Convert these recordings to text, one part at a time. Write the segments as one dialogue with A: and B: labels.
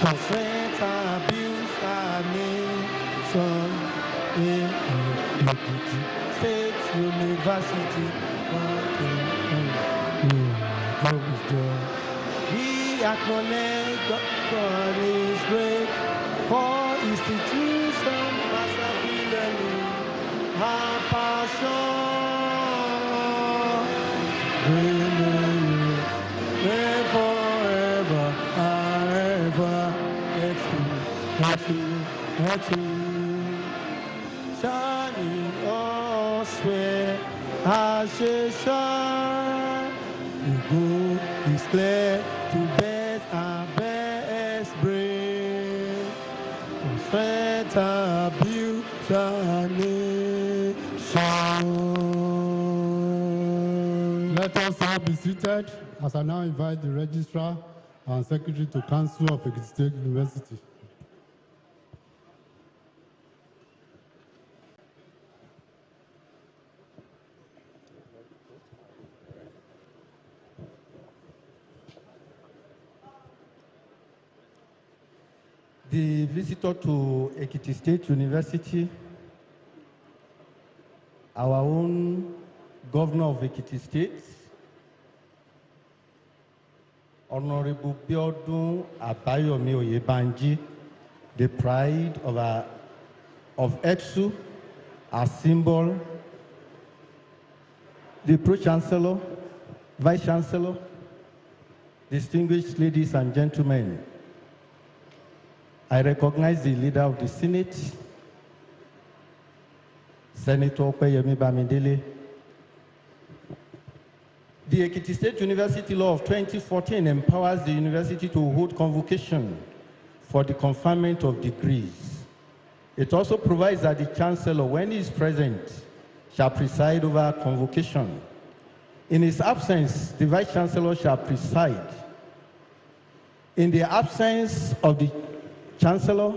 A: Conferment abuse our nation in Ekiti State University. We acknowledge God is great for institutions as a learning our passion. Reign forever and ever. Shining us where as a shine. The good is clear to best and best bring. Strength and beauty and nation.
B: Let us all be seated as I now invite the Registrar and Secretary to Council of Ekiti State University.
A: The visitor to Ekiti State University, our own Governor of Ekiti State, Honorable Biodun Abayomi Oyebanji, the pride of ETSU, our symbol, the Pro-Chancellor, Vice-Chancellor, distinguished ladies and gentlemen, I recognize the leader of the Senate, Senator Opeyemi Bamidele. The Ekiti State University Law of 2014 empowers the university to hold convocation for the conferment of degrees. It also provides that the Chancellor, when he is present, shall preside over convocation. In his absence, the Vice-Chancellor shall preside. In the absence of the Chancellor,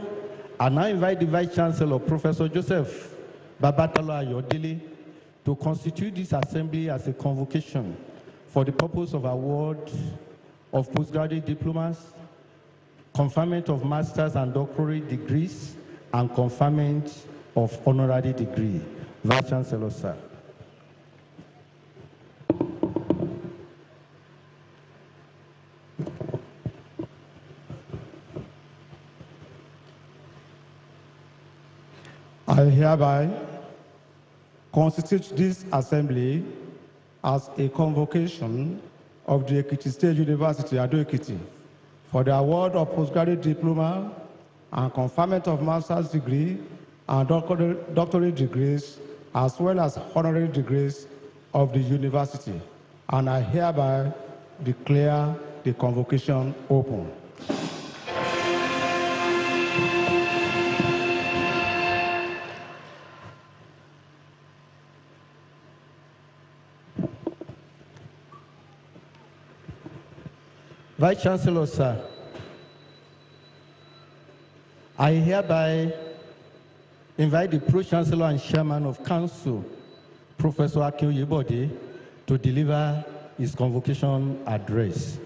A: I now invite the Vice-Chancellor, Professor Joseph Babatalo Ayodele, to constitute this assembly as a convocation for the purpose of award of postgraduate diplomas, conferment of master's and doctorate degrees, and conferment of honorary degree. Vice-Chancellor, sir.
B: I hereby constitute this assembly as a convocation of the Ekiti State University, Ado-Ekiti, for the award of postgraduate diploma and conferment of master's degree and doctorate degrees, as well as honorary degrees of the university. And I hereby declare the convocation open.
A: Vice-Chancellor, sir, I hereby invite the Pro-Chancellor and Chairman of Council, Professor Akin Oyebode, to deliver his convocation address.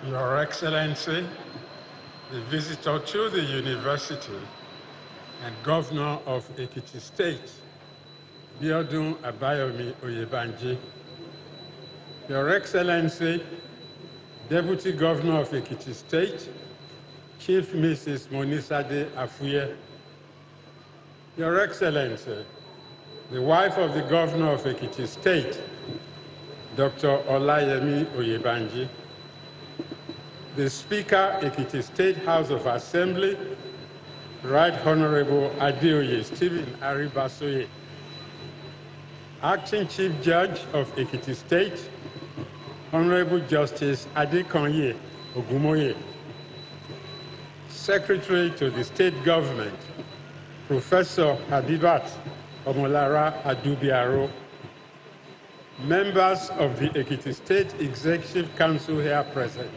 C: Your Excellency, the visitor to the university and Governor of Ekiti State, Biodun Abayomi Oyebanji, Your Excellency, Deputy Governor of Ekiti State, Chief Mrs. Monisade Afuye, Your Excellency, the wife of the Governor of Ekiti State, Dr. Olayemi Oyebanji, the Speaker, Ekiti State House of Assembly, Right Honorable Adeoye Stephen Aribasoye, Acting Chief Judge of Ekiti State, Honorable Justice Adekonye Ogumoye, Secretary to the State Government, Professor Habibat Omolara Adubiaro, members of the Ekiti State Executive Council here present,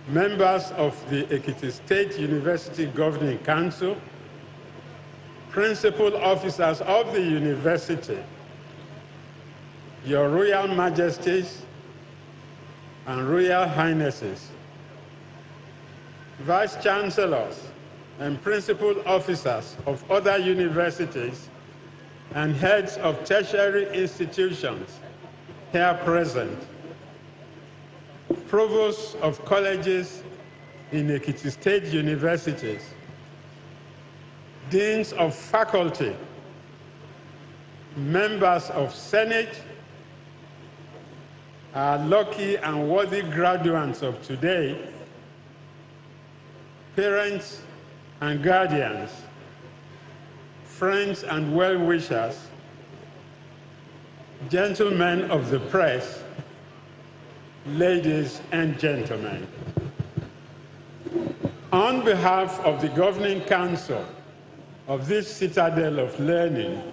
C: members of the Ekiti State University Governing Council, principal officers of the university, Your Royal Majesties and Royal Highnesses, Vice Chancellors and principal officers of other universities and heads of tertiary institutions here present, provosts of colleges in Ekiti State universities, deans of faculty, members of Senate, our lucky and worthy graduates of today, parents and guardians, friends and well-wishers, gentlemen of the press, ladies and gentlemen. On behalf of the Governing Council of this citadel of learning,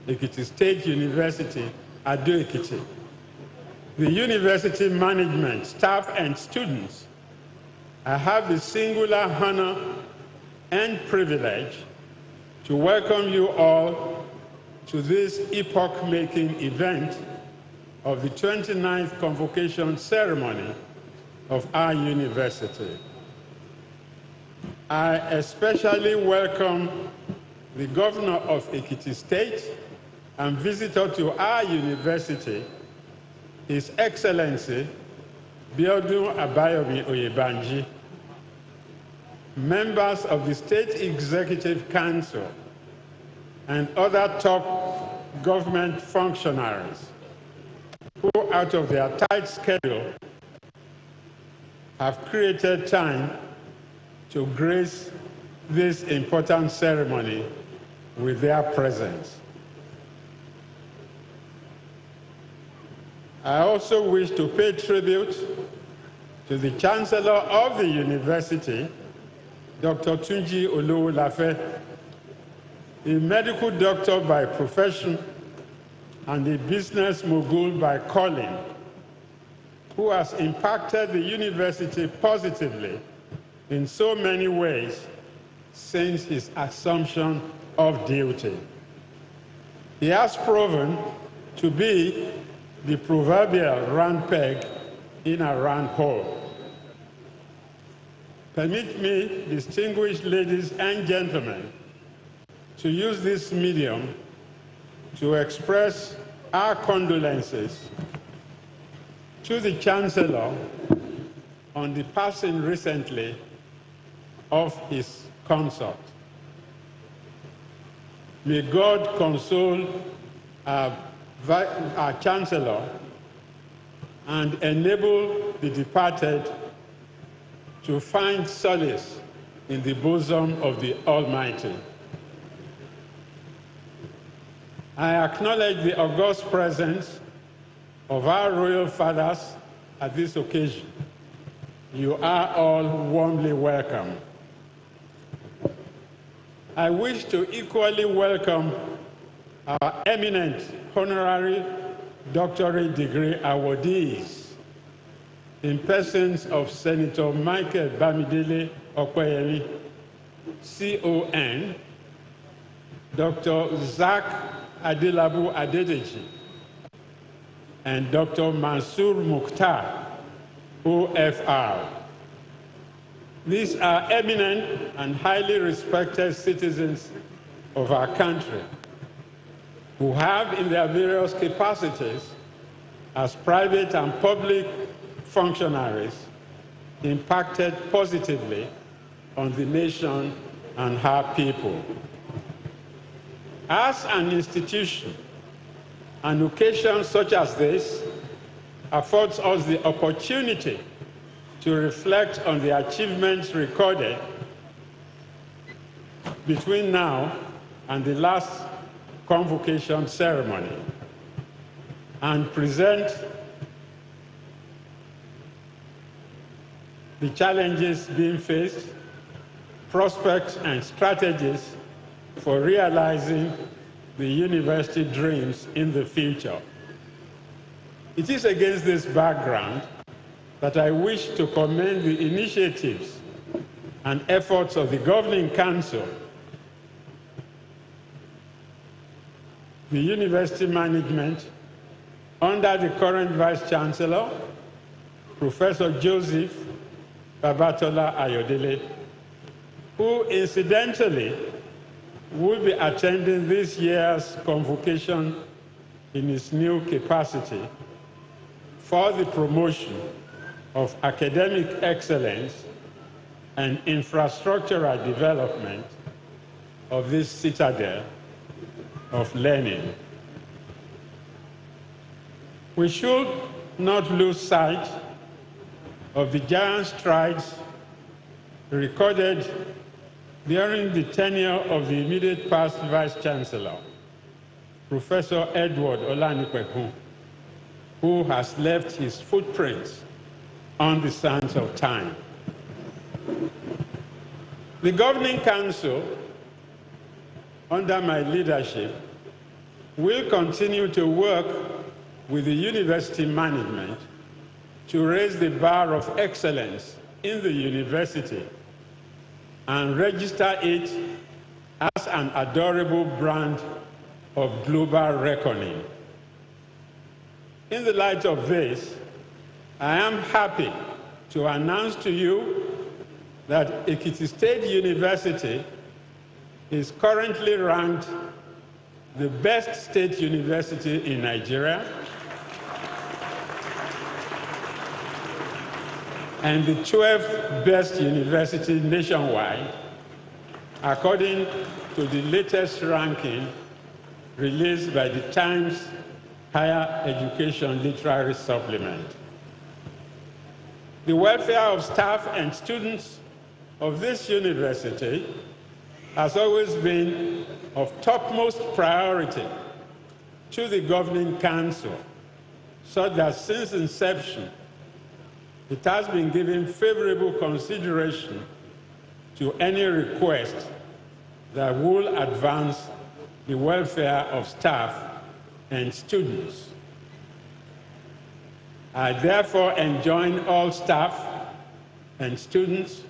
C: Ekiti State University, Ado-Ekiti, the university management, staff, and students, I have the singular honor and privilege to welcome you all to this epoch-making event of the 29th Convocation ceremony of our university. I especially welcome the Governor of Ekiti State and visitor to our university, His Excellency Biodun Abayomi Oyebanji, members of the State Executive Council, and other top government functionaries who, out of their tight schedule, have created time to grace this important ceremony with their presence. I also wish to pay tribute to the Chancellor of the University, Dr. Tunji Olowolafe, a medical doctor by profession and a business mogul by calling, who has impacted the university positively in so many ways since his assumption of duty. He has proven to be the proverbial round peg in a round hole. Permit me, distinguished ladies and gentlemen, to use this medium to express our condolences to the Chancellor on the passing recently of his consort. May God console our Chancellor and enable the departed to find solace in the bosom of the Almighty. I acknowledge the august presence of our royal fathers at this occasion. You are all warmly welcome. I wish to equally welcome our eminent honorary doctorate degree awardees in persons of Senator Michael Bamidele Okoyemi, CON, Dr. Zach Adelabu Adedeji, and Dr. Mansour Mukhtar, OFR. These are eminent and highly respected citizens of our country who have, in their various capacities as private and public functionaries, impacted positively on the nation and her people. As an institution, an occasion such as this affords us the opportunity to reflect on the achievements recorded between now and the last convocation ceremony and present the challenges being faced, prospects and strategies for realizing the university dreams in the future. It is against this background that I wish to commend the initiatives and efforts of the Governing Council, the university management, under the current Vice Chancellor, Professor Joseph Babatola Ayodele, who incidentally will be attending this year's convocation in his new capacity for the promotion of academic excellence and infrastructural development of this citadel of learning. We should not lose sight of the giant strides recorded during the tenure of the immediate past Vice Chancellor, Professor Edward Olanipeku, who has left his footprints on the sands of time. The Governing Council, under my leadership, will continue to work with the university management to raise the bar of excellence in the university and register it as an adorable brand of global reckoning. In the light of this, I am happy to announce to you that Ekiti State University is currently ranked the best state university in Nigeria and the 12th best university nationwide, according to the latest ranking released by the Times Higher Education Literary Supplement. The welfare of staff and students of this university has always been of topmost priority to the Governing Council, so that since inception, it has been given favorable consideration to any request that will advance the welfare of staff and students. I therefore enjoin all staff and students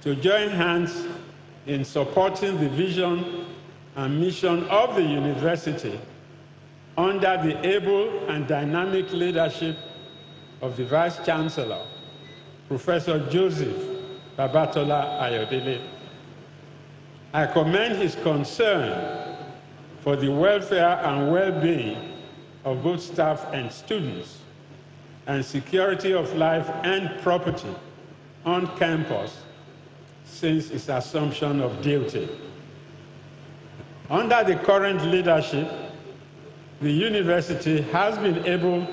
C: to join hands in supporting the vision and mission of the university under the able and dynamic leadership of the Vice Chancellor, Professor Joseph Babatola Ayodele. I commend his concern for the welfare and well-being of both staff and students and security of life and property on campus since its assumption of duty. Under the current leadership, the university has been able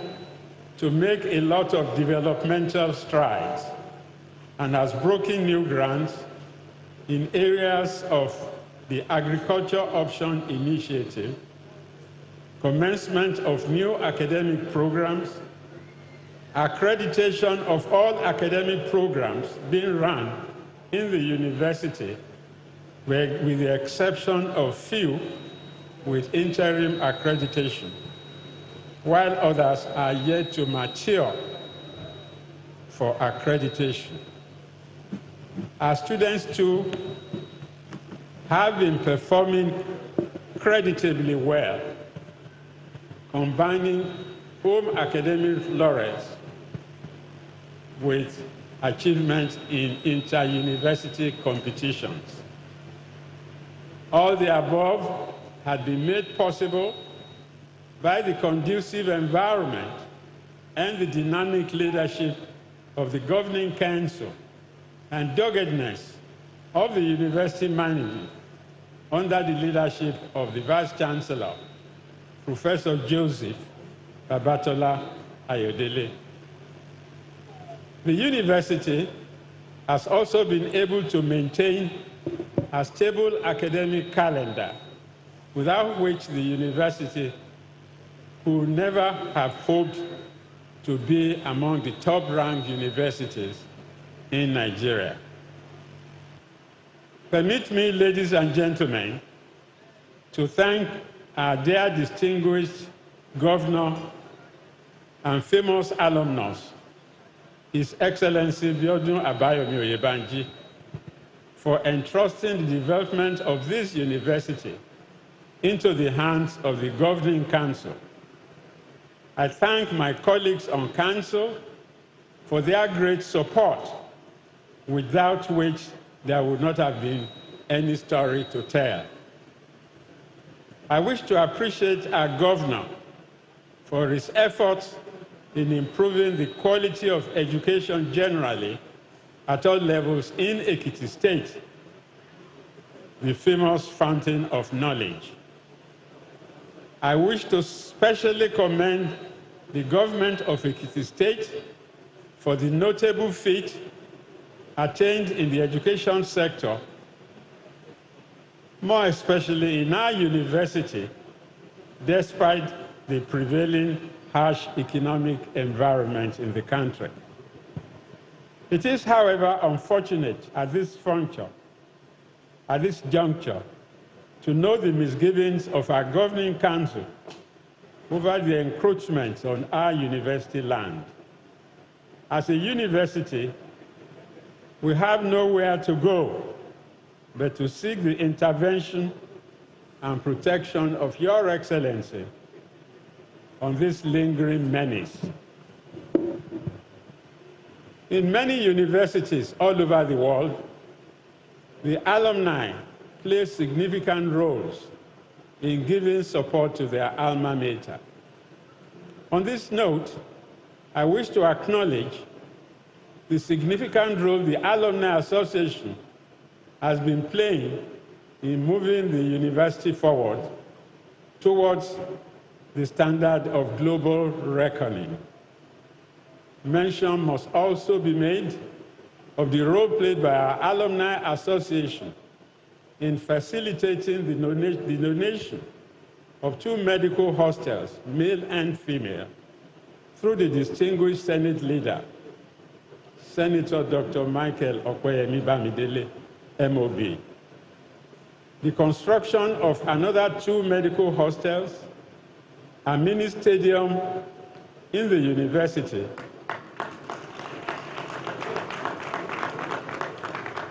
C: to make a lot of developmental strides and has broken new ground in areas of the Agriculture Option Initiative, commencement of new academic programs, accreditation of all academic programs being run in the university, with the exception of few with interim accreditation, while others are yet to mature for accreditation. Our students, too, have been performing creditably well, combining home academic laurels with achievements in inter-university competitions. All the above had been made possible by the conducive environment and the dynamic leadership of the Governing Council and doggedness of the university management under the leadership of the Vice Chancellor, Professor Joseph Babatola Ayodele. The university has also been able to maintain a stable academic calendar without which the university could never have hoped to be among the top-ranked universities in Nigeria. Permit me, ladies and gentlemen, to thank our dear distinguished governor and famous alumnus, His Excellency Biodun Abayomi Oyebanji, for entrusting the development of this university into the hands of the governing council. I thank my colleagues on council for their great support, without which there would not have been any story to tell. I wish to appreciate our governor for his efforts in improving the quality of education generally at all levels in Ekiti State, the famous fountain of knowledge. I wish to specially commend the government of Ekiti State for the notable feat attained in the education sector, more especially in our university, despite the prevailing harsh economic environment in the country. It is, however, unfortunate at this juncture, to know the misgivings of our governing council over the encroachments on our university land. As a university, we have nowhere to go but to seek the intervention and protection of Your Excellency on this lingering menace. In many universities all over the world, the alumni play significant roles in giving support to their alma mater. On this note, I wish to acknowledge the significant role the Alumni Association has been playing in moving the university forward towards the standard of global reckoning. Mention must also be made of the role played by our Alumni Association in facilitating the donation of 2 medical hostels, male and female, through the distinguished Senate leader, Senator Dr. Michael Okweyemi Bamidele, MOB. The construction of another 2 medical hostels, a mini stadium in the university,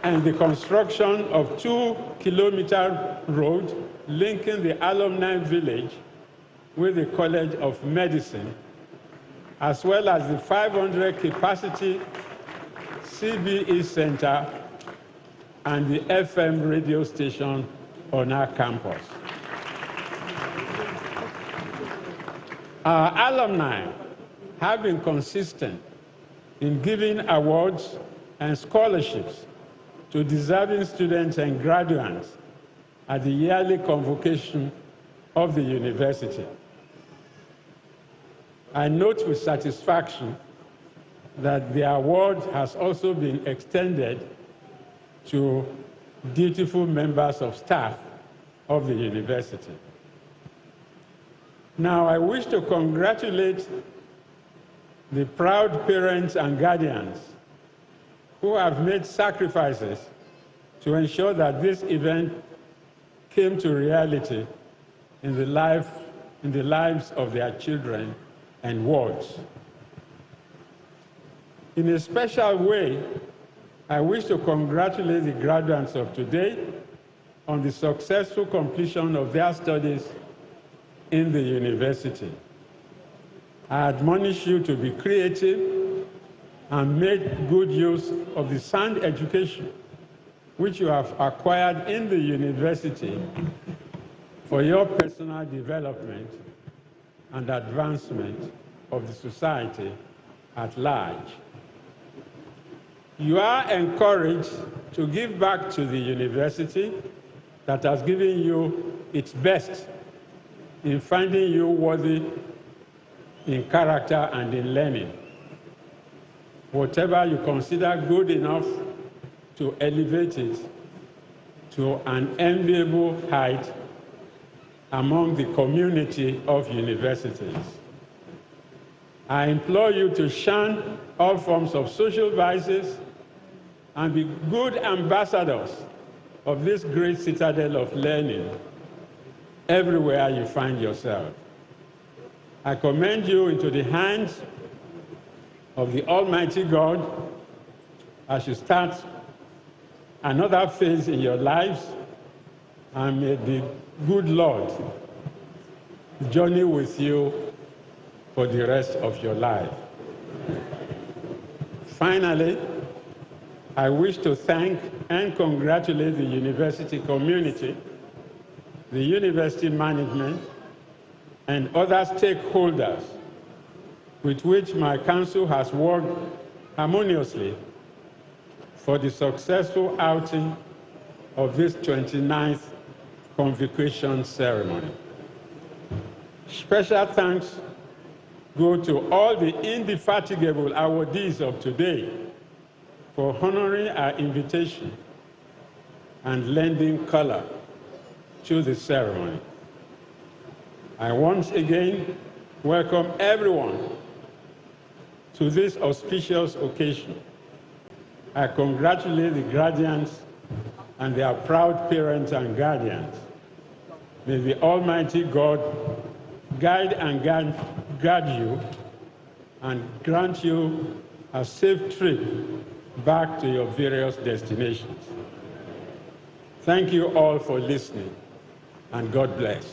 C: and the construction of 2-kilometer road linking the alumni village with the College of Medicine, as well as the 500-capacity CBE Center and the FM radio station on our campus. Our alumni have been consistent in giving awards and scholarships to deserving students and graduates at the yearly convocation of the university. I note with satisfaction that the award has also been extended to dutiful members of staff of the university. Now, I wish to congratulate the proud parents and guardians who have made sacrifices to ensure that this event came to reality in the lives of their children and wards. In a special way, I wish to congratulate the graduates of today on the successful completion of their studies in the university. I admonish you to be creative and make good use of the sound education which you have acquired in the university for your personal development and advancement of the society at large. You are encouraged to give back to the university that has given you its best in finding you worthy in character and in learning. Whatever you consider good enough to elevate it to an enviable height, among the community of universities. I implore you to shun all forms of social vices and be good ambassadors of this great citadel of learning everywhere you find yourself. I commend you into the hands of the Almighty God as you start another phase in your lives, and may the good Lord journey with you for the rest of your life. Finally, I wish to thank and congratulate the university community, the university management, and other stakeholders with which my council has worked harmoniously for the successful outing of this 29th convocation ceremony. Special thanks go to all the indefatigable awardees of today for honoring our invitation and lending color to the ceremony. I once again welcome everyone to this auspicious occasion. I congratulate the graduates and their proud parents and guardians. May the Almighty God guide and guard you and grant you a safe trip back to your various destinations. Thank you all for listening, and God bless.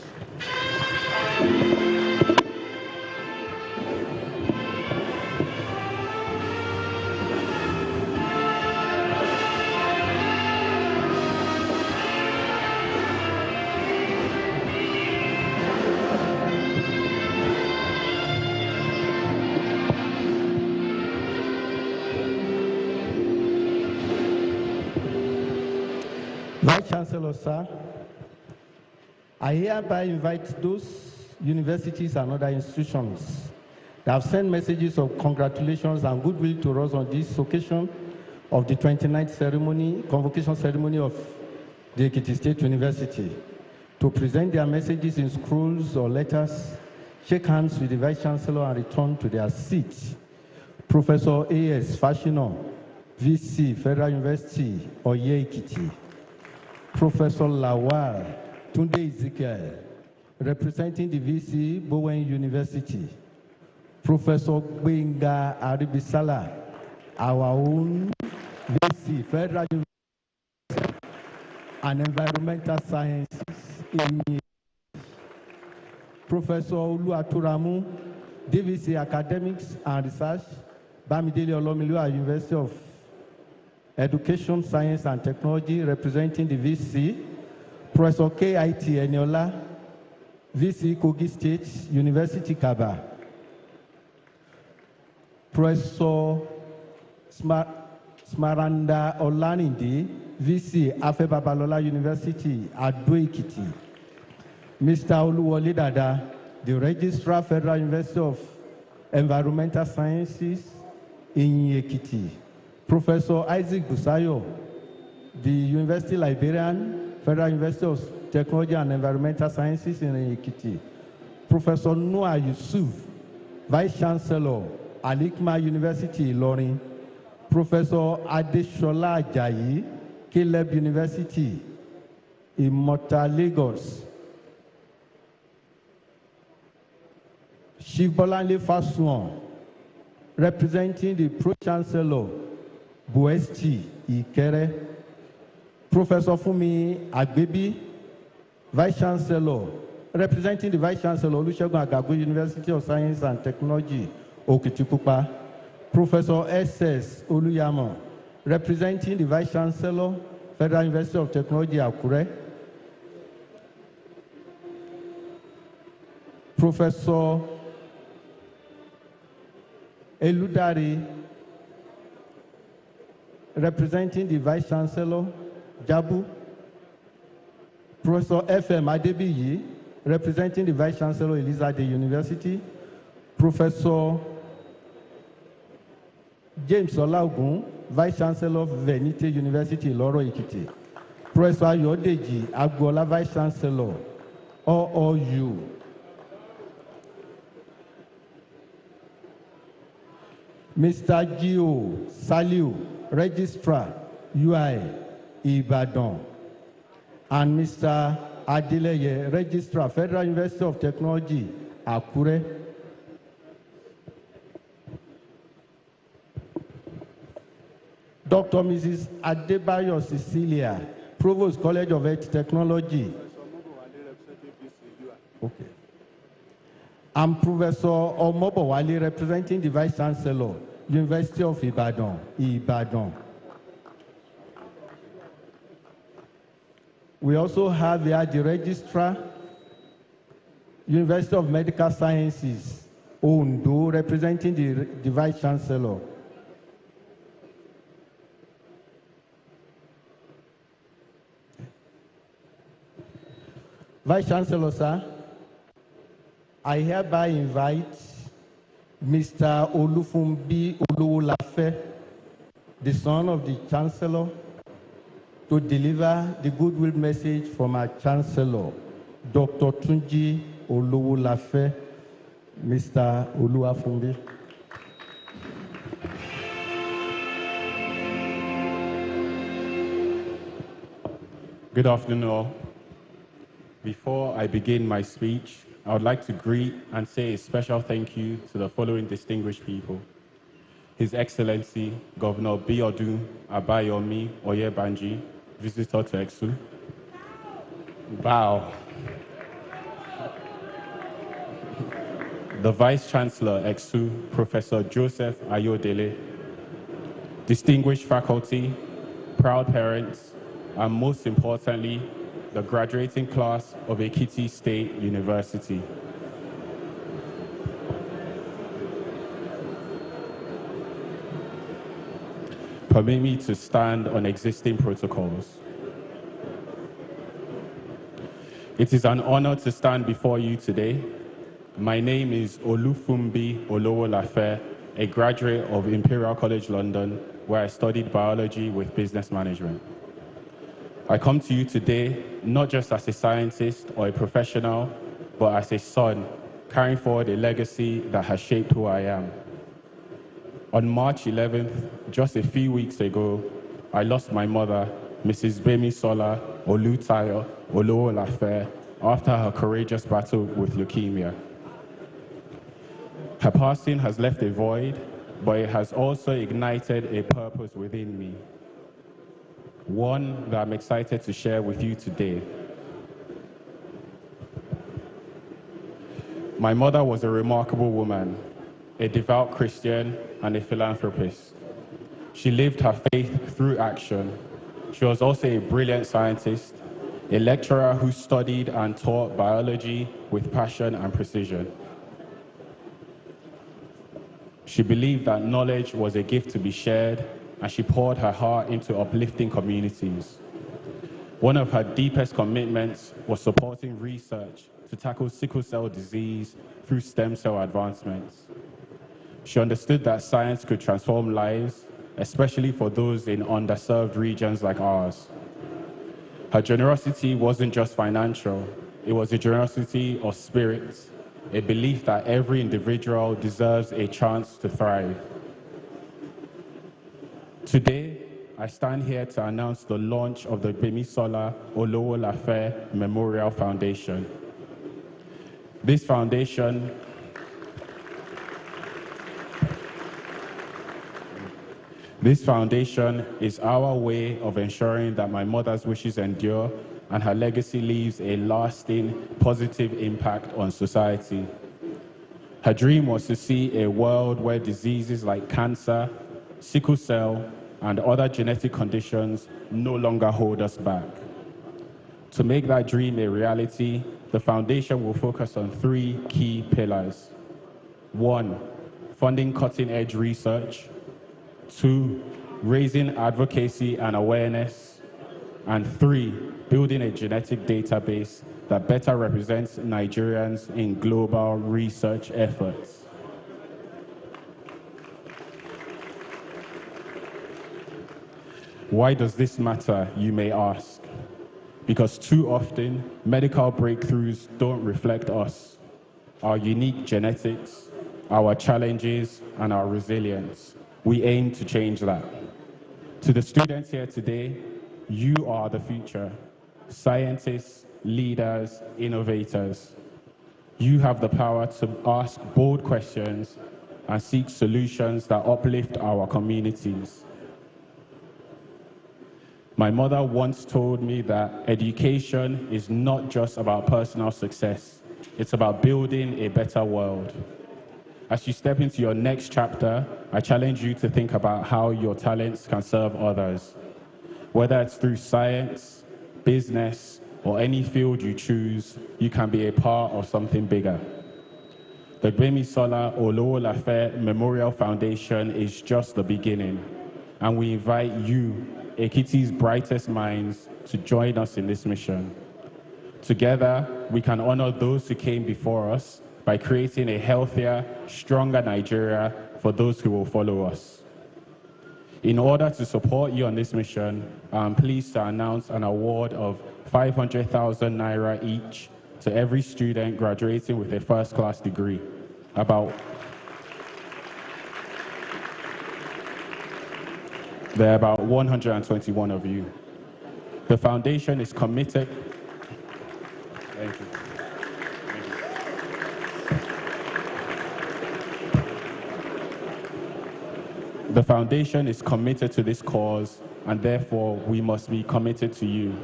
A: Vice Chancellor, sir, I hereby invite those universities and other institutions that have sent messages of congratulations and goodwill to us on this occasion of the 29th convocation ceremony of the Ekiti State University to present their messages in scrolls or letters, shake hands with the Vice Chancellor and return to their seats. Professor A.S. Fashino, VC, Federal University, Oye Ekiti. Professor Lawal Tunde Ezekiel, representing the VC, Bowen University. Professor Benga Aribisala, our own VC, Federal University, and Environmental Sciences. Professor Oluwaturamu, DVC Academics and Research, Bamidele Olomilua, University of Education, Science and Technology, representing the VC. Professor K.I.T. Eniola, VC Kogi State University, Kaba. Professor Smaranda Olanindi, VC Afe Babalola University, Ado Ekiti. Mr. Oluwole Dada, the Registrar, Federal University of Environmental Sciences, in Ekiti. Professor Isaac Busayo, the University Librarian, Federal University of Technology and Environmental Sciences in Ekiti. Professor Noah Yusuf, Vice Chancellor, Alikma University, Ilorin. Professor Adeshola Ajayi, Caleb University, Imota, Lagos. Shibolanle Fasuan, representing the Pro-Chancellor, Buesti Ikere. Professor Fumi Agbebi, Vice Chancellor, representing the Vice Chancellor, Olusegun Agago, University of Science and Technology, Okitipupa. Professor S.S. Oluyamo, representing the Vice Chancellor, Federal University of Technology, Akure. Professor Eludari, representing the Vice Chancellor, Jabu. Professor F.M. Adebiyi, representing the Vice Chancellor, Elizabeth University. Professor James Olaogun, Vice Chancellor of Venite University, Loro Ekiti. Professor Ayodeji Agbola, Vice Chancellor, OOU. Mr. Gio Saliu, Registrar, UI, Ibadan. And Mr. Adeleye, Registrar, Federal University of Technology, Akure. Dr. Mrs. Adebayo Cecilia, Provost College of Health Technology. Okay. And Professor Omobowale, representing the Vice Chancellor, University of Ibadan, Ibadan. We also have here the Registrar, University of Medical Sciences, Ondo, representing the Vice Chancellor. Vice Chancellor, sir, I hereby invite Mr. Olufumbi Olowolafe, the son of the Chancellor, to deliver the goodwill message from our Chancellor, Dr. Tunji Olowolafe. Mr. Olufumbi.
D: Good afternoon, all. Before I begin my speech, I would like to greet and say a special thank you to the following distinguished people. His Excellency, Governor Biodun Abayomi Oyebanji, visitor to EXU. Bow. The Vice Chancellor, EXU, Professor Joseph Ayodele. Distinguished faculty, proud parents, and most importantly, the graduating class of Ekiti State University. Permit me to stand on existing protocols. It is an honor to stand before you today. My name is Olufumbi Olowolafe, a graduate of Imperial College London, where I studied biology with business management. I come to you today not just as a scientist or a professional, but as a son, carrying forward a legacy that has shaped who I am. On March 11th, just a few weeks ago, I lost my mother, Mrs. Bemisola Olutayo Olowolafe, after her courageous battle with leukemia. Her passing has left a void, but it has also ignited a purpose within me. One that I'm excited to share with you today. My mother was a remarkable woman, a devout Christian and a philanthropist. She lived her faith through action. She was also a brilliant scientist, a lecturer who studied and taught biology with passion and precision. She believed that knowledge was a gift to be shared, and she poured her heart into uplifting communities. One of her deepest commitments was supporting research to tackle sickle cell disease through stem cell advancements. She understood that science could transform lives, especially for those in underserved regions like ours. Her generosity wasn't just financial, it was a generosity of spirit, a belief that every individual deserves a chance to thrive. Today, I stand here to announce the launch of the Bemisola Olowolafe Memorial Foundation. This foundation is our way of ensuring that my mother's wishes endure and her legacy leaves a lasting, positive impact on society. Her dream was to see a world where diseases like cancer, sickle cell, and other genetic conditions no longer hold us back. To make that dream a reality, the foundation will focus on 3 key pillars. 1, funding cutting-edge research. 2, raising advocacy and awareness. And 3, building a genetic database that better represents Nigerians in global research efforts. Why does this matter, you may ask? because too often medical breakthroughs don't reflect us, our unique genetics, our challenges, and our resilience. We aim to change that. To the students here today, you are the future. Scientists, leaders, innovators. You have the power to ask bold questions and seek solutions that uplift our communities. My mother once told me that education is not just about personal success, it's about building a better world. As you step into your next chapter, I challenge you to think about how your talents can serve others. Whether it's through science, business, or any field you choose, you can be a part of something bigger. The Gbemisola Olowolafe Memorial Foundation is just the beginning, and we invite you, Ekiti's brightest minds, to join us in this mission. Together, we can honor those who came before us by creating a healthier, stronger Nigeria for those who will follow us. In order to support you on this mission, I'm pleased to announce an award of 500,000 Naira each to every student graduating with a first-class degree. There are about 121 of you. The foundation is committed. Thank you. The foundation is committed to this cause, and therefore we must be committed to you.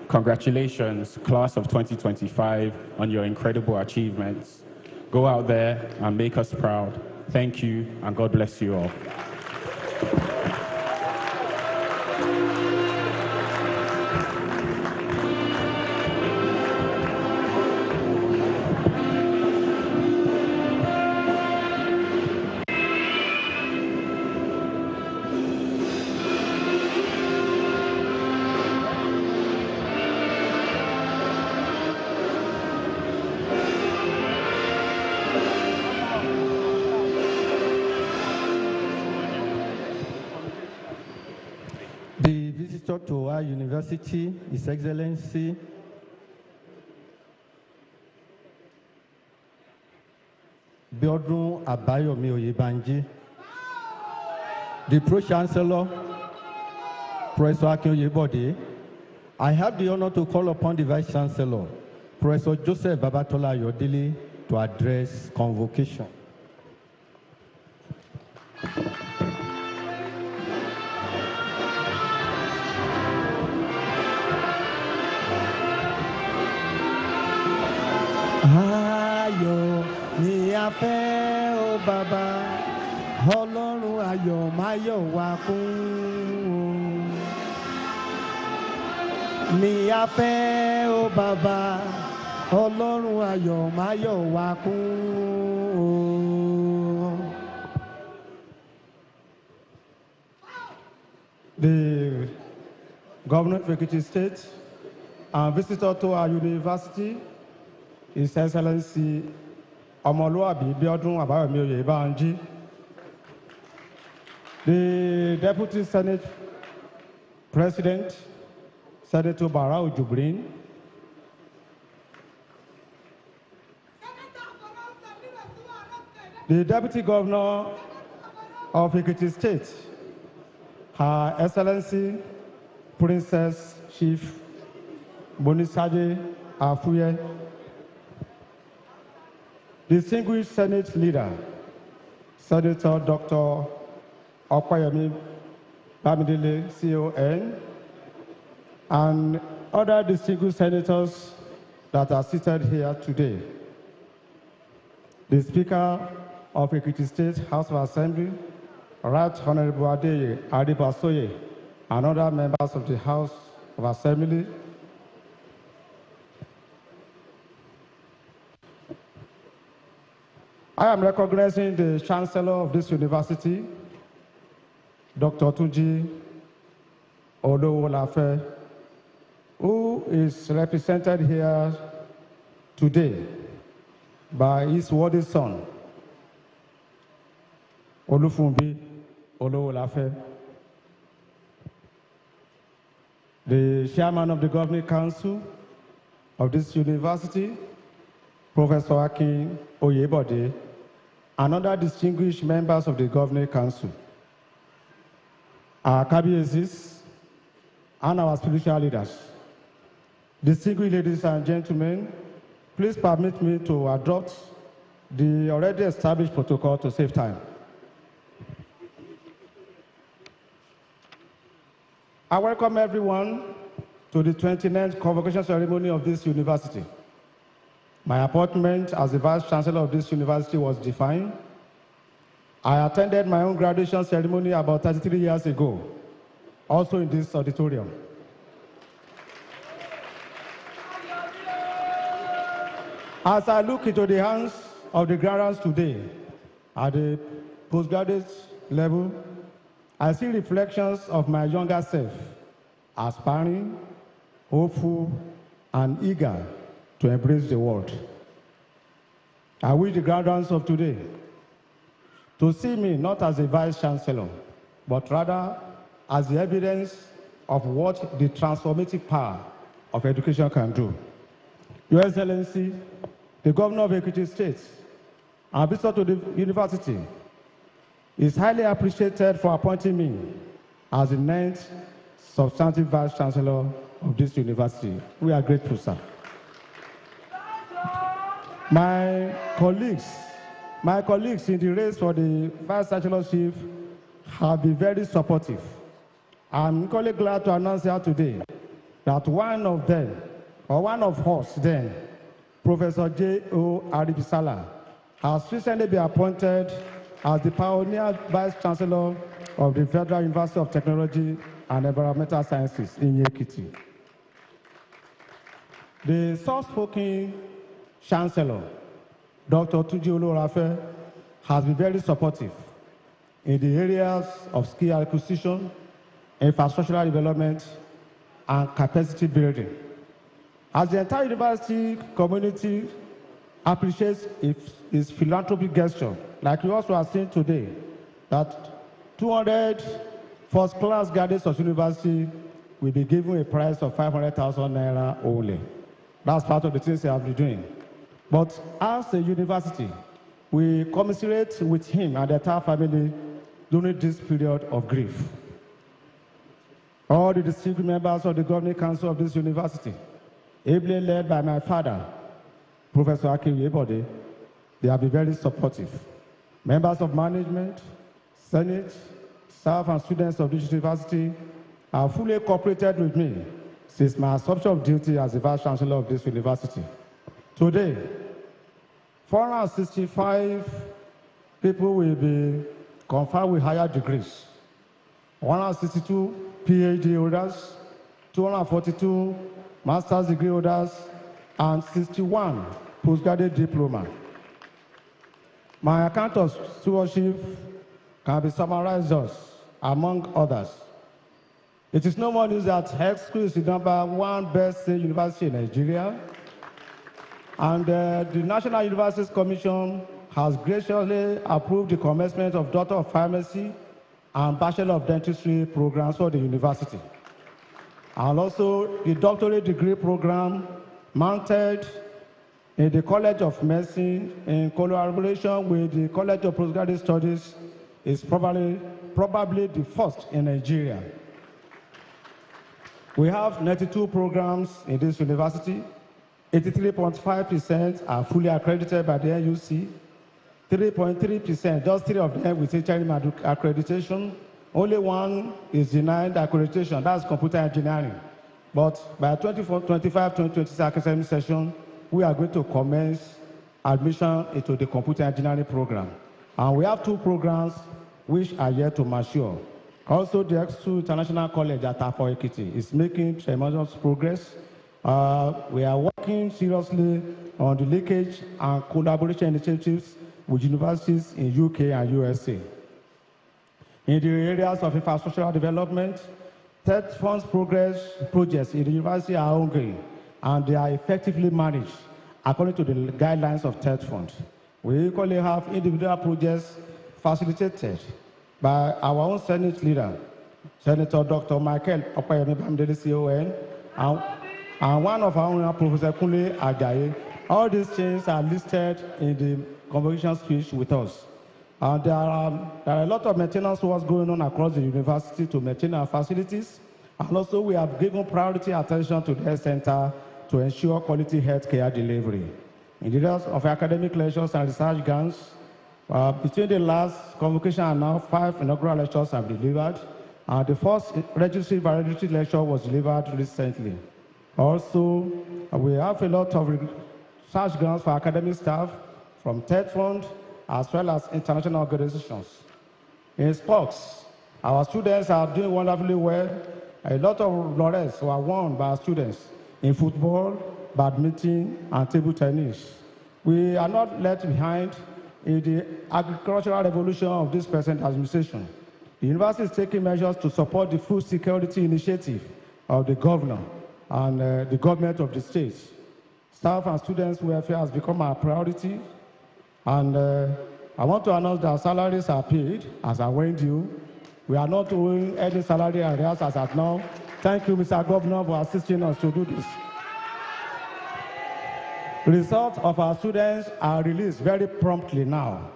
D: Congratulations, class of 2025, on your incredible achievements. Go out there and make us proud. Thank you, and God bless you all.
A: The visitor to our university, His Excellency, Biodun Abayomi Oyebanji, the Pro-Chancellor, Professor Akin Oyebode. I have the honor to call upon the Vice-Chancellor, Professor Joseph Babatola Ayodele, to address convocation.
B: Ayọ̀ ni a fẹ́ o bàbá, Ọlọ́run ayọ̀ máa yọ̀ wá kún. Ni a fẹ́ o bàbá, Ọlọ́run ayọ̀ máa yọ̀ wá kún. The Governor of Ekiti State and visitor to our university, His Excellency Omoluabi Biodun Abayomi Oyebanji, the Deputy Senate President, Senator Barau Jubrin, the Deputy Governor of Ekiti State, Her Excellency Princess Chief Bonisaje Afuye, distinguished Senate leader, Senator Dr. Okoyemi Bamidele, CON, and other distinguished senators that are seated here today. The Speaker of Ekiti State House of Assembly, Right Honorable Adeye Adibasoye, and other members of the House of Assembly, I am recognizing the Chancellor of this university, Dr. Tunji Olowolafe, who is represented here today by his worthy son, Olufunbi Olowolafe. the chairman of the Governing Council of this university, Professor Akin Oyebode, and other distinguished members of the Governing Council, our Kabiyezis, and our spiritual leaders. Distinguished ladies and gentlemen, please permit me to adopt the already established protocol to save time. I welcome everyone to the 29th convocation ceremony of this university. My appointment as the Vice Chancellor of this university was defined. I attended my own graduation ceremony about 33 years ago, also in this auditorium. As I look into the hands of the graduates today at the postgraduate level, I see reflections of my younger self, aspiring, hopeful, and eager to embrace the world. I wish the graduates of today to see me not as a Vice Chancellor, but rather as the evidence of what the transformative power of education can do. Your Excellency, the Governor of Ekiti State, and visitor to the university, is highly appreciated for appointing me as the 9th substantive Vice Chancellor of this university. We are grateful, sir. My colleagues in the race for the Vice Chancellorship have been very supportive. I'm equally glad to announce here today that one of them, or one of us then, Professor J.O. Aribisala, has recently been appointed as the pioneer Vice Chancellor of the Federal University of Technology and Environmental Sciences in Ekiti. The soft-spoken Chancellor, Dr. Tunji Olorafe, has been very supportive in the areas of skill acquisition, infrastructural development, and capacity building. As the entire university community appreciates its philanthropic gesture, like you also are seeing today, that 200 first-class graduates of university will be given a prize of 500,000 naira only. That's part of the things they have been doing. But as a university, we commiserate with him and the entire family during this period of grief. All the distinguished members of the Governing Council of this university, ably led by my father, Professor Akin Oyebode, they have been very supportive. Members of management, Senate, staff and students of this university have fully cooperated with me since my assumption of duty as the Vice Chancellor of this university. Today, 465 people will be conferred with higher degrees, 162 PhD holders, 242 master's degree holders, and 61 postgraduate diploma. My account of stewardship can be summarized thus, among others. It is no more news that Health School is the #1 best university in Nigeria, and the National Universities Commission has graciously approved the commencement of Doctor of Pharmacy and Bachelor of Dentistry programs for the university, and also the doctorate degree program mounted in the College of Medicine in collaboration with the College of Postgraduate Studies is probably the first in Nigeria. We have 92 programs in this university. 83.5% are fully accredited by the NUC. 3.3%, just 3 of them with interim accreditation. Only one is denied accreditation, that's computer engineering. But by 2025-2026 academic session, we are going to commence admission into the computer engineering program. And we have 2 programs which are yet to mature. Also, the Ekiti International College at Afo Ekiti is making tremendous progress. We are working seriously on the linkage and collaboration initiatives with universities in UK and USA. In the areas of infrastructural development, TED funds projects in the university are ongoing, and they are effectively managed according to the guidelines of TED Fund. We equally have individual projects facilitated by our own Senate leader, Senator Dr. Michael Opayemi Bamidele, CON, and one of our own, Professor Kunle Ajayi. All these things are listed in the convocation speech with us. There are a lot of maintenance works going on across the university to maintain our facilities. And also we have given priority attention to the health center to ensure quality health care delivery. In the areas of academic lectures and research grants, between the last convocation and now, 5 inaugural lectures have been delivered. The first registry validity lecture was delivered recently. Also, we have a lot of research grants for academic staff from TED Fund as well as international organizations. In sports, our students are doing wonderfully well. A lot of laurels were won by our students in football, badminton, and table tennis. We are not left behind in the agricultural revolution of this present administration. The university is taking measures to support the food security initiative of the governor and the government of the state. Staff and students' welfare has become our priority, and I want to announce that salaries are paid as I went due. We are not owing any salary arrears as at now. Thank you, Mr. Governor, for assisting us to do this. Results of our students are released very promptly now.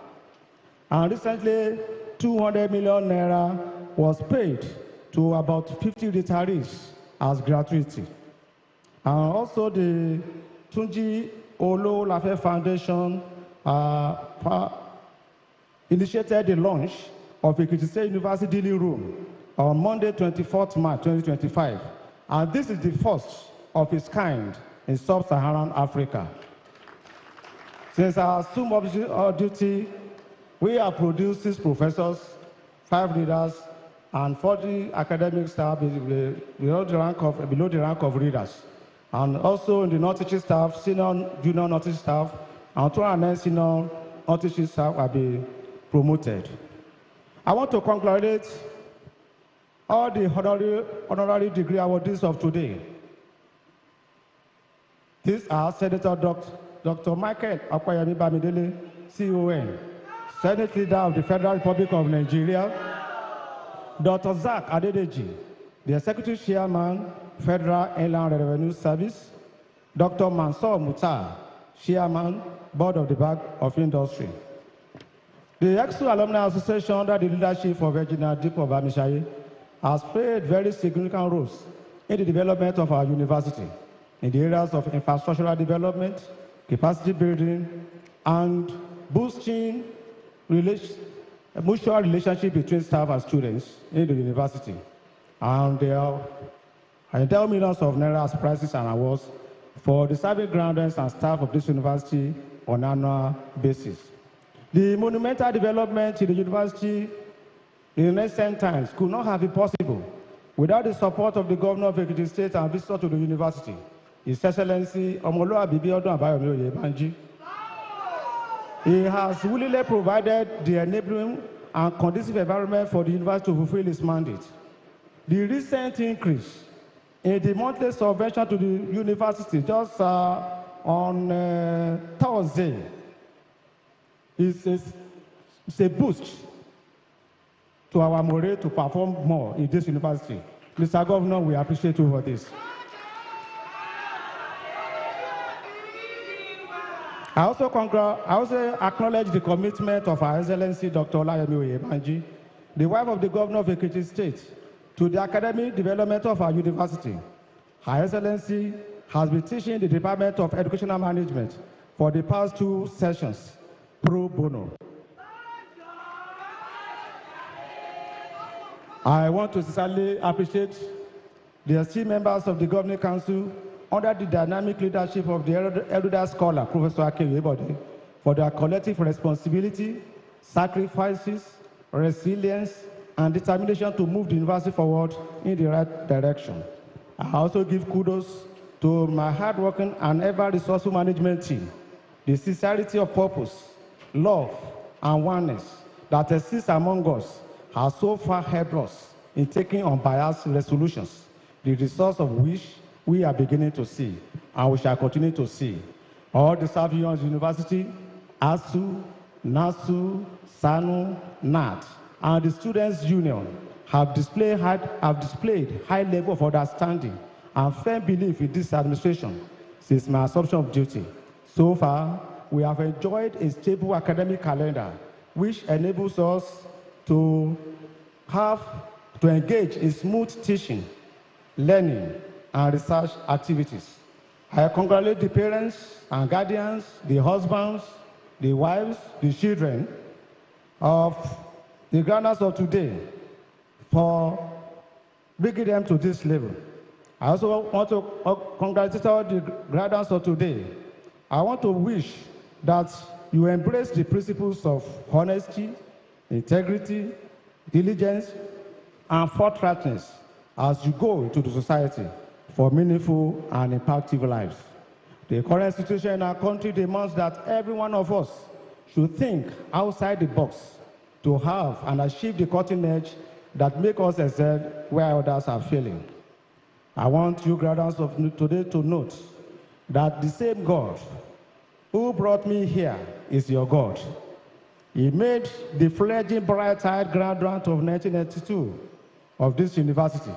B: And recently, 200 million naira was paid to about 50 retirees as gratuity. And also the Tunji Olo-Lafe Foundation initiated the launch of Ekiti State University Daily Room on Monday, 24th March 2025. And this is the first of its kind in sub-Saharan Africa. Since our assumed duty, we have produced 6 professors, 5 leaders, and 40 academic staff below the rank of readers. And also in the non-teaching staff, senior, junior non-teaching staff, and 209 senior non-teaching staff will be promoted. I want to congratulate all the honorary degree awardees of today. These are Senator Dr. Michael Opayemi Bamidele, CON, Senate Leader of the Federal Republic of Nigeria, Dr. Zach Adedeji, the Executive Chairman, Federal Inland Revenue Service, Dr. Mansour Mutar, Chairman, Board of the Bank of Industry. The EXU Alumni Association, under the leadership of Engineer Dipo Bamishaye, has played very significant roles in the development of our university in the areas of infrastructural development, capacity building, and boosting mutual relationship between staff and students in the university. And there are millions of naira as prizes and awards for the serving graduates and staff of this university on an annual basis. The monumental development in the university in recent times could not have been possible without the support of the governor of Ekiti State and visitor to the university, His Excellency Omoluabi Biodun Abayomi Oyebanji. He has willingly provided the enabling and conducive environment for the university to fulfill its mandate. The recent increase in the monthly subvention to the university just on Thursday is a boost to our morale to perform more in this university. Mr. Governor, we appreciate you for this. I also acknowledge the commitment of Her Excellency Dr. Olayemi Oyebanji, the wife of the Governor of Ekiti State, to the academic development of our university. Her Excellency has been teaching the Department of Educational Management for the past 2 sessions, pro bono. I want to sincerely appreciate the esteemed members of the Governing Council under the dynamic leadership of the erudite scholar, Professor Akewebode, for their collective responsibility, sacrifices, resilience, and determination to move the university forward in the right direction. I also give kudos to my hardworking and ever-resourceful management team. The sincerity of purpose, love, and oneness that exists among us has so far helped us in taking unbiased resolutions, the results of which we are beginning to see, and we shall continue to see. All the staff here at the university, ASU, NASU, SANU, NAT, and the Students' Union have displayed high level of understanding and firm belief in this administration since my assumption of duty. So far, we have enjoyed a stable academic calendar, which enables us to engage in smooth teaching, learning, and research activities. I congratulate the parents and guardians, the husbands, the wives, the children of the graduates of today for bringing them to this level. I also want to congratulate all the graduates of today. I want to wish that you embrace the principles of honesty, integrity, diligence, and forthrightness as you go into the society for meaningful and impactful lives. The current situation in our country demands that every one of us should think outside the box to have and achieve the cutting edge that make us excel where others are failing. I want you graduates of today to note that the same God who brought me here is your God. He made the fledgling bright-eyed graduate of 1992 of this university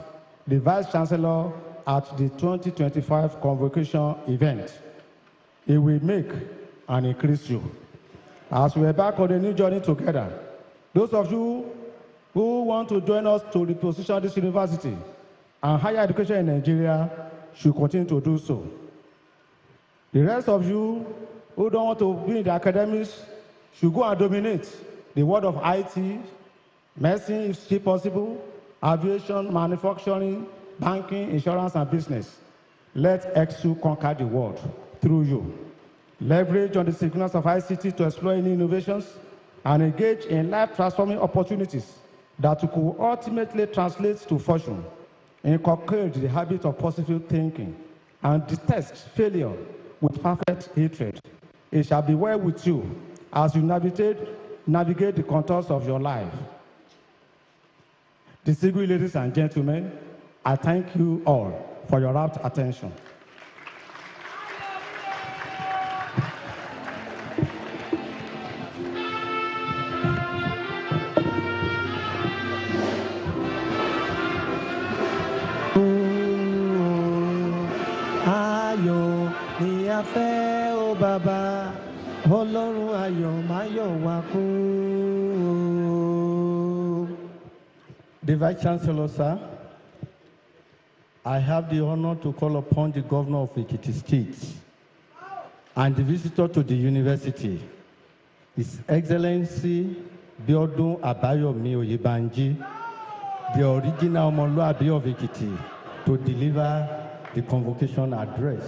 B: the Vice Chancellor at the 2025 Convocation event. He will make and increase you. As we embark on a new journey together, those of you who want to join us to reposition this university and higher education in Nigeria should continue to do so. The rest of you who don't want to be in the academics should go and dominate the world of IT, medicine, if possible, aviation, manufacturing, banking, insurance, and business. Let XU conquer the world through you. Leverage on the signals of ICT to explore any innovations and engage in life-transforming opportunities that could ultimately translate to fortune. Inculcate the habit of positive thinking and detest failure with perfect hatred. It shall be well with you as you navigate the contours of your life. Distinguished ladies and gentlemen, I thank you all for your rapt attention.
E: Ayọ̀ ni a fẹ́ o bàbá, Ọlọ́run ayọ̀ máa yọ̀ wá kún.
A: The Vice Chancellor, sir, I have the honor to call upon the Governor of Ekiti State and the visitor to the university, His Excellency Biodun Abayomi Oyebanji, the original Omoluabi of Ekiti, to deliver the convocation address.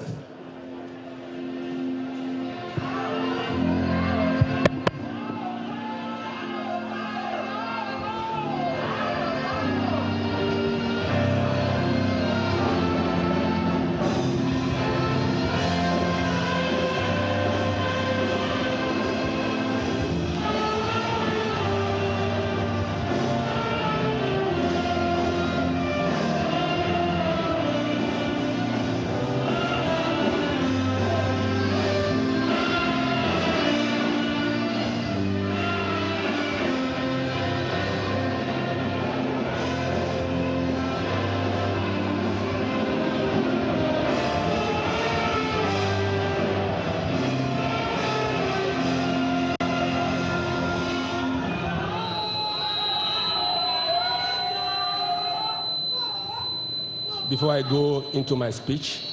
F: Before I go into my speech,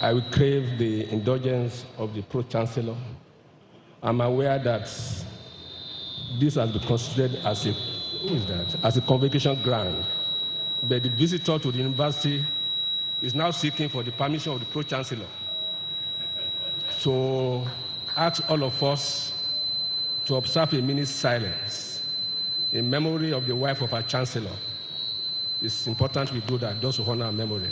F: I will crave the indulgence of the Pro-Chancellor. I'm aware that this has been considered as a convocation ground, but the visitor to the university is now seeking for the permission of the Pro-Chancellor. So ask all of us to observe a minute's silence in memory of the wife of our Chancellor. It's important we do that, just to honor our memory.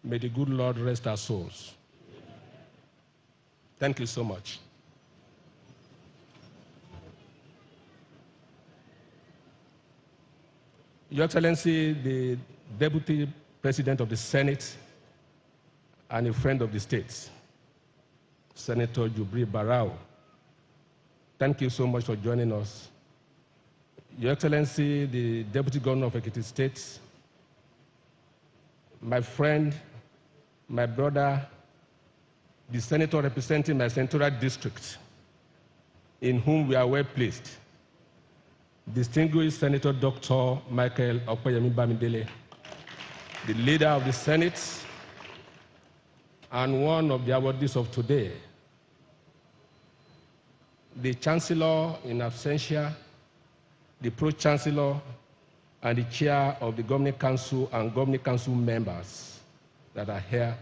F: May the good Lord rest our souls. Thank you so much. Your Excellency, the Deputy President of the Senate and a friend of the state, Senator Jubri Barao, thank you so much for joining us. Your Excellency, the Deputy Governor of Ekiti State, my friend, my brother, the Senator representing my senatorial district, in whom we are well placed, distinguished Senator Dr. Michael Okoyemi Bamidele, the leader of the Senate and one of the awardees of today, the Chancellor in absentia, the Pro-Chancellor, and the Chair of the Governing Council and Governing Council members that are here,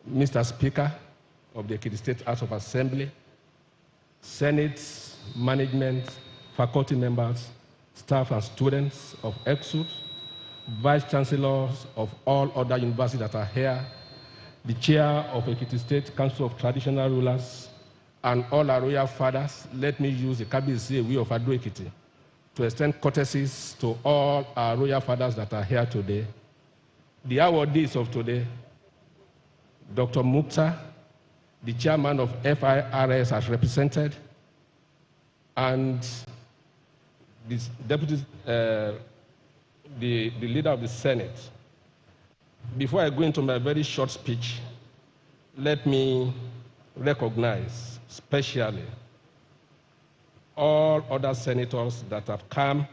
F: Mr. Speaker of the Ekiti State House of Assembly, Senate, management, faculty members, staff and students of EXUD, Vice Chancellors of all other universities that are here, the Chair of Ekiti State Council of Traditional Rulers, and all our royal fathers. Let me use the Kabisi way of Ado Ekiti to extend courtesies to all our royal fathers that are here today. The awardees of today, Dr. Mukta, the chairman of FIRS as represented, and this deputy, the leader of the Senate. Before I go into my very short speech, let me recognize specially all other senators that have come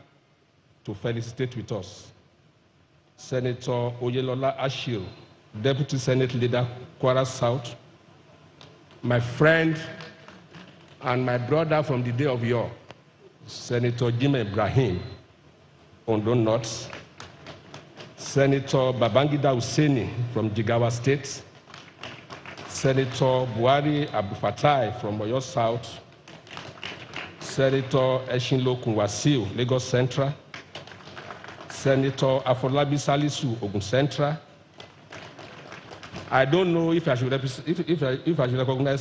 F: to felicitate with us. Senator Oyelola Ashiru, Deputy Senate Leader, Kwara South, my friend and my brother from the day of yore, Senator Jim Ibrahim, Ondo North, Senator Babangida Hussaini from Jigawa State, Senator Buhari Abufatai from Oyo South, Senator Eshinlo Kunwasiu, Lagos Central, Senator Afolabi Salisu, Ogun Central. I don't know if I should recognize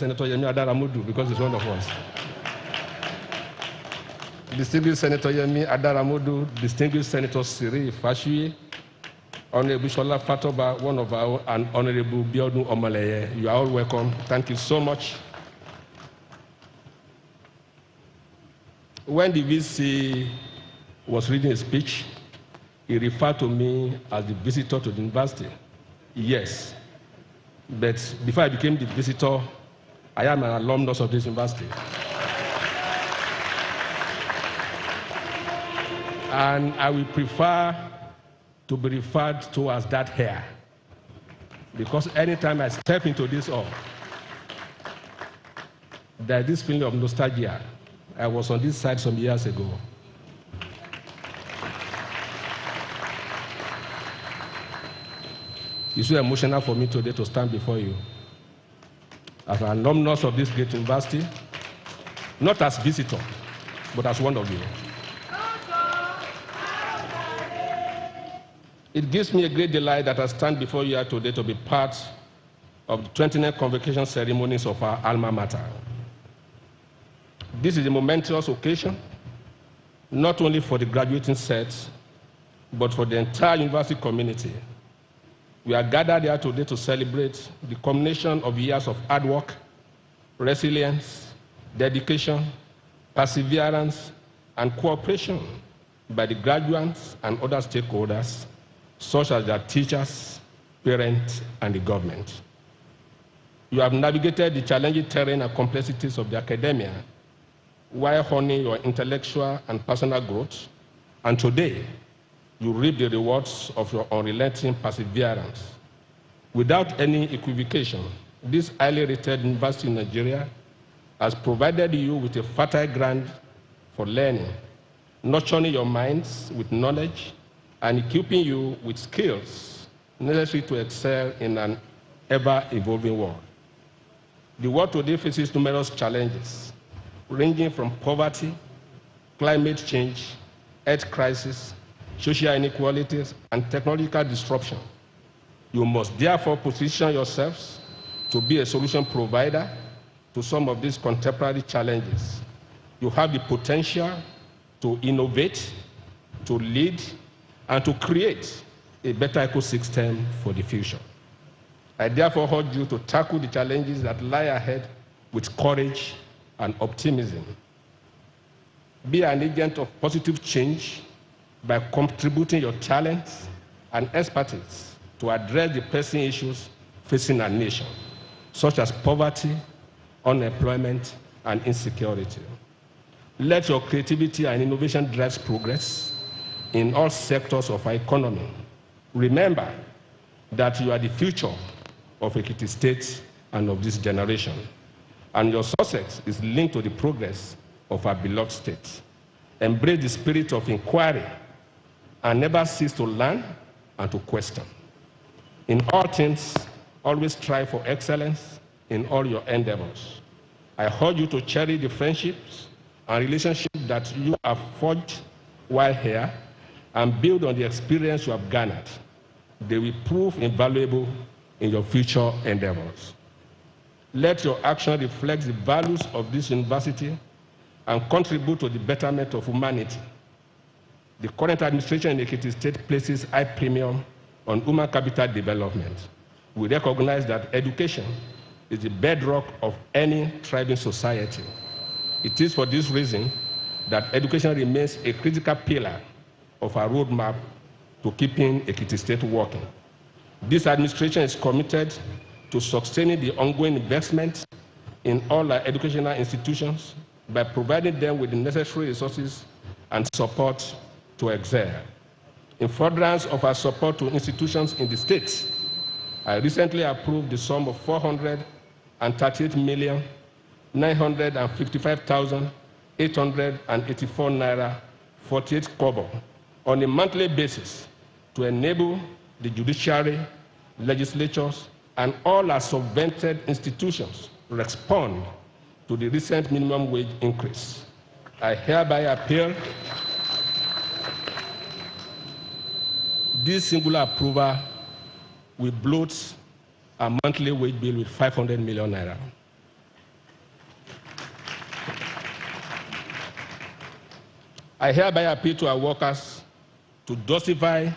F: Senator Yemi Adaramodu because he's one of us. Distinguished Senator Yemi Adaramodu, distinguished Senator Siri Fashuye, Honorable Shola Fatoba, one of our, and Honorable Biodun Omaleye. You are all welcome. Thank you so much. When the VC was reading a speech, he referred to me as the visitor to the university. Yes, but before I became the visitor, I am an alumnus of this university. And I will prefer to be referred to as that here, because anytime I step into this hall, there's this feeling of nostalgia. I was on this side some years ago. It's so emotional for me today to stand before you as an alumnus of this great university, not as visitor, but as one of you. It gives me a great delight that I stand before you here today to be part of the 29th convocation ceremonies of our alma mater. This is a momentous occasion, not only for the graduating set, but for the entire university community. We are gathered here today to celebrate the culmination of years of hard work, resilience, dedication, perseverance, and cooperation by the graduates and other stakeholders, such as their teachers, parents, and the government. You have navigated the challenging terrain and complexities of the academia while honing your intellectual and personal growth, and today, you reap the rewards of your unrelenting perseverance. Without any equivocation, this highly rated university in Nigeria has provided you with a fertile ground for learning, nurturing your minds with knowledge, and equipping you with skills necessary to excel in an ever-evolving world. The world today faces numerous challenges, ranging from poverty, climate change, health crisis, social inequalities, and technological disruption. You must therefore position yourselves to be a solution provider to some of these contemporary challenges. You have the potential to innovate, to lead, and to create a better ecosystem for the future. I therefore urge you to tackle the challenges that lie ahead with courage and optimism. Be an agent of positive change by contributing your talents and expertise to address the pressing issues facing our nation, such as poverty, unemployment, and insecurity. Let your creativity and innovation drive progress in all sectors of our economy. Remember that you are the future of Ekiti State and of this generation, and your success is linked to the progress of our beloved state. Embrace the spirit of inquiry and never cease to learn and to question. In all things, always strive for excellence in all your endeavors. I urge you to cherish the friendships and relationships that you have forged while here and build on the experience you have garnered. They will prove invaluable in your future endeavors. Let your action reflect the values of this university and contribute to the betterment of humanity. The current administration in Ekiti State places high premium on human capital development. We recognize that education is the bedrock of any thriving society. It is for this reason that education remains a critical pillar of our roadmap to keeping Ekiti State working. This administration is committed to sustaining the ongoing investment in all our educational institutions by providing them with the necessary resources and support to excel. In furtherance of our support to institutions in the state, I recently approved the sum of 438,955,884 naira 48 kobo on a monthly basis to enable the judiciary, legislatures, and all our subvented institutions to respond to the recent minimum wage increase. I hereby appeal this singular approval will bloat a monthly wage bill with 500 million naira. I hereby appeal to our workers to justify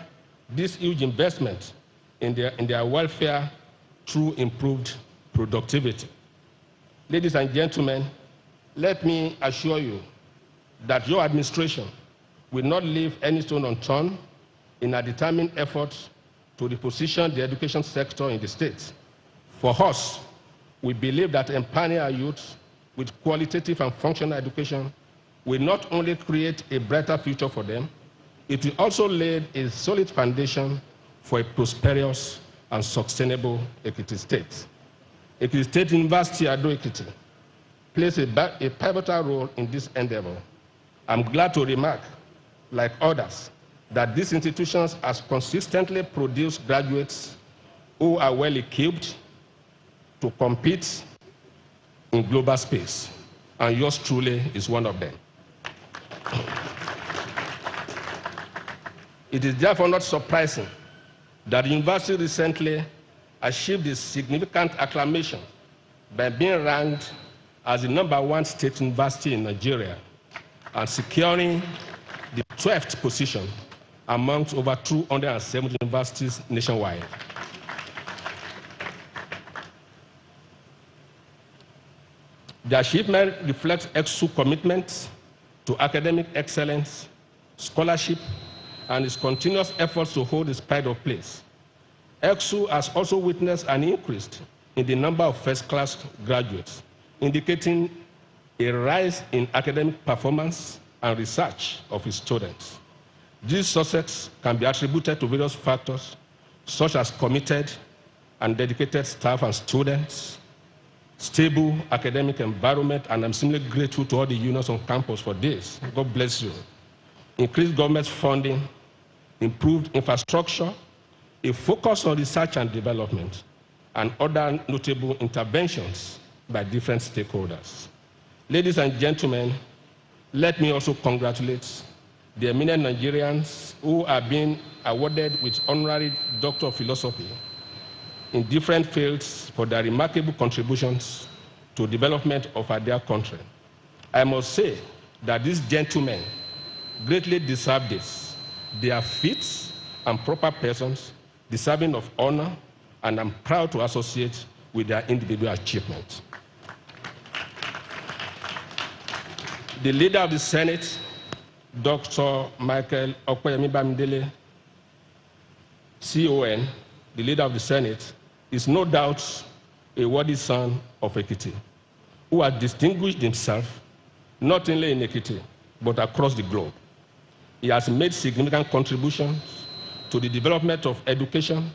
F: this huge investment in their welfare through improved productivity. Ladies and gentlemen, let me assure you that your administration will not leave any stone unturned in a determined effort to reposition the education sector in the state. For us, we believe that empowering our youth with qualitative and functional education will not only create a brighter future for them, it will also lay a solid foundation for a prosperous and sustainable Ekiti State. Ekiti State University Ado-Ekiti plays a pivotal role in this endeavor. I'm glad to remark, like others, that these institutions have consistently produced graduates who are well equipped to compete in global space, and yours truly is one of them. It is therefore not surprising that the university recently achieved a significant acclamation by being ranked as the #1 state university in Nigeria and securing the 12th position amongst over 270 universities nationwide. The achievement reflects EXU's commitment to academic excellence, scholarship, and its continuous efforts to hold its pride of place. EXU has also witnessed an increase in the number of first-class graduates, indicating a rise in academic performance and research of its students. This success can be attributed to various factors, such as committed and dedicated staff and students, stable academic environment, and I'm simply grateful to all the unions on campus for this. God bless you. Increased government funding, improved infrastructure, a focus on research and development, and other notable interventions by different stakeholders. Ladies and gentlemen, let me also congratulate the eminent Nigerians who are being awarded with Honorary Doctor of Philosophy in different fields for their remarkable contributions to development of our dear country. I must say that these gentlemen greatly deserve this, They are fit and proper persons, deserving of honor, and I'm proud to associate with their individual achievements. The leader of the Senate, Dr. Michael Okoyemi Bamidele, CON, the leader of the Senate, is no doubt a worthy son of Ekiti, who has distinguished himself not only in Ekiti, but across the globe. He has made significant contributions to the development of education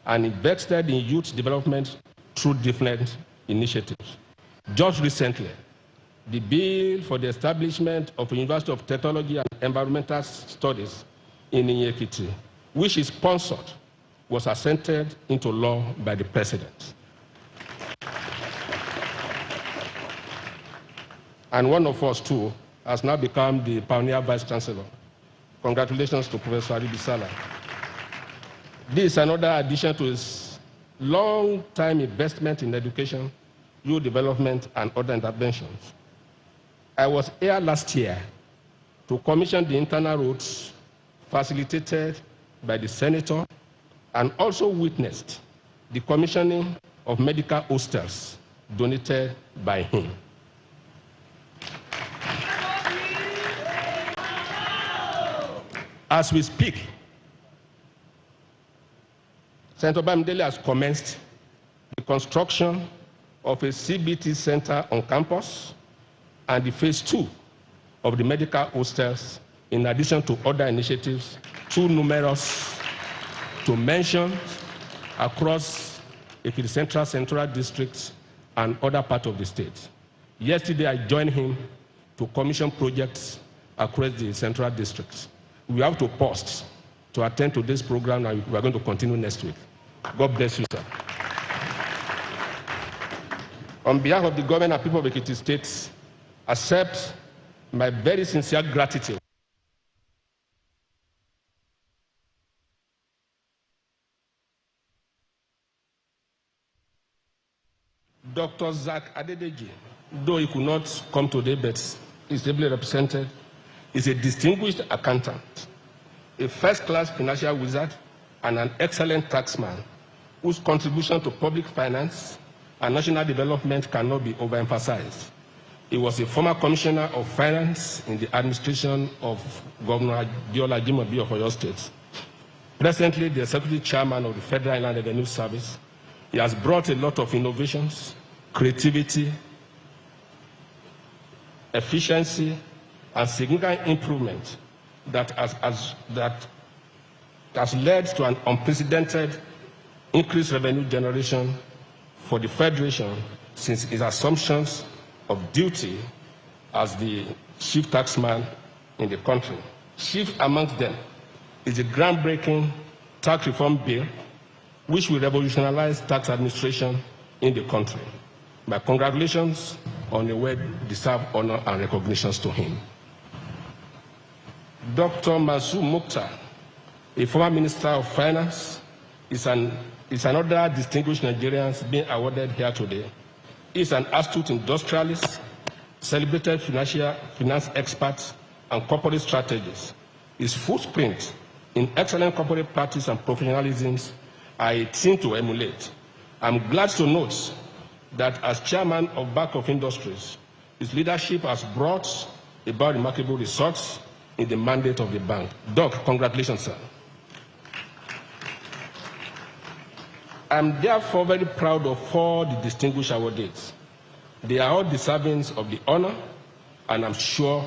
F: and invested in youth development through different initiatives. Just recently, the bill for the establishment of a University of Technology and Environmental Studies in Ekiti, which is sponsored, was assented into law by the President. And one of us, too, has now become the pioneer Vice Chancellor. Congratulations to Professor Aribisala. This is another addition to his long-time investment in education, youth development, and other interventions. I was here last year to commission the internal roads facilitated by the Senator, and also witnessed the commissioning of medical hostels donated by him. As we speak, Senator Bamidele has commenced the construction of a CBT center on campus and the phase 2 of the medical hostels, in addition to other initiatives too numerous to mention across Ekiti Central districts and other parts of the state. Yesterday, I joined him to commission projects across the central districts. We have to pause to attend to this program, and we are going to continue next week. God bless you, sir. On behalf of the government and people of Ekiti State, accept my very sincere gratitude. Dr. Zach Adedeji, though he could not come today, but is ably represented, is a distinguished accountant, a first-class financial wizard, and an excellent taxman whose contribution to public finance and national development cannot be overemphasized. He was a former commissioner of finance in the administration of Governor Diola Jimobi of Oyo State. Presently, the executive chairman of the Federal Inland Revenue Service. He has brought a lot of innovations, creativity, efficiency, and significant improvement that has led to an unprecedented increased revenue generation for the Federation since its assumptions of duty as the chief taxman in the country. Chief amongst them is the groundbreaking tax reform bill, which will revolutionize tax administration in the country. My congratulations on a well-deserved honor and recognitions to him. Dr. Mansur Mukhtar, a former Minister of Finance, is another distinguished Nigerian being awarded here today. He is an astute industrialist, celebrated finance expert, and corporate strategist. His footprint in excellent corporate practice and professionalism are a thing to emulate. I'm glad to note that as chairman of Bank of Industries, his leadership has brought about remarkable results in the mandate of the bank. Doc, congratulations, sir. I'm therefore very proud of all the distinguished awardees. They are all deserving of the honor, and I'm sure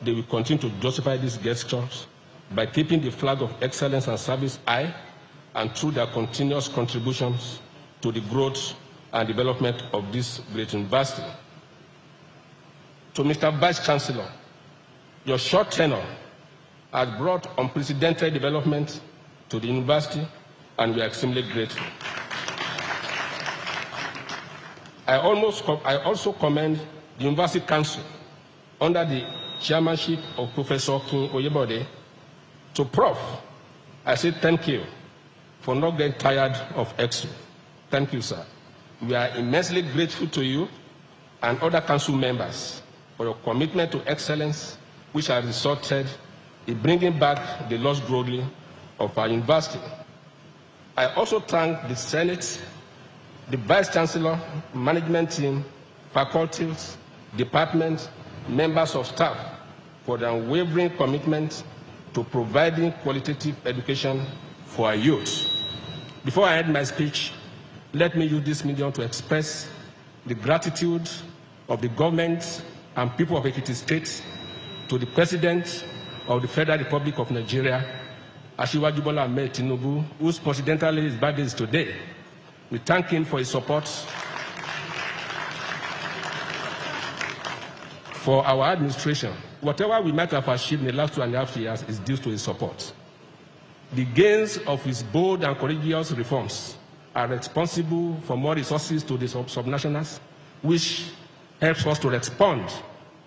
F: they will continue to justify these gestures by keeping the flag of excellence and service high, and through their continuous contributions to the growth and development of this great university. To Mr. Vice Chancellor, your short tenure has brought unprecedented development to the university, and we are extremely grateful. I also commend the University Council under the chairmanship of Professor King Oyebode. To Prof, I say thank you for not getting tired of EXU. Thank you, sir. We are immensely grateful to you and other council members for your commitment to excellence, which has resulted in bringing back the lost glory of our university. I also thank the Senate, the Vice Chancellor, management team, faculties, departments, members of staff for their unwavering commitment to providing qualitative education for our youth. Before I end my speech, let me use this medium to express the gratitude of the government and people of Ekiti State to the President of the Federal Republic of Nigeria, Asiwaju Bola Ahmed Tinubu, whose coincidentally his birthday is today. We thank him for his support for our administration. Whatever we might have achieved in the last 2.5 years is due to his support. The gains of his bold and courageous reforms are responsible for more resources to the subnationals, which helps us to respond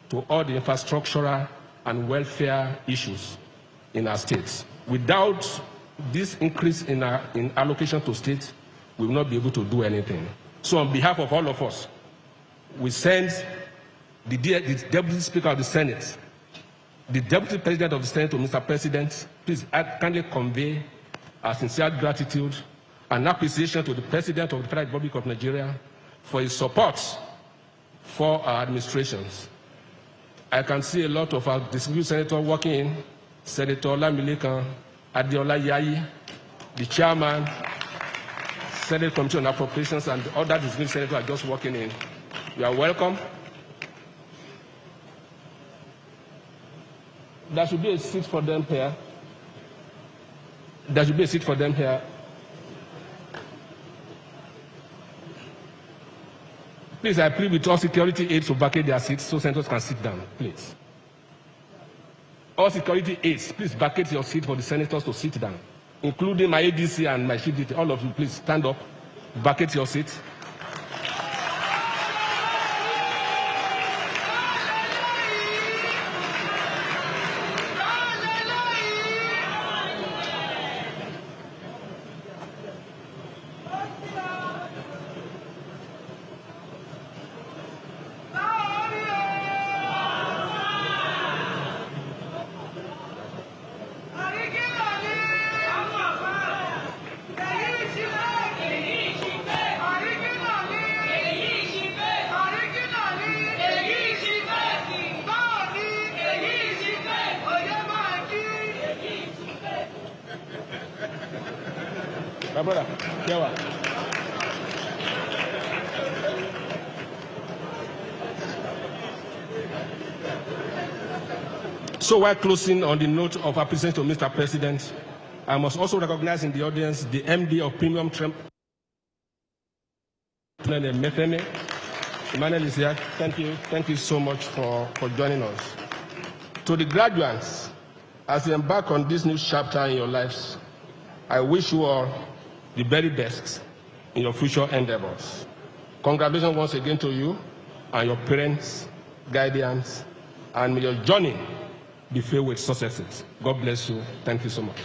F: to all the infrastructural and welfare issues in our states. Without this increase in allocation to states, we will not be able to do anything. So on behalf of all of us, we send the Deputy Speaker of the Senate, the Deputy President of the Senate to Mr. President, please kindly convey our sincere gratitude and appreciation to the President of the Federal Republic of Nigeria for his support for our administrations. I can see a lot of our distinguished senators working in, Senator Olamilekan Adeola Yayi, the chairman, Senate Committee on Appropriations, and the other distinguished senators are just working in. You are welcome. There should be a seat for them here. There should be a seat for them here. Please, I plead with all security aides to vacate their seats so senators can sit down, please. All security aides, please vacate your seat for the senators to sit down, including my ADC and my chief deputy. All of you, please stand up, vacate your seat. My brother, here we are. So while closing on the note of appreciation to Mr. President, I must also recognize in the audience the MD of Premium Tramp, Mefeme. Emmanuel is here. Thank you. Thank you so much for joining us. To the graduates, as you embark on this new chapter in your lives, I wish you all the very best in your future endeavors. Congratulations once again to you and your parents, guardians, and may your journey be filled with successes. God bless you. Thank you so much.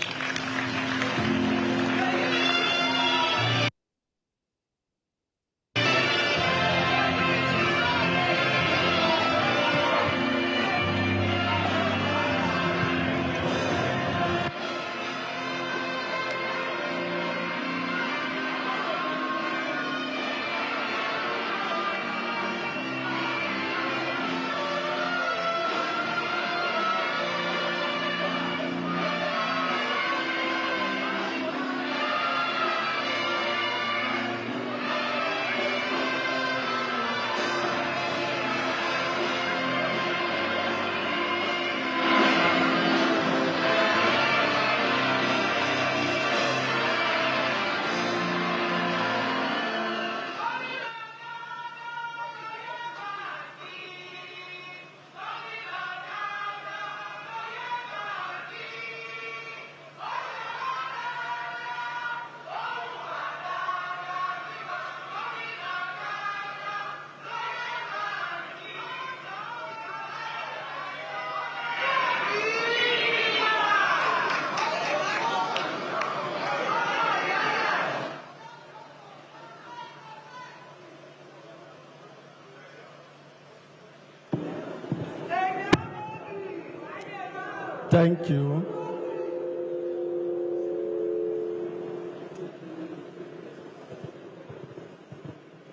A: Thank you.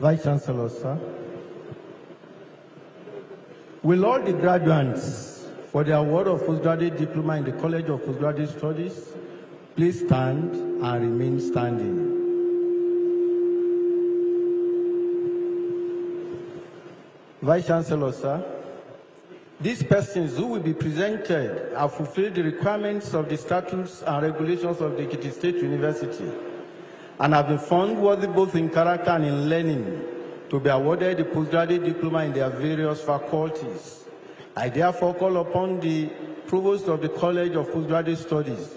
A: Vice Chancellor, sir. Will all the graduates for the award of postgraduate diploma in the College of Postgraduate Studies please stand and remain standing? Vice Chancellor, sir. These persons who will be presented have fulfilled the requirements of the statutes and regulations of the Ekiti State University and have been found worthy both in character and in learning to be awarded the postgraduate diploma in their various faculties. I therefore call upon the Provost of the College of Postgraduate Studies,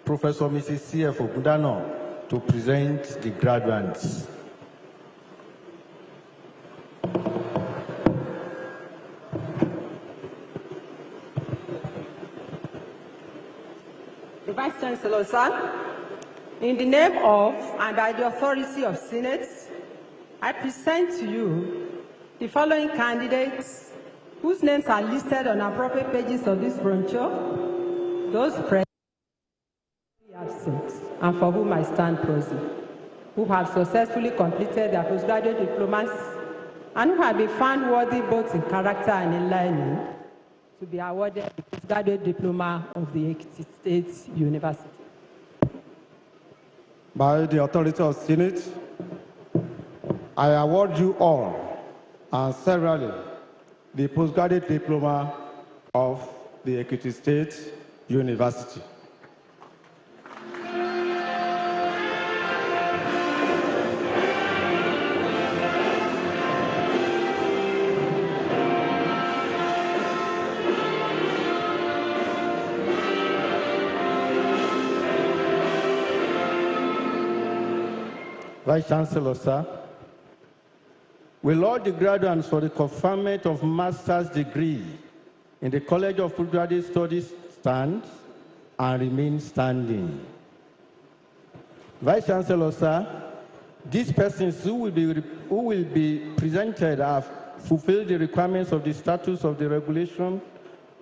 A: Professor Mrs. C.F. Ogundano, to present the graduates.
G: The Vice Chancellor, sir, in the name of and by the authority of Senate, I present to you the following candidates whose names are listed on appropriate pages of this brochure, those present absent, and for whom I stand present, who have successfully completed their postgraduate diplomas and who have been found worthy both in character and in learning to be awarded the postgraduate diploma of the Ekiti State University.
B: By the authority of Senate, I award you all and severally the postgraduate diploma of the Ekiti State University.
A: Vice Chancellor, sir. Will all the graduates for the conferment of master's degree in the College of Postgraduate Studies stand and remain standing? Vice Chancellor, sir, these persons who will be presented have fulfilled the requirements of the statutes of the regulation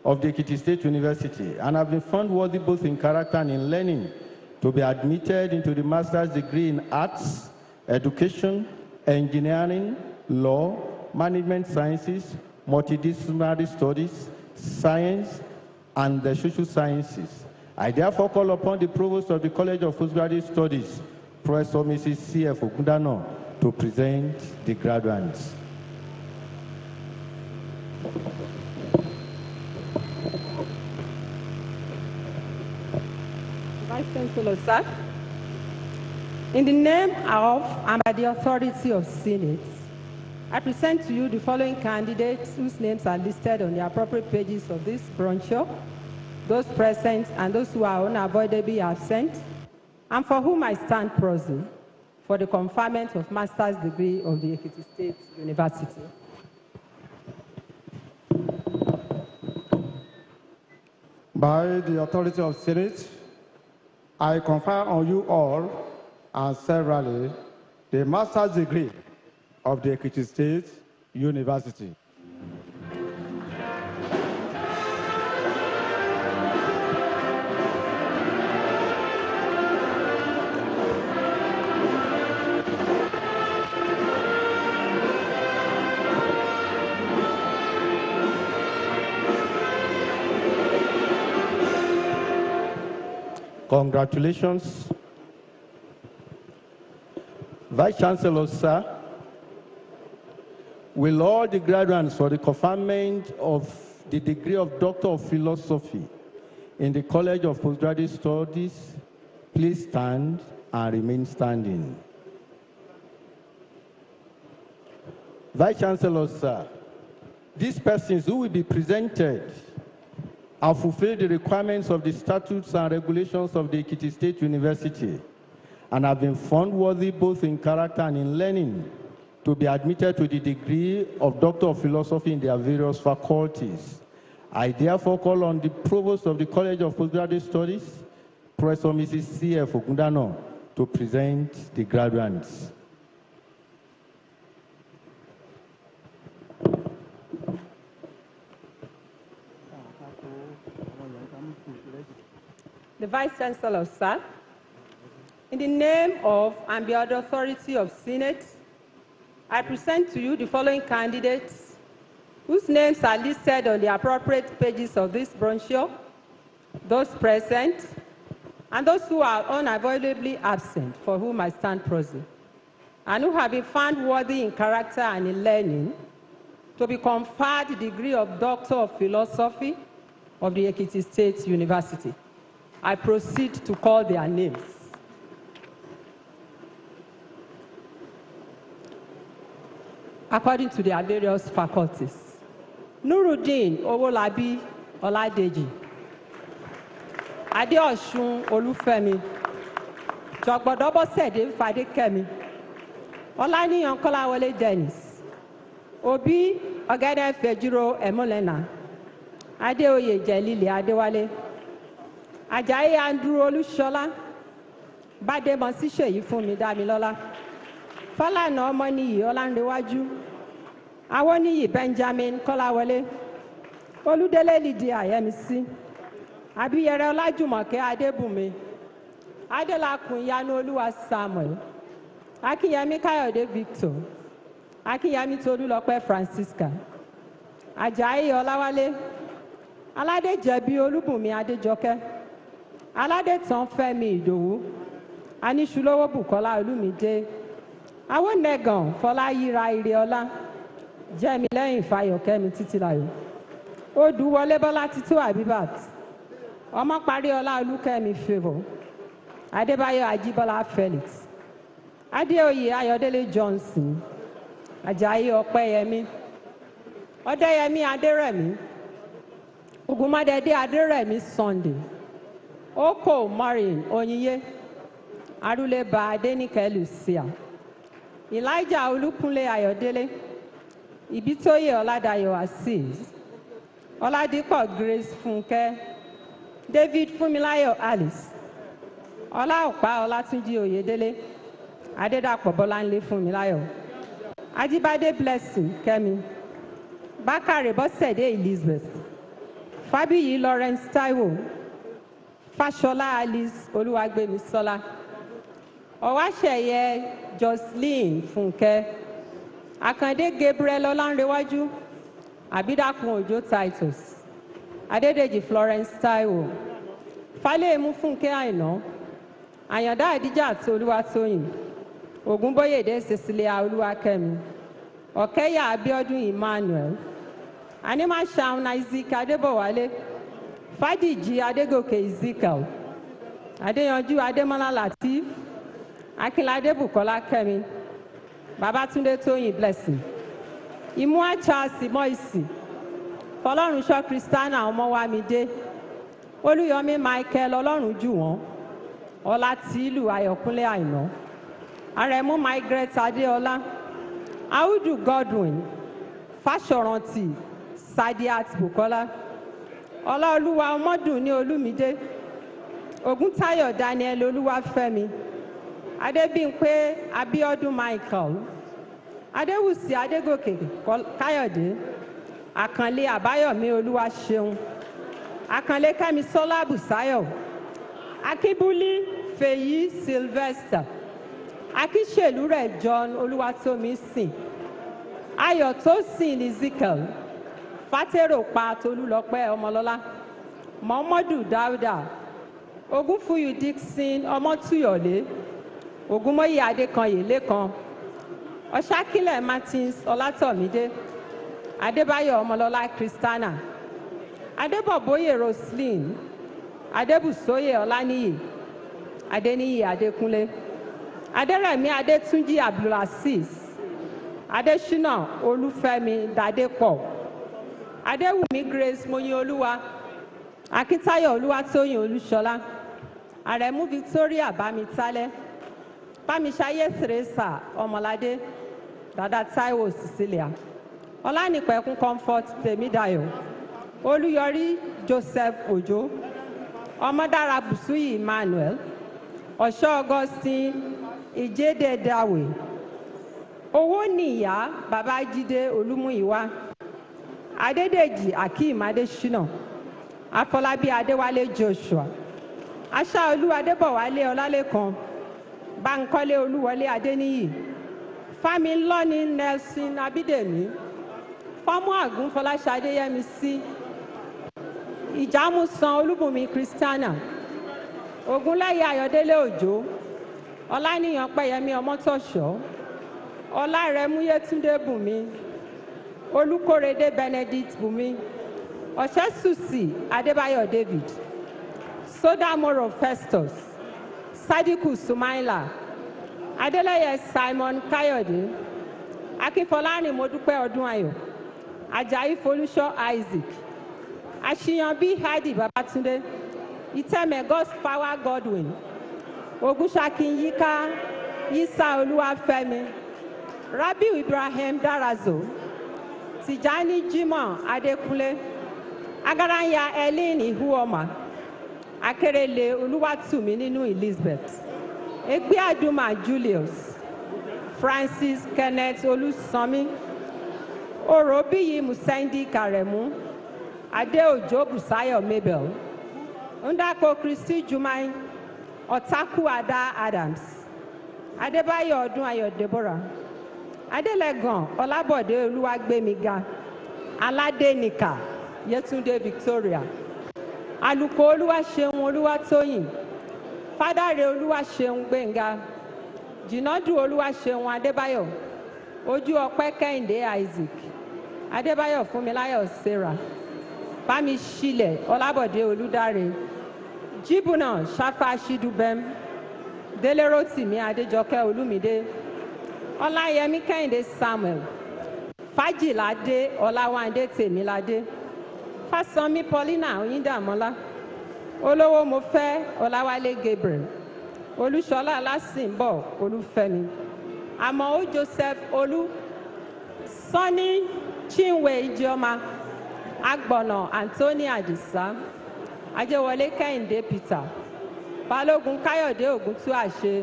A: of the Ekiti State University and have been found worthy both in character and in learning to be admitted into the master's degree in arts, education, engineering, law, management sciences, multidisciplinary studies, science, and the social sciences. I therefore call upon the Provost of the College of Postgraduate Studies, Professor Mrs. C.F. Ogundano, to present the graduates.
G: Vice Chancellor, sir, in the name of and by the authority of Senate, I present to you the following candidates whose names are listed on the appropriate pages of this brochure, those present and those who are unavoidably absent, and for whom I stand present for the conferment of master's degree of the Ekiti State University.
B: By the authority of Senate, I confer on you all and severally the master's degree of the Ekiti State University.
A: Congratulations. Vice Chancellor, sir, will all the graduates for the conferment of the degree of Doctor of Philosophy in the College of Postgraduate Studies please stand and remain standing? Vice Chancellor, sir, these persons who will be presented have fulfilled the requirements of the statutes and regulations of the Ekiti State University and have been found worthy both in character and in learning to be admitted to the degree of Doctor of Philosophy in their various faculties. I therefore call on the Provost of the College of Postgraduate Studies, Professor Mrs. C.F. Ogundano, to present the graduates.
G: the Vice Chancellor, sir, in the name of and by the authority of Senate, I present to you the following candidates whose names are listed on the appropriate pages of this brochure, those present, and those who are unavoidably absent, for whom I stand proxy, and who have been found worthy in character and in learning to be conferred the degree of Doctor of Philosophy of the Ekiti State University. I proceed to call their names. According to their various faculties. Nuruddin Owolabi Oladeji, Adeosun Olufemi, Jogbodobosede Fadekemi, Olaniyan Kolawole Dennis, Obi Ogede Fejiro Emolena, Adeoye Jelili Adewale, Ajayi Andrew Olushola, Bademosi Seyi Funmi Damilola, Falana Omoniyi Olanrewaju, Awoniyi Benjamin Kolawole, Oludele Lydia Yemisi, Abiyere Olajumoke Adebumi, Adelakun Yanoluwa Samuel, Akinyemi Kayode Victor, Akinyemi Tolulope Francisca, Ajayi Olawale, Alade Jebi Olubumi Adejoke, Alade Tonfemi Idowu, Anishulowo Bukola Olumide, Awonegan Folayira Ireola, Jẹ́milẹ́yìn Fáyọ̀kẹ́mi Títílayọ̀, Odùwọlé Bọ́lá Títú Abibat, Ọmọparíọlá Olúkẹ́mi Favour, Adébáyọ̀ Ajíbọ́lá Felix, Adéoyè Ayọ̀délé Johnson, Àjàyí Ọpẹ́yẹmí, Ọdẹ́yẹmí Adérẹ̀mí, Ògúnmọ́dẹ́dé Adérẹ̀mí Sunday, Oko Maureen Onyiye, Arúlébà Adéníkẹ́ Lucia, Elijah Olúkúnlé Ayọ̀délé, Ibitoye Oladayo Aziz, Oladipo Grace Funke, David Fumilayo Alice, Olaopa Olatunji Oyedele, Adedapo Bolanle Fumilayo, Ajibade Blessing Kemi, Bakare Bosede Elizabeth, Fabiyi Lawrence Taiwo, Fashola Alice Oluwagbemisola, Owaseye Jocelyn Funke, Akande Gabriel Olanrewaju, Abidakun Ojo Titus, Adedeji Florence Taiwo, Falemu Funke Aina, Ayanda Adija Oluwatoyin, Ogunboyede Cecilia Oluwakemi, Okeya Abiodun Emmanuel, Anima Shaun Isaac Adebowale, Fadiji Adegoke Ezekiel, Adeyanju Ademola Latif, Akinlade Bukola Kemi, Babatunde Toyin Blessing, Imua Charles Moisi, Fọlọ́runṣọ́ Christiana Ọmọwámidé, Olúyọmí Michael Ọlọ́runjúwọ̀n, Ọlátìlú Ayọ̀kúnlé Àìná, Arẹ̀mú Margaret Adéọlá, Audu Godwin, Fáṣọ̀rántì Sadiat Bukola, Ọláolúwa Ọmọdùnní Olúmidé, Ògúntáyọ̀ Daniel Olúwafẹ́mi, Adébímpé Abíọ́dún Michael, Adéwùsì Adégòkè Káyọ̀dé, Àkànlé Àbáyọ̀mí Olúwaṣeun, Àkànlé Kẹ́misọ́lá Bùsáyọ̀, Akíbúlí Fèyí Sylvester, Akíṣèlúrẹ̀ John Olúwatómísìn, Ayọ̀tósìn Ezekiel, Fátéròpá Tolúlọpẹ́ Ọmọlọ́lá, Mọ́mọ́dù Dáúdà, Ògúnfúyù Dixon Ọmọ́túyọ̀lé, Ògúnmọ́yè Adékanyè Lékan, Ọ̀ṣákílẹ̀ Martins Ọlátọ̀mídé, Adébáyọ̀ Ọmọlọ́lá Christiana, Adébọ̀bóyè Roslyn, Adébùsóyè Ọláníyì, Adéníyì Adékúnlé, Adérẹ̀mí Adétúnjí Abdulaziz, Adéṣínà Olúfẹ́mi Dádépọ̀, Adéwùmí Grace Moyinolúwa, Akíntayọ̀ Olúwatóyìn Olúṣọlá, Àrẹ̀mú Victoria Bámitálẹ́, Bámiṣayé Theresa Ọmọládé, Dàdá Táíwò Cecilia, Ọlánìpẹ̀kún Comfort Tèmídayọ̀, Olúyọrí Joseph Òjó, Ọmọdára Bùsúyì Emmanuel, Ọ̀ṣọ́ Augustine Ìjédèdáwè, Owóníyà Babájídé Olúmúyìwá, Adédèjì Akeem Adéṣínà, Afọlábí Adéwálé Joshua, Aṣáolú Adébọ̀wálé Ọlálékan, Bánkọ́lé Olúwọlé Adéníyì, Fámilọ́ni Nelson Abídèmí, Fọ́múàgún Fọláṣadé Yẹ́misí, Ìjámúsan Olúbùnmi Christiana, Ògúnláyé Ayọ̀délé Òjó, Ọláníyàn Pẹ́yẹmí Ọmọ́tọ̀ṣọ́, Ọlárẹ̀mú Yétúndé Bùnmi, Olúkórèdé Benedict Bùnmi, Ọ̀ṣẹ́sùsì Adébáyọ̀ David, Sódàmọ́rò Festus, Sadiku Sumaila, Adélẹ́yẹ Simon Káyọ̀dé, Akínfọlárìn Modúpẹ́ Ọdúnayọ̀, Àjàyí Folúṣọ́ Isaac, Àṣìyànbí Hadi Babátúndé, Ìtẹ́mẹ̀ God's Power Godwin, Ògúnṣakin Yíká Yísà Olúwafẹ́mi, Rabiu Ibrahim Darazo, Tìjání Jimoh Adékúnlé, Agaranya Ellen Ihuoma, Akérèlé Olúwatúmí nínú Elizabeth, Egbeaduma Julius, Francis Kenneth Olúsanmi, Orobiyi Musendi Karemu, Adéòjó Bùsáyọ̀ Mabel, Ndako Christy Jumai, Ọ̀tákù Ada Adams, Adébáyọ̀ Ọdúnayọ̀ Deborah, Adélẹ́gàn Ọlábọ̀dé Olúwàgbémiga, Aládénìkà Yétúndé Victoria, Àlùkò Olúwaṣeun Olúwatóyìn, Fádàrẹ Olúwaṣeun Gbénga, Jìnàdù Olúwaṣeun Adébáyọ̀, Ojú Ọpẹ́ Kẹ́hìndé Isaac, Adébáyọ̀ Fúnmiláyọ̀ Sarah, Bámiṣílẹ̀ Ọlábọ̀dé Olúdáre, Jíbùnà Ṣáfà Ṣídúbẹ́m, Délé Rótìmí Adéjọkẹ́ Olúmídé, Ọláyẹmí Kẹ́hìndé Samuel, Fájìládé Ọláwándé Tèmiládé, Fásánmi Paulina Oyíndàmọ́lá, Olówó Mofẹ́ Ọláwálé Gabriel, Olúṣọlá Lásìnbọ̀ Olúfẹ́mi, Àmọ́ Joseph Olú, Sọ́ní Chinwe Ijeọma, Agbọ̀nà Anthony Àdìsá, Ajẹ́wọlé Kẹ́hìndé Peter, Balógun Káyọ̀dé Ògúntúàṣe,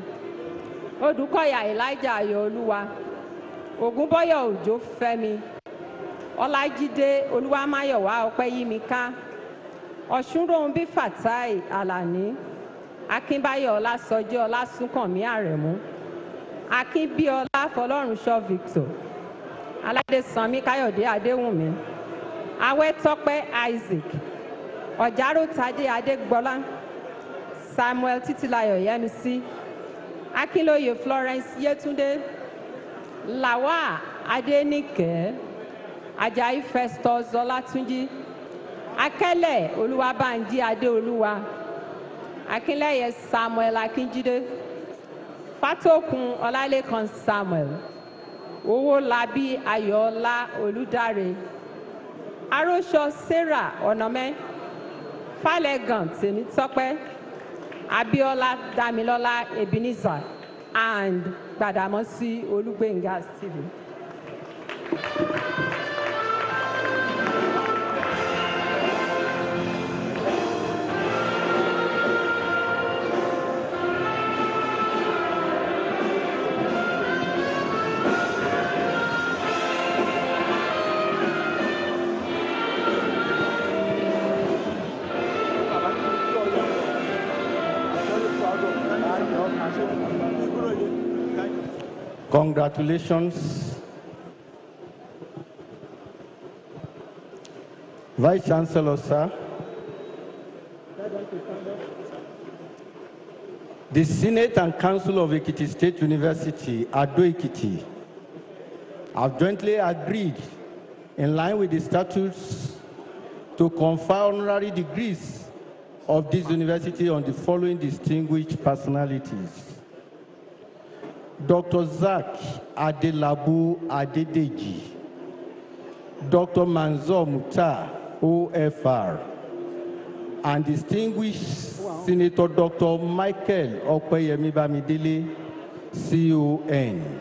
G: Odùkọ̀yà Elijah Ayọ̀olúwa, Ògúnbọ́yọ̀ Òjó Fẹ́mi, Ọlájídé Olúwamáyọ̀wá Ọpẹ́yímiká, Ọ̀ṣúnròǹbí Fatai Àlàní, Akínbáyọ̀ Ọlásọjí Ọlásùnkànmí Àrẹ̀mú, Akínbíọ́lá Fọlọ́runṣọ́ Victor, Aládésànmí Káyọ̀dé Adéwùnmí, Awẹ́tọ́pẹ́ Isaac, Ọ̀járótadé Adégbọlá, Samuel Títílayọ̀ Yẹ́misí, Akínlóye Florence Yétúndé, Làwà Adéníkẹ́, Ajayi Festus Ọlátúnjí, Akẹ́lẹ̀ Olúwabánjí Adéolúwa, Akínlẹ́yẹ Samuel Akínjídé, Fátókun Ọlálékan Samuel, Owólabí Ayọ̀ọ́lá Olúdáre, Aróṣọ Sarah Ọ̀nàmẹ́, Fálẹ́gàn Tèmítọ́pẹ́, Abíọ́lá Dámilọ́lá Ebenezer, and Gbàdámọ́sí Olúgbéngà Stephen.
A: Congratulations. Vice Chancellor, sir. The Senate and Council of Ekiti State University, Ado-Ekiti, have jointly agreed, in line with the statutes, to confer honorary degrees of this university on the following distinguished personalities: Dr. Zak Adelabu Adedeji, Dr. Manzor Mukhtar, OFR, and distinguished Senator Dr. Michael Opeyemi Bamidele, CON.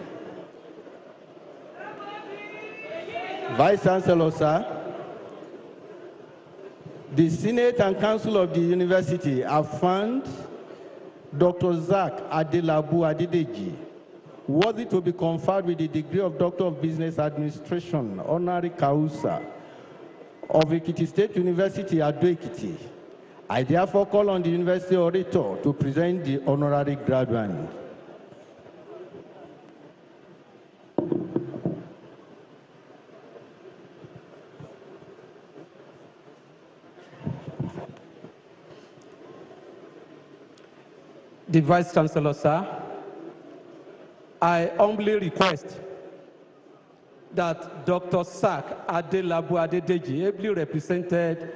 A: Vice Chancellor, sir, the Senate and Council of the University have found Dr. Zak Adelabu Adedeji worthy to be conferred with the degree of Doctor of Business Administration, Honorary Causa, of Ekiti State University, Ado-Ekiti, I therefore call on the University Orator to present the honorary graduate.
H: The Vice Chancellor, sir, I humbly request that Dr. Sak Adelabu Adedeji, ably represented,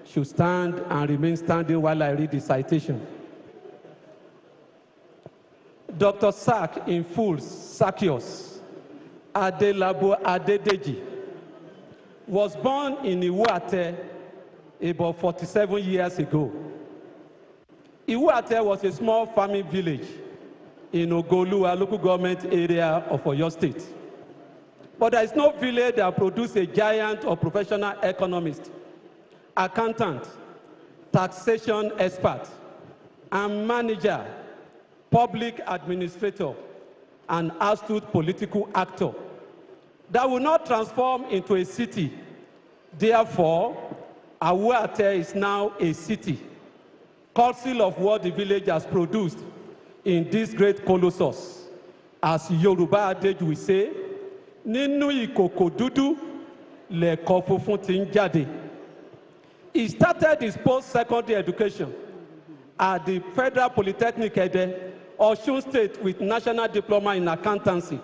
H: should stand and remain standing while I read the citation. Dr. Sak, in full, Sakios Adelabu Adedeji, was born in Iwate about 47 years ago. Iwate was a small farming village in Ogolua local government area of Oyo State. But there is no village that produced a giant or professional economist, accountant, taxation expert, and manager, public administrator, and astute political actor that will not transform into a city. Therefore, Awuate is now a city, council of what the village has produced in this great colossus. As Yoruba adage will say, Ninu ikoko dudu lẹ̀kọ funfun ti ń jáde. He started his post-secondary education at the Federal Polytechnic Ede, Osun State, with National Diploma in Accountancy.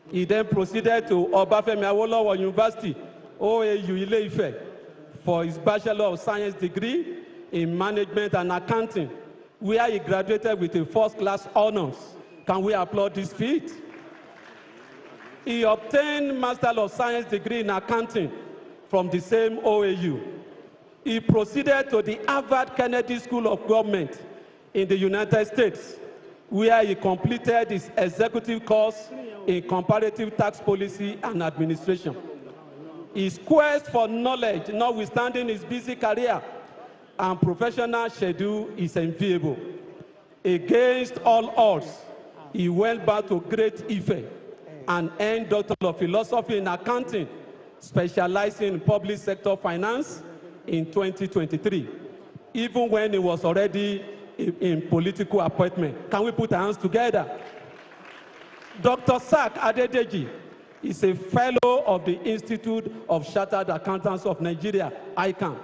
H: He then proceeded to Obafemi Awolowo University, OAU Ile-Ife, for his Bachelor of Science degree in Management and Accounting, where he graduated with a first-class honors. Can we applaud this feat? He obtained Master of Science degree in Accounting from the same OAU. He proceeded to the Harvard Kennedy School of Government in the United States, where he completed his executive course in comparative tax policy and administration. His quest for knowledge, notwithstanding his busy career and professional schedule, is enviable. Against all odds, he went back to Great Ife and earned Doctor of Philosophy in Accounting, specializing in public sector finance in 2023, even when he was already in political appointment. Can we put our hands together? Dr. Sak Adedeji is a fellow of the Institute of Chartered Accountants of Nigeria, ICAN,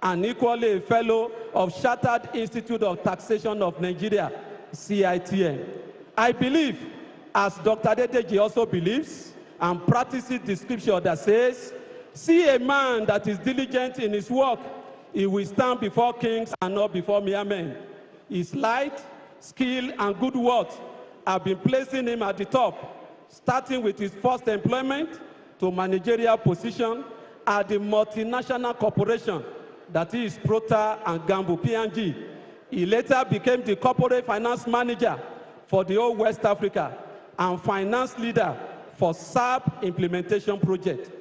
H: and equally a fellow of Chartered Institute of Taxation of Nigeria, CITN. I believe, as Dr. Adedeji also believes and practices the scripture that says, see a man that is diligent in his work, he will stand before kings and not before mere men. His light, skill, and good works have been placing him at the top, starting with his first employment to managerial position at the multinational corporation that is Procter & Gamble, P&G. He later became the corporate finance manager for the whole West Africa and finance leader for SAP implementation project.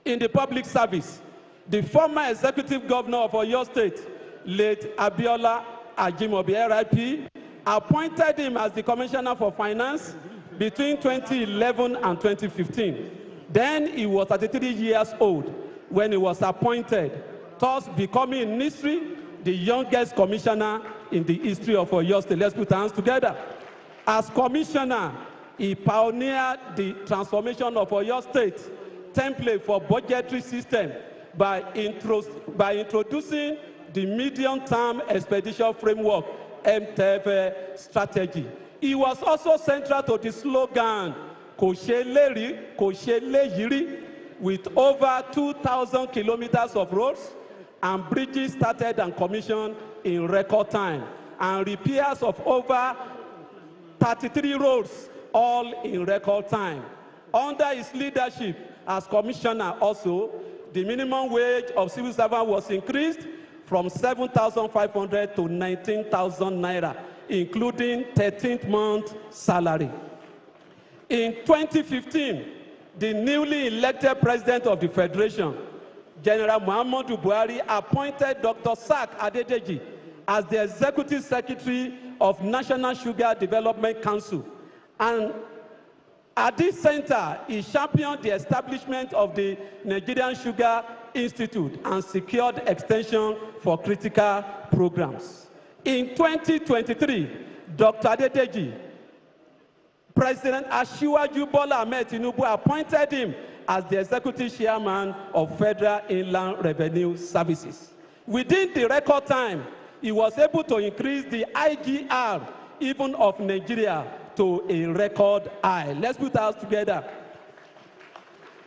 H: In the public service, the former executive governor of Oyo State, late Abiola Ajimobi, RIP, appointed him as the commissioner for finance between 2011 and 2015. Then he was 33 years old when he was appointed, thus becoming in history the youngest commissioner in the history of Oyo State. Let's put our hands together. As commissioner, he pioneered the transformation of Oyo State template for budgetary system by introducing the medium-term expedition framework, MTF strategy. He was also central to the slogan, Kò ṣe lérí, kò ṣe léyìírí, with over 2,000 kilometers of roads and bridges started and commissioned in record time, and repairs of over 33 roads, all in record time. Under his leadership as commissioner also, the minimum wage of civil servants was increased from 7,500 to 19,000 naira, including 13th month salary. In 2015, the newly elected president of the Federation, General Muhammadu Buhari, appointed Dr. Sak Adedeji as the executive secretary of National Sugar Development Council. And at this center, he championed the establishment of the Nigerian Sugar Institute and secured extension for critical programs. In 2023, Dr. Adedeji, President Asiwaju Bola Ahmed Tinubu appointed him as the executive chairman of Federal Inland Revenue Services. Within the record time, he was able to increase the IGR even of Nigeria to a record high. Let's put our hands together.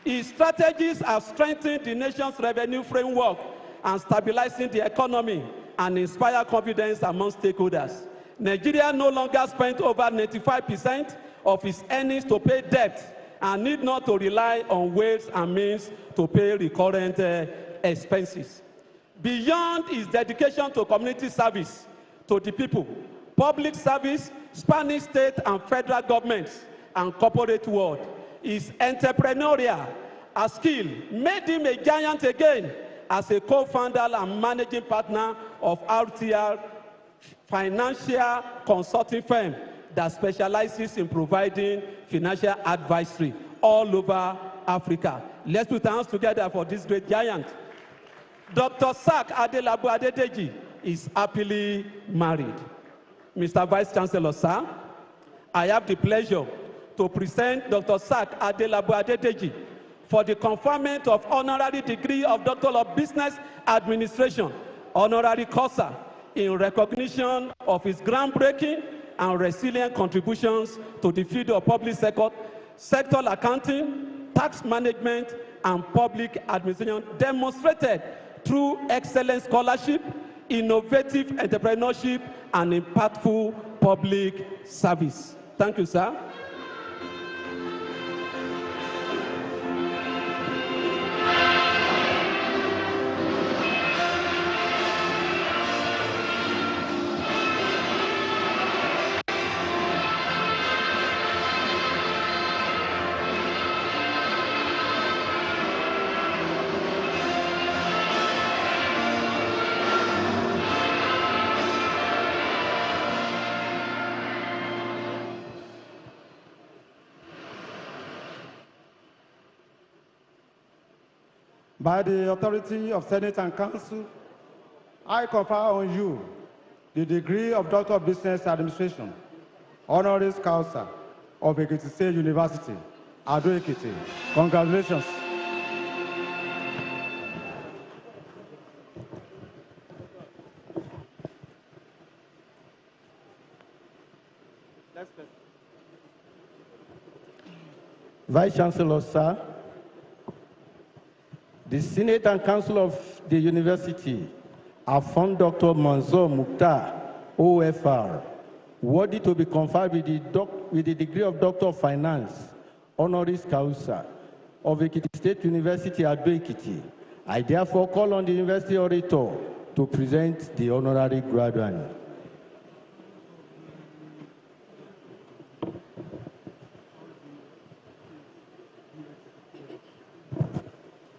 H: His strategies have strengthened the nation's revenue framework and stabilizing the economy and inspire confidence among stakeholders. Nigeria no longer spends over 95% of its earnings to pay debt and need not to rely on ways and means to pay recurrent expenses. Beyond his dedication to community service to the people, public service, spanning state and federal governments and corporate world, his entrepreneurial skill made him a giant again as a co-founder and managing partner of RTR financial consulting firm that specializes in providing financial advisory all over Africa. Let's put our hands together for this great giant. Dr. Sak Adelabu Adedeji is happily married. Mr. Vice Chancellor, sir, I have the pleasure to present Dr. Sak Adelabu Adedeji for the conferment of honorary degree of Doctor of Business Administration, honorary causa, in recognition of his groundbreaking and resilient contributions to the field of public sector accounting, tax management, and public administration, demonstrated through excellent scholarship, innovative entrepreneurship, and impactful public service. Thank you, sir.
B: By the authority of Senate and Council, I confer on you the degree of Doctor of Business Administration, honoris causa of Ekiti State University, Ado Ekiti. Congratulations.
A: Vice Chancellor, sir, the Senate and Council of the University have found Dr. Manzoor Mukhtar, OFR, worthy to be conferred with the degree of Doctor of Finance, honoris causa, of Ekiti State University, Ado Ekiti. I therefore call on the University Orator to present the honorary graduate.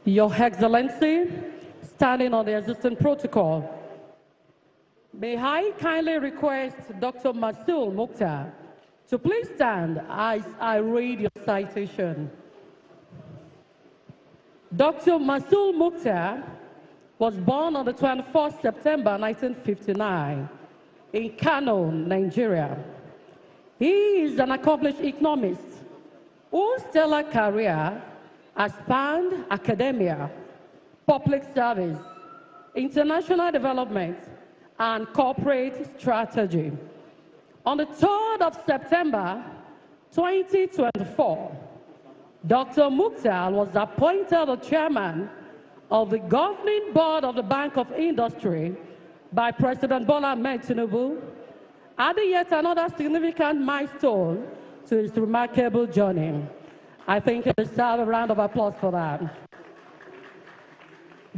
I: Your Excellency, standing on the existing protocol, may I kindly request Dr. Manzoor Mukhtar to please stand as I read your citation. Dr. Manzoor Mukhtar was born on the 21st September 1959 in Kano, Nigeria. He is an accomplished economist whose stellar career has spanned academia, public service, international development, and corporate strategy. On the 3rd of September 2024, Dr. Mukhtar was appointed the chairman of the governing board of the Bank of Industry by President Bola Ahmed Tinubu, adding yet another significant milestone to his remarkable journey. I think he deserves a round of applause for that.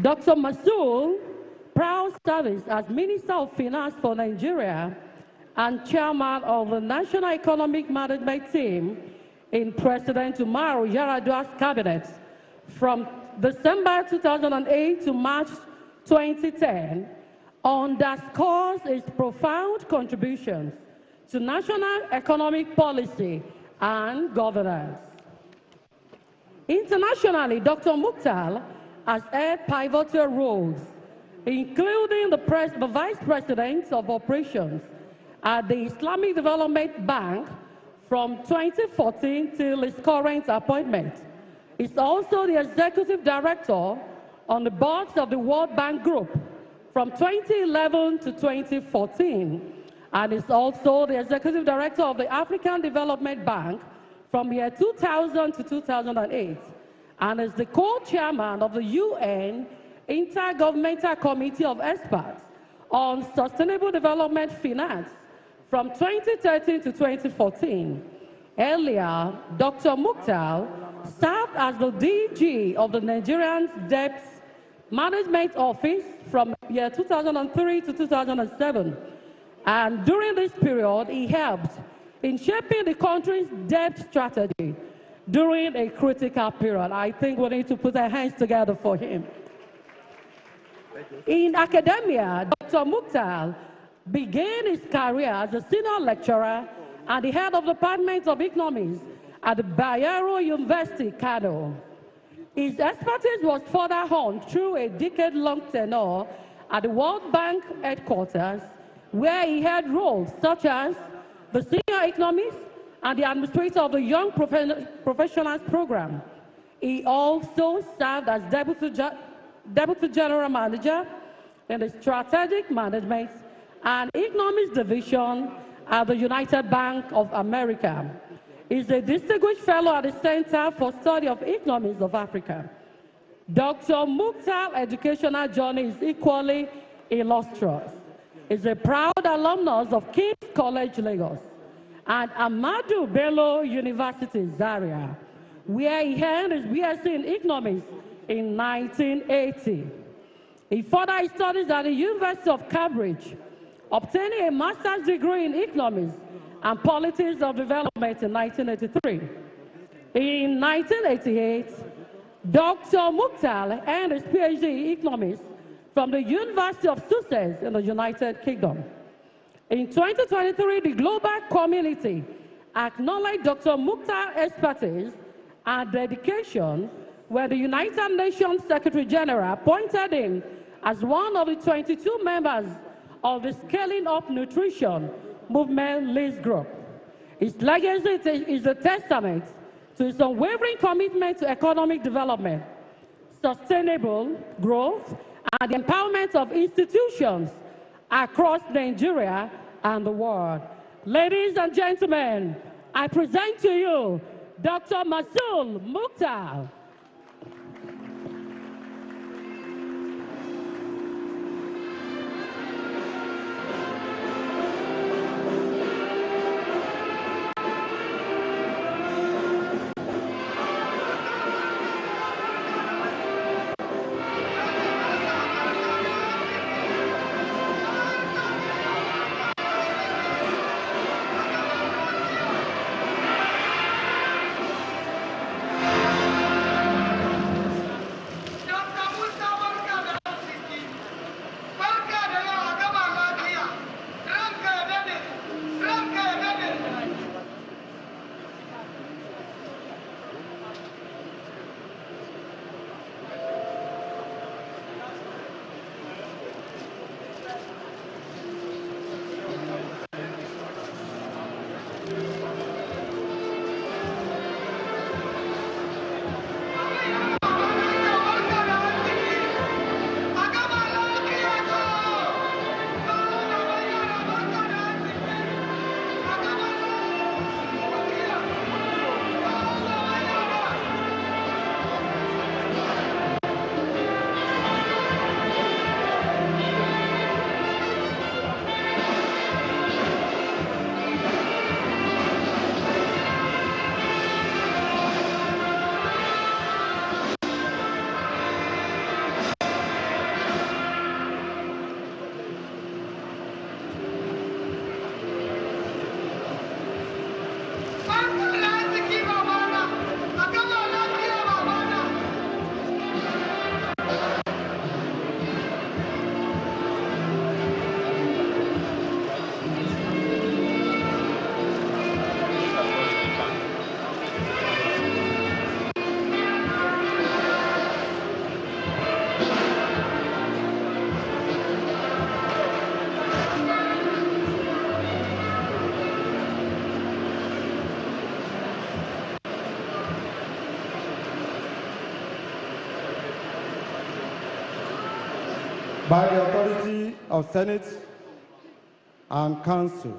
I: Dr. Manzoor proud service as Minister of Finance for Nigeria and Chairman of the National Economic Management Team in President Umaru Yar'Adua's cabinet from December 2008 to March 2010 underscores its profound contributions to national economic policy and governance. Internationally, Dr. Mukhtar has held pivotal roles, including the Vice President of Operations at the Islamic Development Bank from 2014 till his current appointment. He's also the Executive Director on the boards of the World Bank Group from 2011 to 2014, and is also the Executive Director of the African Development Bank from year 2000 to 2008, and is the co-chairman of the UN Intergovernmental Committee of Experts on Sustainable Development Finance from 2013 to 2014. Earlier, Dr. Mukhtar served as the DG of the Nigerian Debt Management Office from year 2003 to 2007. And during this period, he helped in shaping the country's debt strategy during a critical period. I think we need to put our hands together for him. In academia, Dr. Mukhtar began his career as a senior lecturer and the head of the Department of Economics at the Bayero University, Kano. His expertise was further honed through a decade-long tenure at the World Bank headquarters, where he had roles such as the senior economist and the administrator of the Young Professionals Program. He also served as Deputy General Manager in the Strategic Management and Economics Division at the United Bank of America. He's a distinguished fellow at the Center for Study of Economics of Africa. Dr. Mukhtar's educational journey is equally illustrious. He's a proud alumnus of King's College, Lagos, and Ahmadu Bello University, Zaria, where he earned his BSc in Economics in 1980. He further his studies at the University of Cambridge, obtaining a master's degree in Economics and Politics of Development in 1983. In 1988, Dr. Mukhtar earned his PhD in Economics from the University of Sussex in the United Kingdom. In 2023, the global community acknowledged Dr. Mukhtar's expertise and dedication when the United Nations Secretary General appointed him as one of the 22 members of the Scaling Up Nutrition Movement List Group. His legacy is a testament to his unwavering commitment to economic development, sustainable growth, and the empowerment of institutions across Nigeria and the world. Ladies and gentlemen, I present to you Dr. Masool Mukhtar.
B: By the authority of Senate and Council,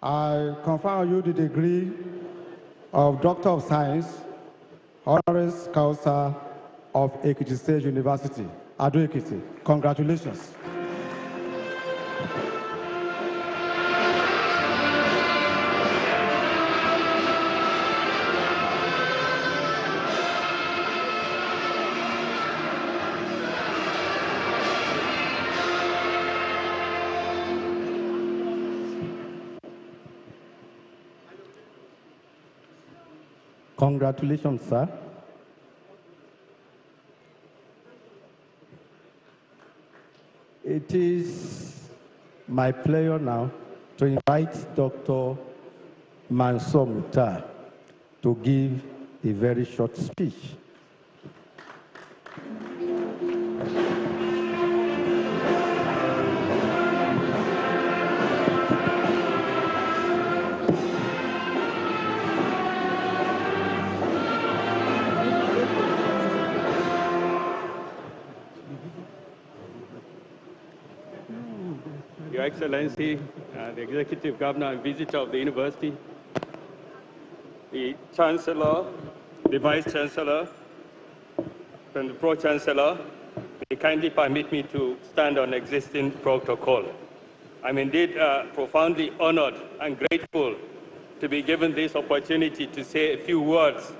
B: I confer on you the degree of Doctor of Science, Honorary Causa of Ekiti State University, Ado Ekiti. Congratulations.
A: Congratulations, sir. It is my pleasure now to invite Dr. Mansour Mukhtar to give a very short speech.
J: Your Excellency, the Executive Governor and Visitor of the University, the Chancellor, the Vice Chancellor, and the Pro-Chancellor, may kindly permit me to stand on existing protocol. I'm indeed profoundly honored and grateful to be given this opportunity to say a few words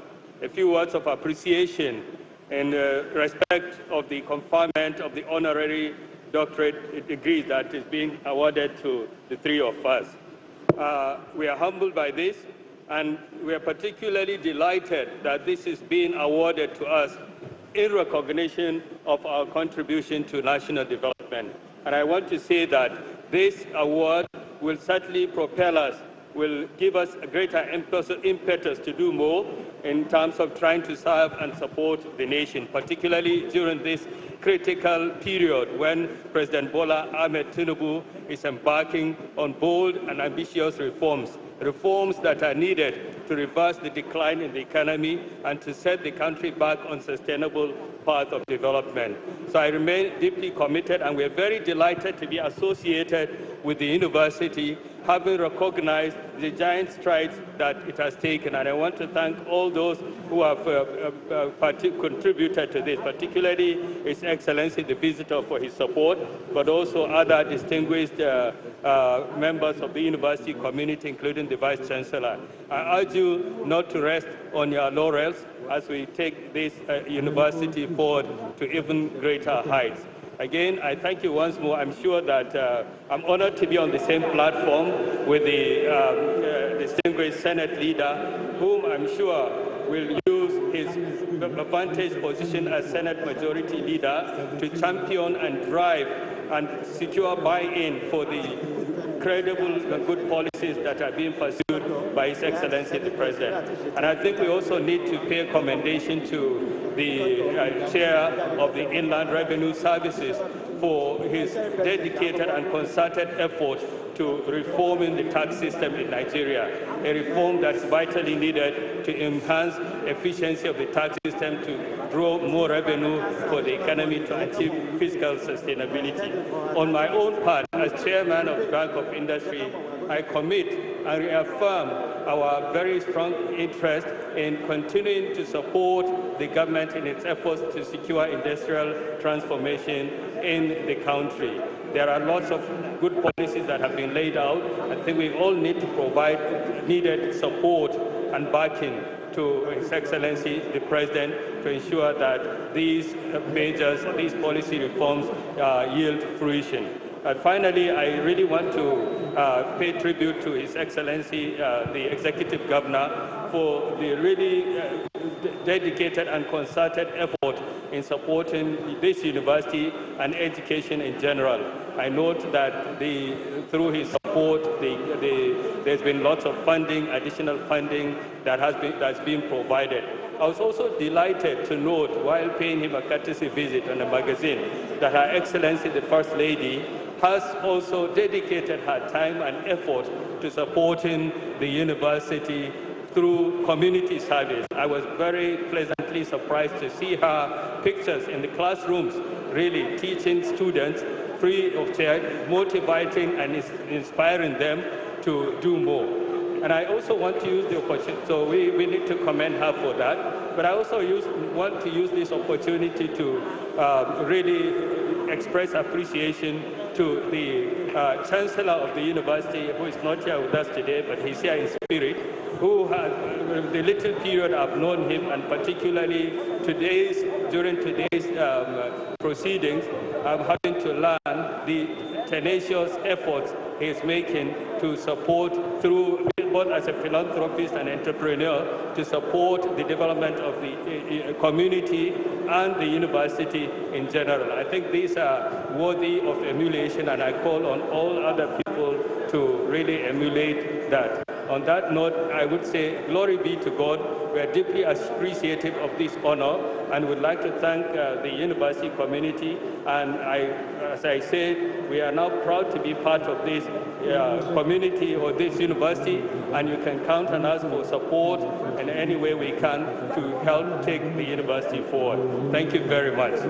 J: of appreciation in respect of the conferment of the honorary doctorate degree that is being awarded to the three of us. We are humbled by this, and we are particularly delighted that this is being awarded to us in recognition of our contribution to national development. And I want to say that this award will certainly propel us, will give us a greater impetus to do more in terms of trying to serve and support the nation, particularly during this critical period when President Bola Ahmed Tinubu is embarking on bold and ambitious reforms that are needed to reverse the decline in the economy and to set the country back on sustainable path of development. So I remain deeply committed, and we're very delighted to be associated with the university, having recognized the giant strides that it has taken. And I want to thank all those who have contributed to this, particularly His Excellency the Visitor for his support, but also other distinguished members of the university community, including the Vice Chancellor. I urge you not to rest on your laurels as we take this university forward to even greater heights. Again, I thank you once more. I'm sure that I'm honored to be on the same platform with the distinguished Senate leader, whom I'm sure will use his advantage position as Senate Majority Leader to champion and drive and secure buy-in for the credible and good policies that are being pursued by His Excellency the President. And I think we also need to pay commendation to the Chair of the Inland Revenue Services for his dedicated and concerted effort to reforming the tax system in Nigeria, a reform that's vitally needed to enhance efficiency of the tax system, to draw more revenue for the economy, to achieve fiscal sustainability. On my own part, as Chairman of the Bank of Industry, I commit and reaffirm our very strong interest in continuing to support the government in its efforts to secure industrial transformation in the country. There are lots of good policies that have been laid out. I think we all need to provide needed support and backing to His Excellency the President to ensure that these measures, these policy reforms yield fruition. And finally, I really want to pay tribute to His Excellency the Executive Governor for the really dedicated and concerted effort in supporting this university and education in general. I note that through his support, there's been lots of funding, additional funding that's been provided. I was also delighted to note, while paying him a courtesy visit on a magazine, that Her Excellency the First Lady has also dedicated her time and effort to supporting the university through community service. I was very pleasantly surprised to see her pictures in the classrooms really teaching students free of charge, motivating and inspiring them to do more. And I also want to use the opportunity, so we need to commend her for that, but I also want to use this opportunity to really express appreciation to the Chancellor of the university, who is not here with us today, but he's here in spirit, who has, the little period I've known him, and particularly during today's proceedings, I'm having to learn the tenacious efforts he's making to support through, both as a philanthropist and entrepreneur, to support the development of the community and the university in general. I think these are worthy of emulation, and I call on all other people to really emulate that. On that note, I would say, glory be to God. We are deeply appreciative of this honor, and would like to thank the university community. And as I said, we are now proud to be part of this community or this university, and you can count on us for support in any way we can to help take the university forward. Thank you very much.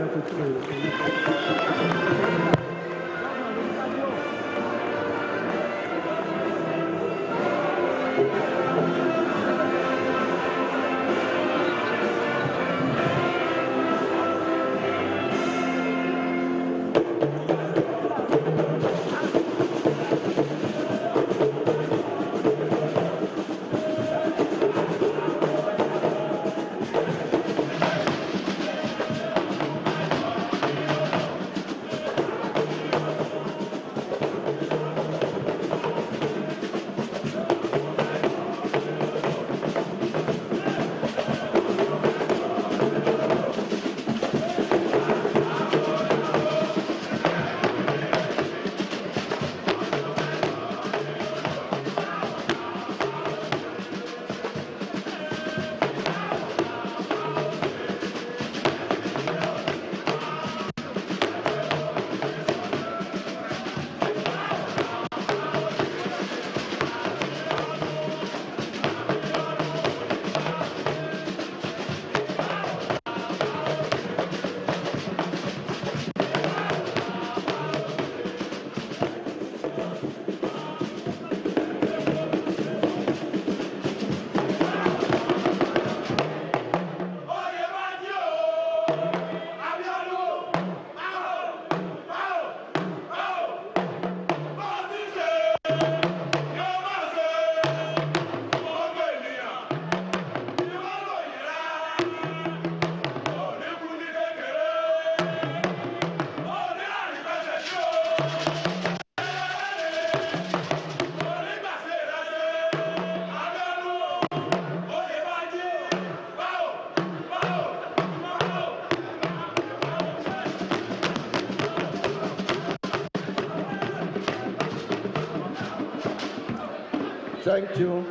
A: Thank you.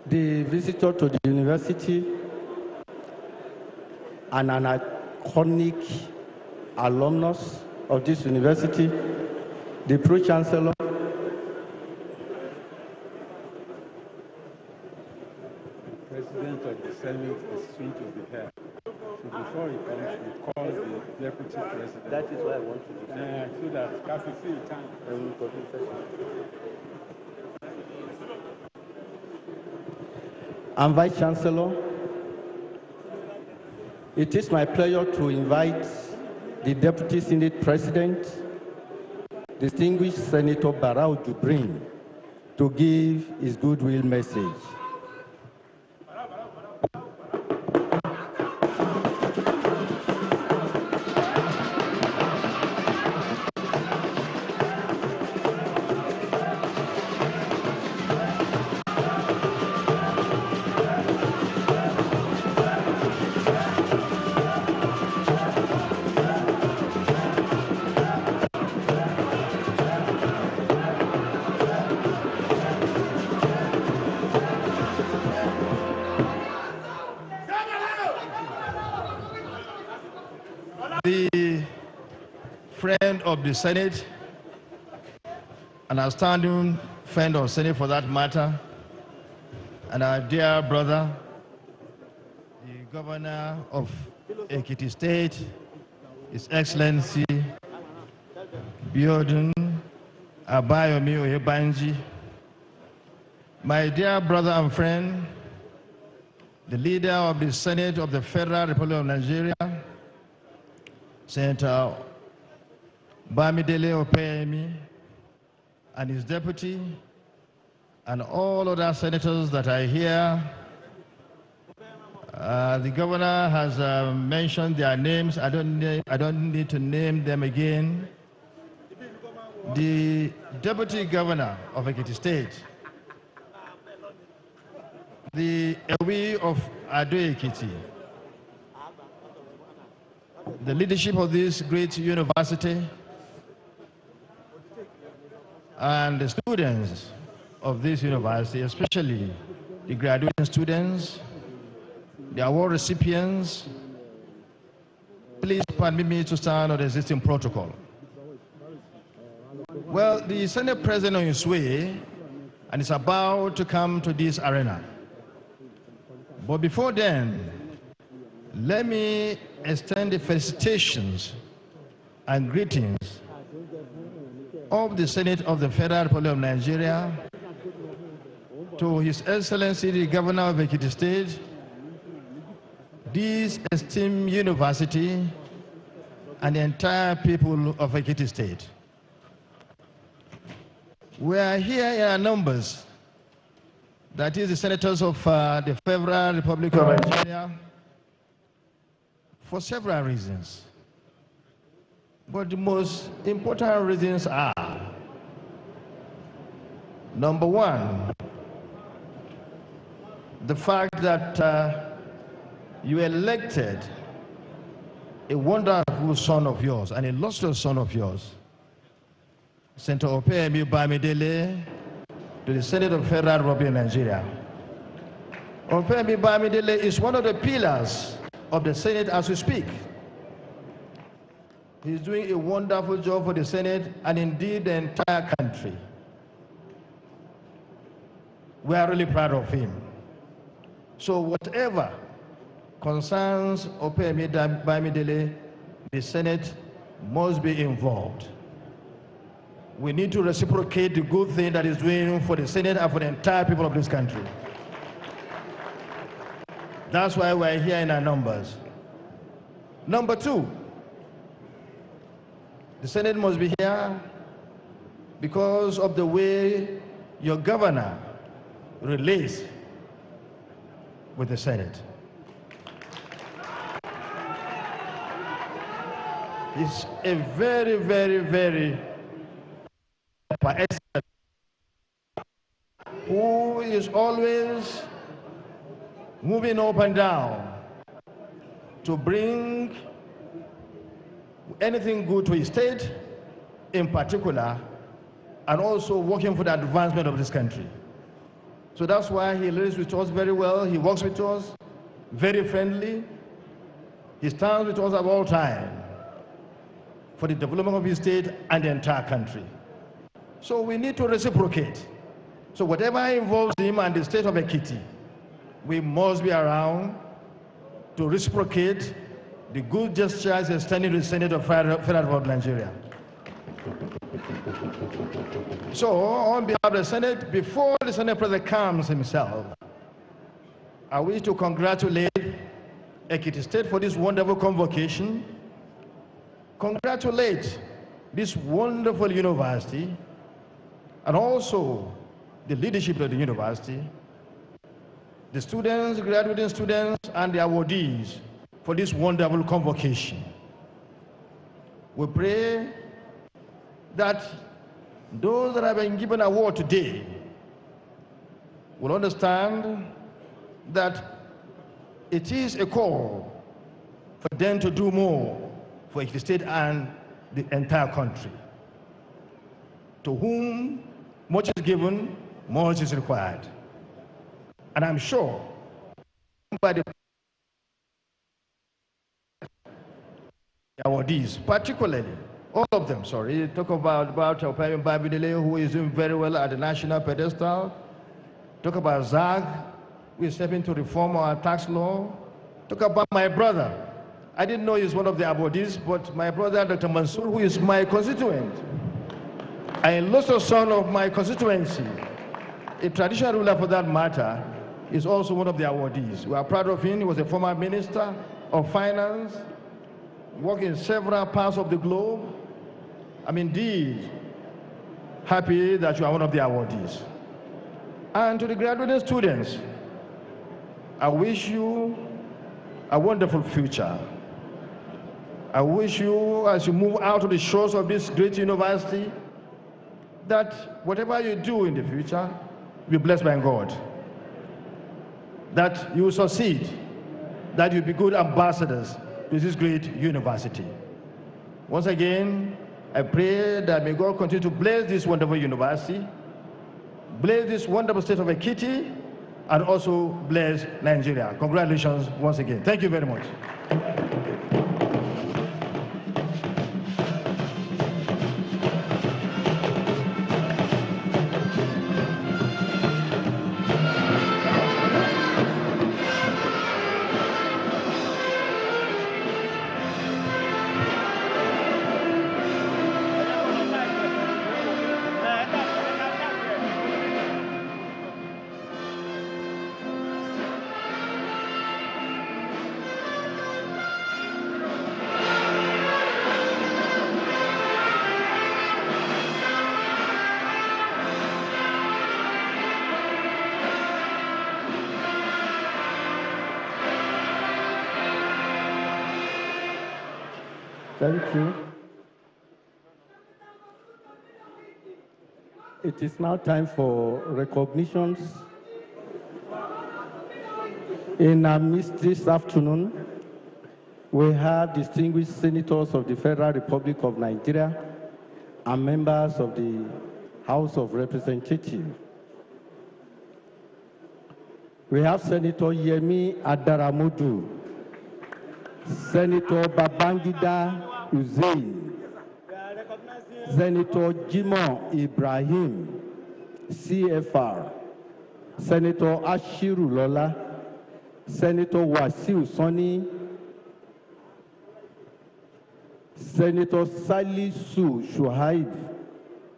A: The visitor to the university and an iconic alumnus of this university, the Pro-Chancellor,
C: President of the Senate is soon to be here. So before he comes, we call the Deputy President.
A: that is what I want to do.
C: So that Kathy see time.
A: And Vice Chancellor, it is my pleasure to invite the Deputy Senate President, distinguished Senator Barau Jubrin, to give his goodwill message.
K: The friend of the Senate, an outstanding friend of Senate for that matter, and our dear brother, the governor of Ekiti State, His Excellency Biodun Abayomi Oyebanji, my dear brother and friend, the leader of the Senate of the Federal Republic of Nigeria, Senator Bamidele Opeyemi, and his deputy, and all other senators that are here. The governor has mentioned their names. I don't need to name them again. The deputy governor of Ekiti State, the Ewi of Ado Ekiti, the leadership of this great university, and the students of this university, especially the graduating students, the award recipients, please permit me to stand on the existing protocol. Well, the Senate President on his way and is about to come to this arena. But before then, let me extend the felicitations and greetings of the Senate of the Federal Republic of Nigeria to His Excellency the Governor of Ekiti State, this esteemed university, and the entire people of Ekiti State. We are here in our numbers, that is the senators of the Federal Republic of Nigeria, for several reasons. But the most important reasons are, number one, the fact that you elected a wonderful son of yours, an illustrious son of yours, Senator Opeyemi Bamidele, to the Senate of Federal Republic of Nigeria. Opeyemi Bamidele is one of the pillars of the Senate as we speak. He's doing a wonderful job for the Senate and indeed the entire country. We are really proud of him. So whatever concerns Opeyemi Bamidele, the Senate must be involved. We need to reciprocate the good thing that is doing for the Senate and for the entire people of this country. That's why we're here in our numbers. Number two, the Senate must be here because of the way your governor relates with the Senate. He's a very, very, very excellent, who is always moving up and down to bring anything good to his state in particular, and also working for the advancement of this country. So that's why he lives with us very well. He works with us very friendly. He stands with us at all times for the development of his state and the entire country. So we need to reciprocate. So whatever involves him and the state of Ekiti, we must be around to reciprocate the good gestures extended to the Senate of Federal Republic of Nigeria. So on behalf of the Senate, before the Senate President comes himself, I wish to congratulate Ekiti State for this wonderful convocation, congratulate this wonderful university, and also the leadership of the university, the students, graduating students, and the awardees for this wonderful convocation. We pray that those that have been given award today will understand that it is a call for them to do more for Ekiti State and the entire country. To whom much is given, much is required. And I'm sure by the awardees, particularly, all of them, sorry, talk about Opeyemi Bamidele, who is doing very well at the national pedestal, talk about Zag, who is helping to reform our tax law. Talk about my brother. I didn't know he's one of the awardees, but my brother, Dr. Mansour, who is my constituent, and also son of my constituency, a traditional ruler for that matter, is also one of the awardees. We are proud of him. He was a former minister of finance, worked in several parts of the globe. I'm indeed happy that you are one of the awardees. And to the graduating students, I wish you a wonderful future. I wish you, as you move out of the shores of this great university, that whatever you do in the future, be blessed by God. That you will succeed, that you'll be good ambassadors to this great university. Once again, I pray that may God continue to bless this wonderful university, bless this wonderful state of Ekiti, and also bless Nigeria. Congratulations once again. Thank you very much.
A: Thank you. It is now time for recognitions. In our midst this afternoon, we have distinguished senators of the Federal Republic of Nigeria and members of the House of Representatives. We have Senator Yemi Adaramodu, Senator Babangida Hussein, Senator Jimoh Ibrahim, CFR, Senator Ashiru Lola, Senator Wasiu Sani, Senator Salisu Shuaib,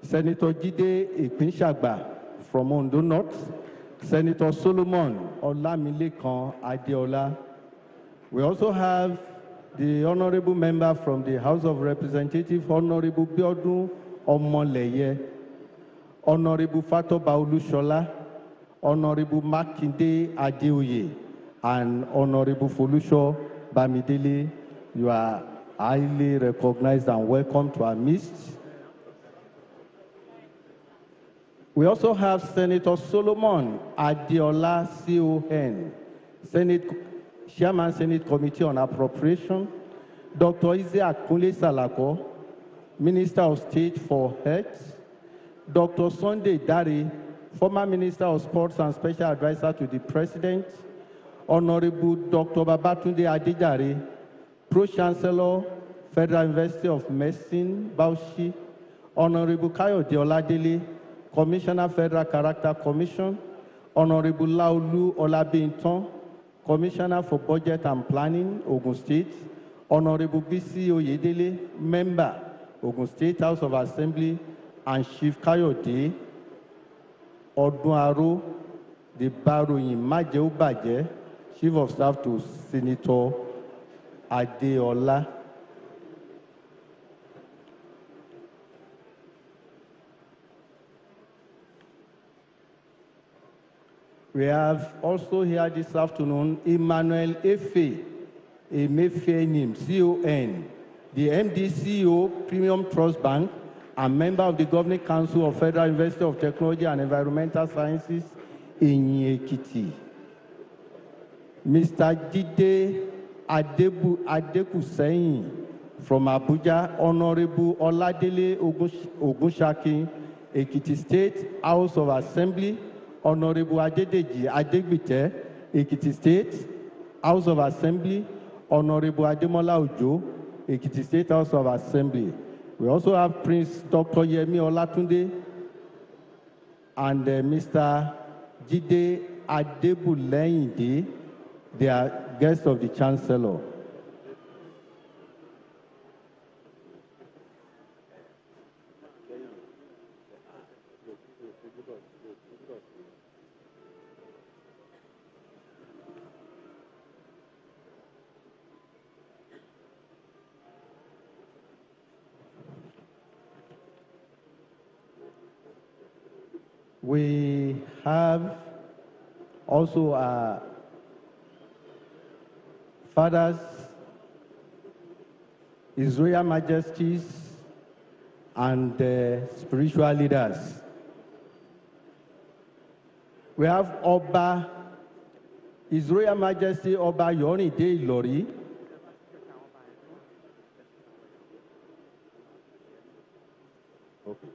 A: Senator Jide Ipinshagba from Ondo North, Senator Solomon Olamilekan Adeola. We also have the honorable member from the House of Representatives, Honorable Biodun Omoleye, Honorable Fatoba Olushola, Honorable Makinde Adeoye, and Honorable Folusho Bamidele. You are highly recognized and welcome to our midst. We also have Senator Solomon Adeola, CON, Chairman Senate Committee on Appropriation, Dr. Isaac Kunle Salako, Minister of State for Health, Dr. Sunday Dare, former Minister of Sports and Special Advisor to the President, Honorable Dr. Babatunde Adejare, Pro-Chancellor, Federal University of Medicine, Bauchi, Honorable Kayode Oladele, Commissioner, Federal Character Commission, Honorable Laolu Olabinton, Commissioner for Budget and Planning, Ogun State, Honorable BC Oyedele, Member, Ogun State House of Assembly, and Chief Kayode Oduaro, the Baroyin Majeubaje, Chief of Staff to Senator Adeola. We have also here this afternoon Emmanuel Efe, Emefenim, CON, the MD CEO, Premium Trust Bank, and member of the Governing Council of Federal University of Technology and Environmental Sciences in Ekiti. Mr. Jide Adekuseyin from Abuja, Honorable Oladele Ogunshaki, Ekiti State House of Assembly, Honorable Adedeji Adegbite, Ekiti State House of Assembly, Honorable Ademola Ojo, Ekiti State House of Assembly. We also have Prince Dr. Yemi Olatunde and Mr. Jide Adebuleyinde. They are guests of the Chancellor. We have also fathers, His Royal Majesties, and spiritual leaders. We have Oba, His Royal Majesty Oba Yorinde Ilori. Okay.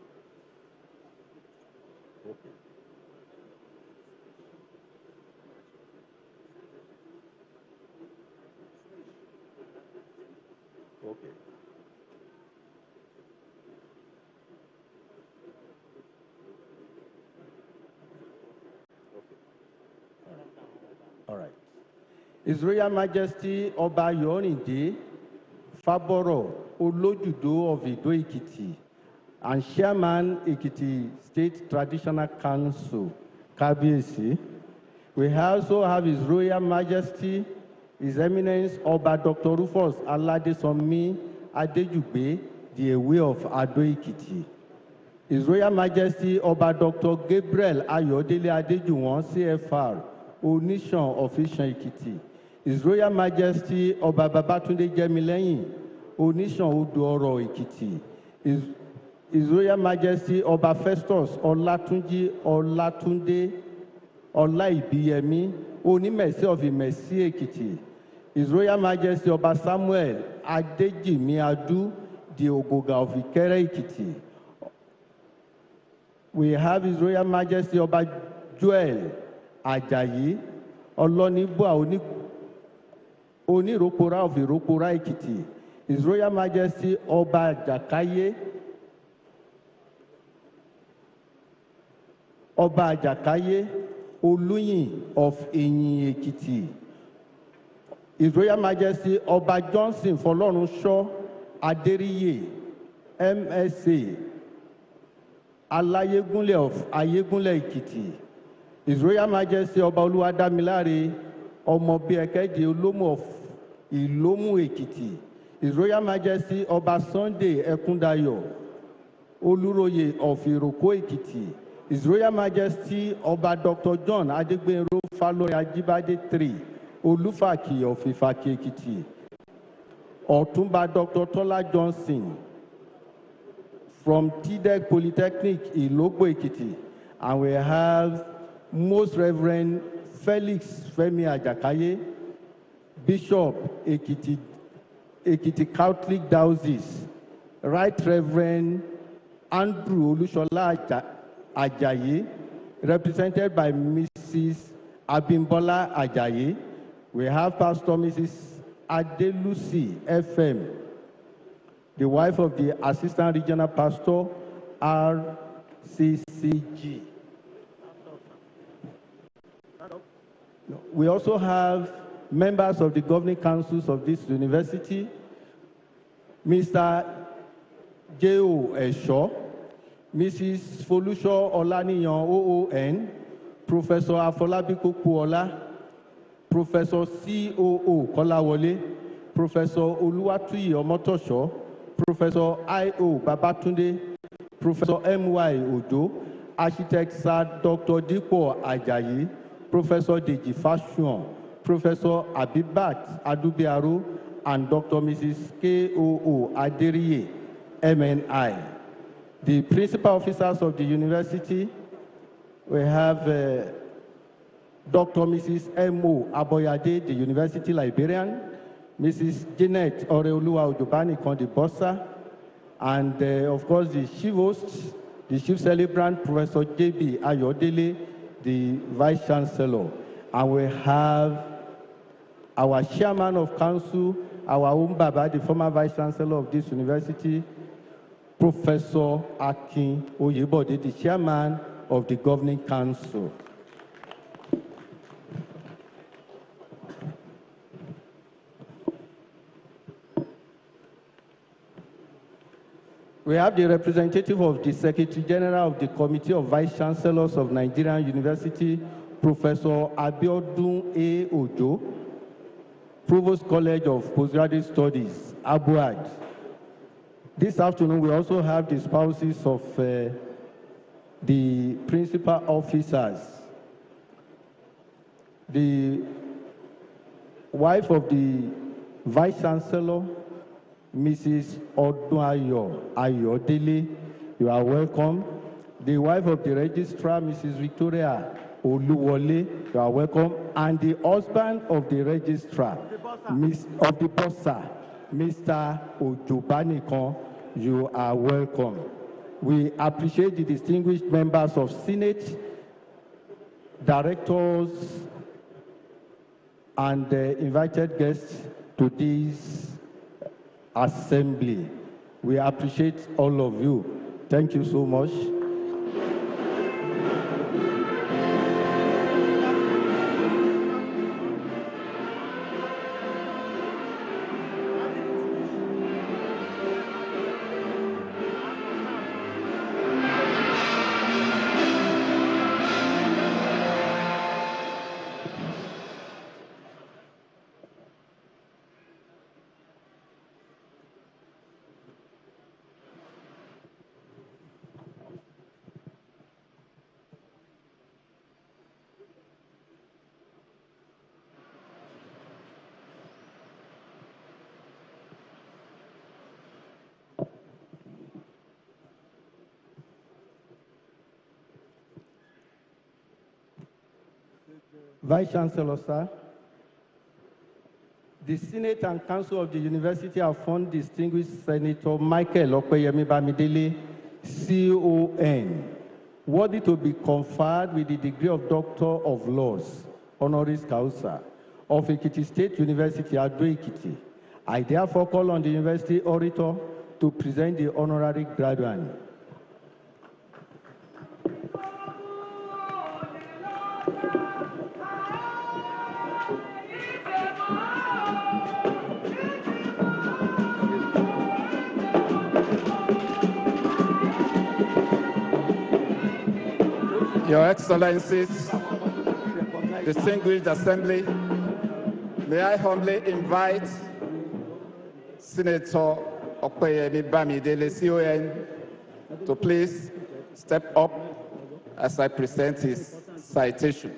A: Okay. Okay. All right. His Royal Majesty Oba Yorinde Faboro Olojudo of Ido Ekiti and Chairman Ekiti State Traditional Council, Kabiyesi. We also have His Royal Majesty, His Eminence Oba Dr. Rufus Aladesanmi Adejugbe, the Ewe of Ado Ekiti. His Royal Majesty Oba Dr. Gabriel Ayodele Adejuwon, CFR, Onishan of Ishan Ekiti. His Royal Majesty Oba Babatunde Jemileyin, Onishan Oduoro Ekiti. His Royal Majesty Oba Festus Olatunji Olatunde Olaibiyemi, Onimesi of Imesi Ekiti. His Royal Majesty Oba Samuel Adejimi Adu, the Ogoga of Ikere Ekiti. We have His Royal Majesty Oba Joel Ajayi Olonibua Oniropora of Iropora Ekiti. His Royal Majesty Oba Jakaye Oluyin of Enyi Ekiti. His Royal Majesty Oba Johnson Folorunsho Aderiye, MSA, Alayegunle of Ayegunle Ekiti. His Royal Majesty Oba Oluwadamilare Omobiekede Olomu of Ilomu Ekiti. His Royal Majesty Oba Sunday Ekundayo Oluroye of Iroko Ekiti. His Royal Majesty Oba Dr. John Adegbenro Falore Ajibade III, Olufaki of Ifaki Ekiti. Otumba Dr. Tola Johnson from TDEC Polytechnic Ilogbo Ekiti. And we have Most Reverend Felix Femi Ajakaye, Bishop Ekiti Catholic Diocese, Right Reverend Andrew Olushola Ajayi, represented by Mrs. Abimbola Ajayi. We have Pastor Mrs. Adelusi FM, the wife of the Assistant Regional Pastor, RCCG. We also have members of the governing councils of this university, Mr. J.O. Esho, Mrs. Folusho Olaniyan OON, Professor Afolabi Kukuola, Professor COO Kolawole, Professor Oluwatuyi Omotosho, Professor I.O. Babatunde, Professor M.Y. Ojo, Architect Sir Dr. Dipo Ajayi, Professor Deji Fashion, Professor Abibat Adubiaru, and Dr. Mrs. K.O.O. Aderiye, MNI. The principal officers of the university, we have Dr. Mrs. M.O. Aboyade, the university librarian, Mrs. Janet Oreoluwa Ojobani Kondi Bossa, and of course the chief host, the chief celebrant, Professor J.B. Ayodele, the Vice Chancellor. And we have our chairman of council, our own Baba, the former Vice Chancellor of this university, Professor Akin Oyebode, the chairman of the governing council. We have the representative of the Secretary General of the Committee of Vice Chancellors of Nigerian University, Professor Abiodun A. Ojo, Provost College of Postgraduate Studies, Abuad. This afternoon, we also have the spouses of the principal officers. The wife of the Vice Chancellor, Mrs. Odunayo Ayodele, you are welcome. The wife of the Registrar, Mrs. Victoria Oluwole, you are welcome. And the husband of the Registrar, of the Bossa, Mr. Ojobanikon, you are welcome. We appreciate the distinguished members of Senate, directors, and invited guests to this assembly. We appreciate all of you. Thank you so much. Vice Chancellor, sir, the Senate and Council of the University have found distinguished Senator Michael Opeyemi Bamidele, CON, worthy to be conferred with the degree of Doctor of Laws, Honoris Causa, of Ekiti State University, Ekiti. I therefore call on the University Orator to present the Honorary Graduate.
L: Your Excellencies, distinguished Assembly, may I humbly invite Senator Opeyemi Bamidele, CON, to please step up as I present his citation.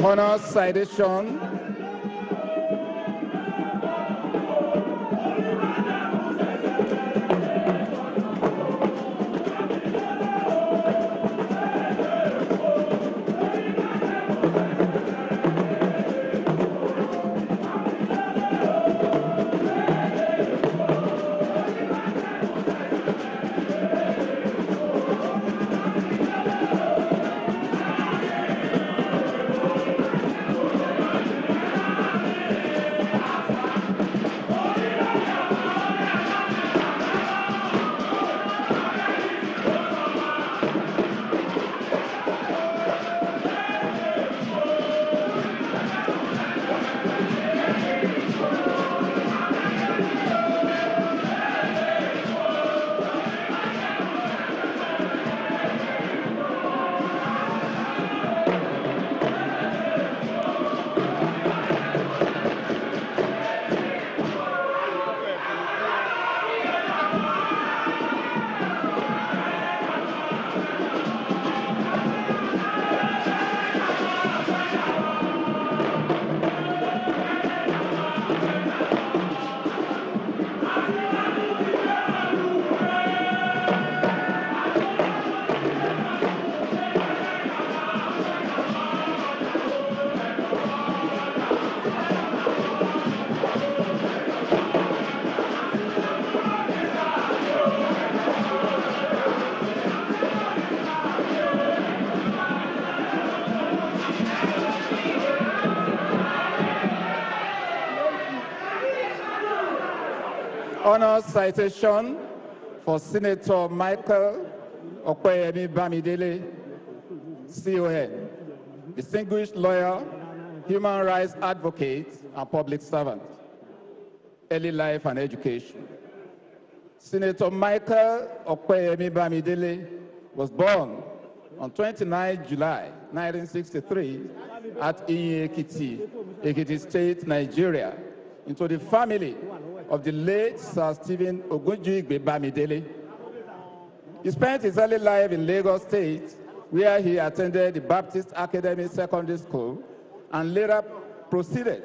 L: Honor citation. Honor citation for Senator Michael Okoyemi Bamidele, CON, distinguished lawyer, human rights advocate, and public servant, early life and education. Senator Michael Okoyemi Bamidele was born on 29 July 1963 at Ekiti, Ekiti State, Nigeria, into the family of the late Sir Stephen Ogunjigbe Bamidele. He spent his early life in Lagos State, where he attended the Baptist Academy Secondary School and later proceeded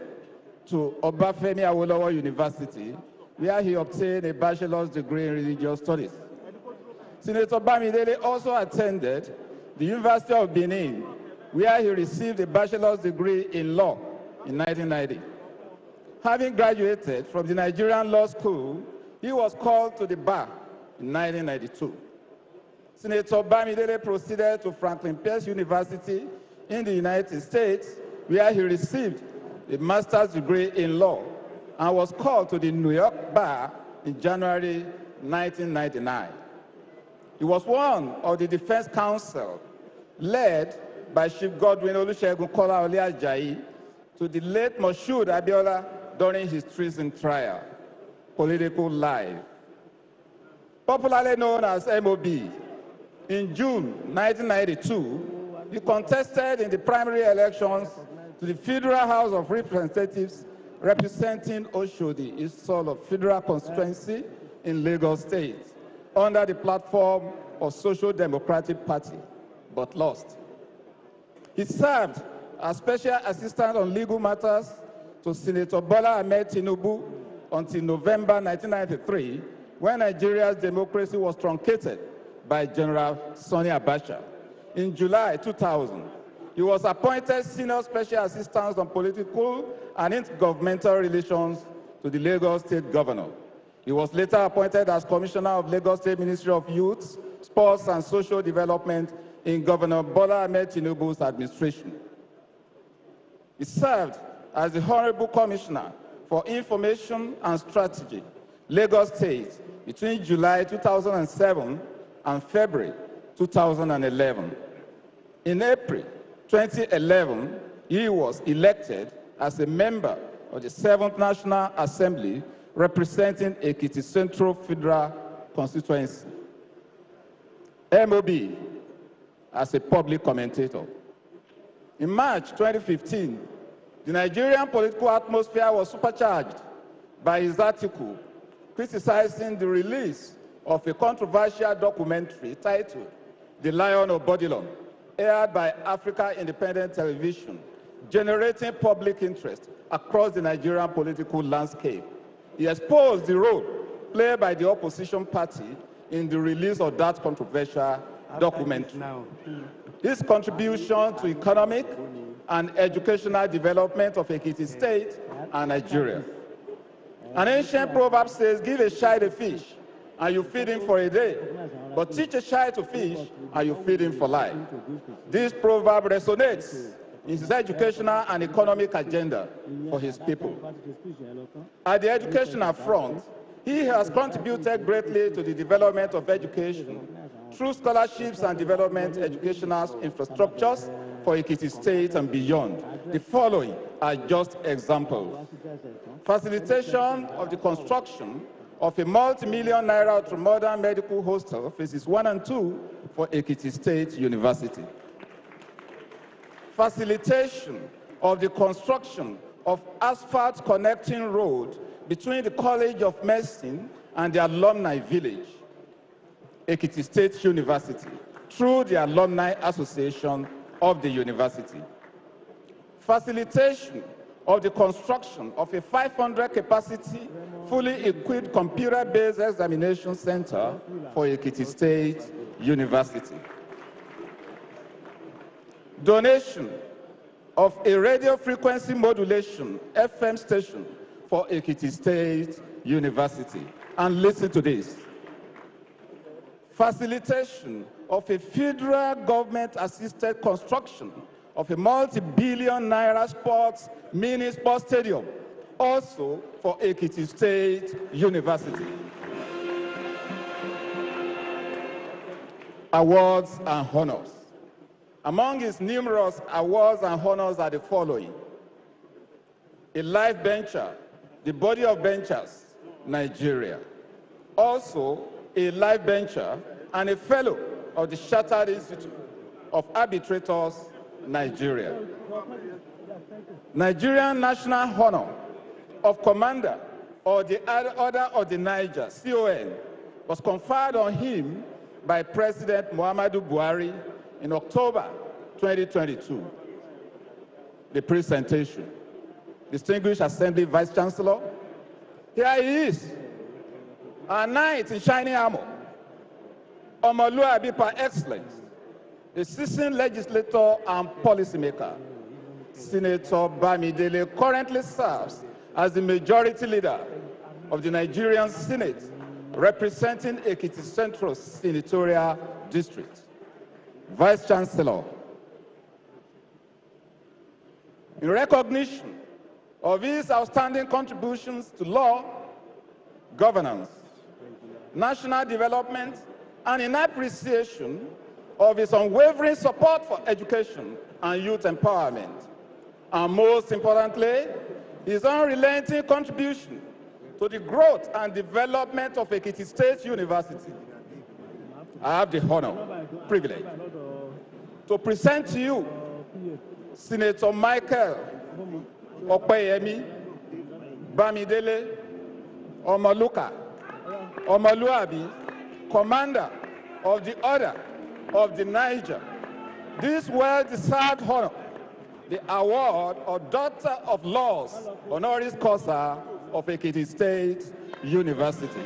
L: to Obafemi Awolowo University, where he obtained a bachelor's degree in religious studies. Senator Bamidele also attended the University of Benin, where he received a bachelor's degree in law in 1990. Having graduated from the Nigerian Law School, he was called to the bar in 1992. Senator Bamidele proceeded to Franklin Pierce University in the United States, where he received a master's degree in law and was called to the New York bar in January 1999. He was one of the defense counsel led by Chief Godwin Olusegun Kola Ajayi to the late Moshood Abiola during his treason trial, Political Life. Popularly known as MOB, in June 1992, he contested in the primary elections to the Federal House of Representatives representing Oshodi, Isolo Federal Constituency in Lagos State, under the platform of Social Democratic Party, but lost. He served as Special Assistant on Legal Matters to Senator Bola Ahmed Tinubu until November 1993, when Nigeria's democracy was truncated by General Sani Abacha. In July 2000, he was appointed Senior Special Assistant on Political and Intergovernmental Relations to the Lagos State Governor. He was later appointed as Commissioner of Lagos State Ministry of Youth, Sports and Social Development in Governor Bola Ahmed Tinubu's administration. He served as the Honorable Commissioner for Information and Strategy, Lagos State, between July 2007 and February 2011. In April 2011, he was elected as a member of the 7th National Assembly representing Ekiti Central Federal Constituency. MOB as a public commentator. In March 2015, the Nigerian political atmosphere was supercharged by his article criticizing the release of a controversial documentary titled The Lion of Bodilon, aired by Africa Independent Television, generating public interest across the Nigerian political landscape. He exposed the role played by the opposition party in the release of that controversial documentary. His contribution to economic and educational development of Ekiti State and Nigeria. An ancient proverb says, give a child a fish, and you feed him for a day, but teach a child to fish, and you feed him for life. This proverb resonates in his educational and economic agenda for his people. At the educational front, he has contributed greatly to the development of education through scholarships and development educational infrastructures for Ekiti State and beyond. The following are just examples. Facilitation of the construction of a multi-million naira ultra-modern medical hostel, phases 1 and 2, for Ekiti State University. Facilitation of the construction of asphalt connecting road between the College of Medicine and the Alumni Village, Ekiti State University, through the Alumni Association of the university. Facilitation of the construction of a 500-capacity, fully equipped computer-based examination center for Ekiti State University. Donation of a radio frequency modulation FM station for Ekiti State University. And listen to this. Facilitation of a federal government-assisted construction of a multi-billion naira mini sports stadium also for Ekiti State University. Awards and honors. Among his numerous awards and honors are the following: a life bencher, the body of benchers, Nigeria. Also, a life bencher and a fellow of the Chartered Institute of Arbitrators, Nigeria. Nigerian National Honor of Commander or the Order of the Niger, CON, was conferred on him by President Muhammadu Buhari in October 2022. The presentation. Distinguished Assembly Vice Chancellor, here he is, a knight in shining armor, Omoluabi par excellence, a seasoned legislator and policymaker. Senator Bamidele currently serves as the majority leader of the Nigerian Senate, representing Ekiti Central Senatorial District. Vice Chancellor, in recognition of his outstanding contributions to law, governance, national development, and in appreciation of his unwavering support for education and youth empowerment, and most importantly, his unrelenting contribution to the growth and development of Ekiti State University, I have the honor, privilege, to present to you Senator Michael Opeyemi Bamidele Omoluka Omoluabi, Commander of the Order of the Niger. This well-deserved honor, the award of Doctor of Laws, honoris causa of Ekiti State University.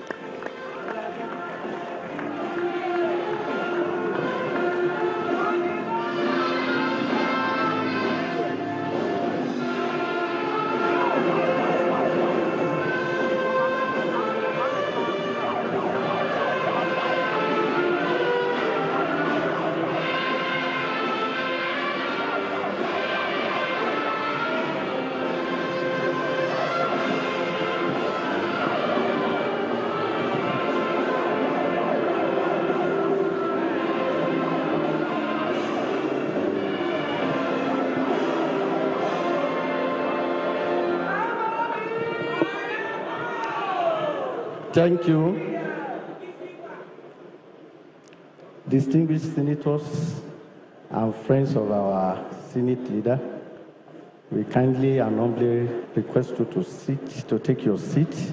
A: Thank you. Distinguished senators and friends of our Senate leader, we kindly and humbly request you to take your seat.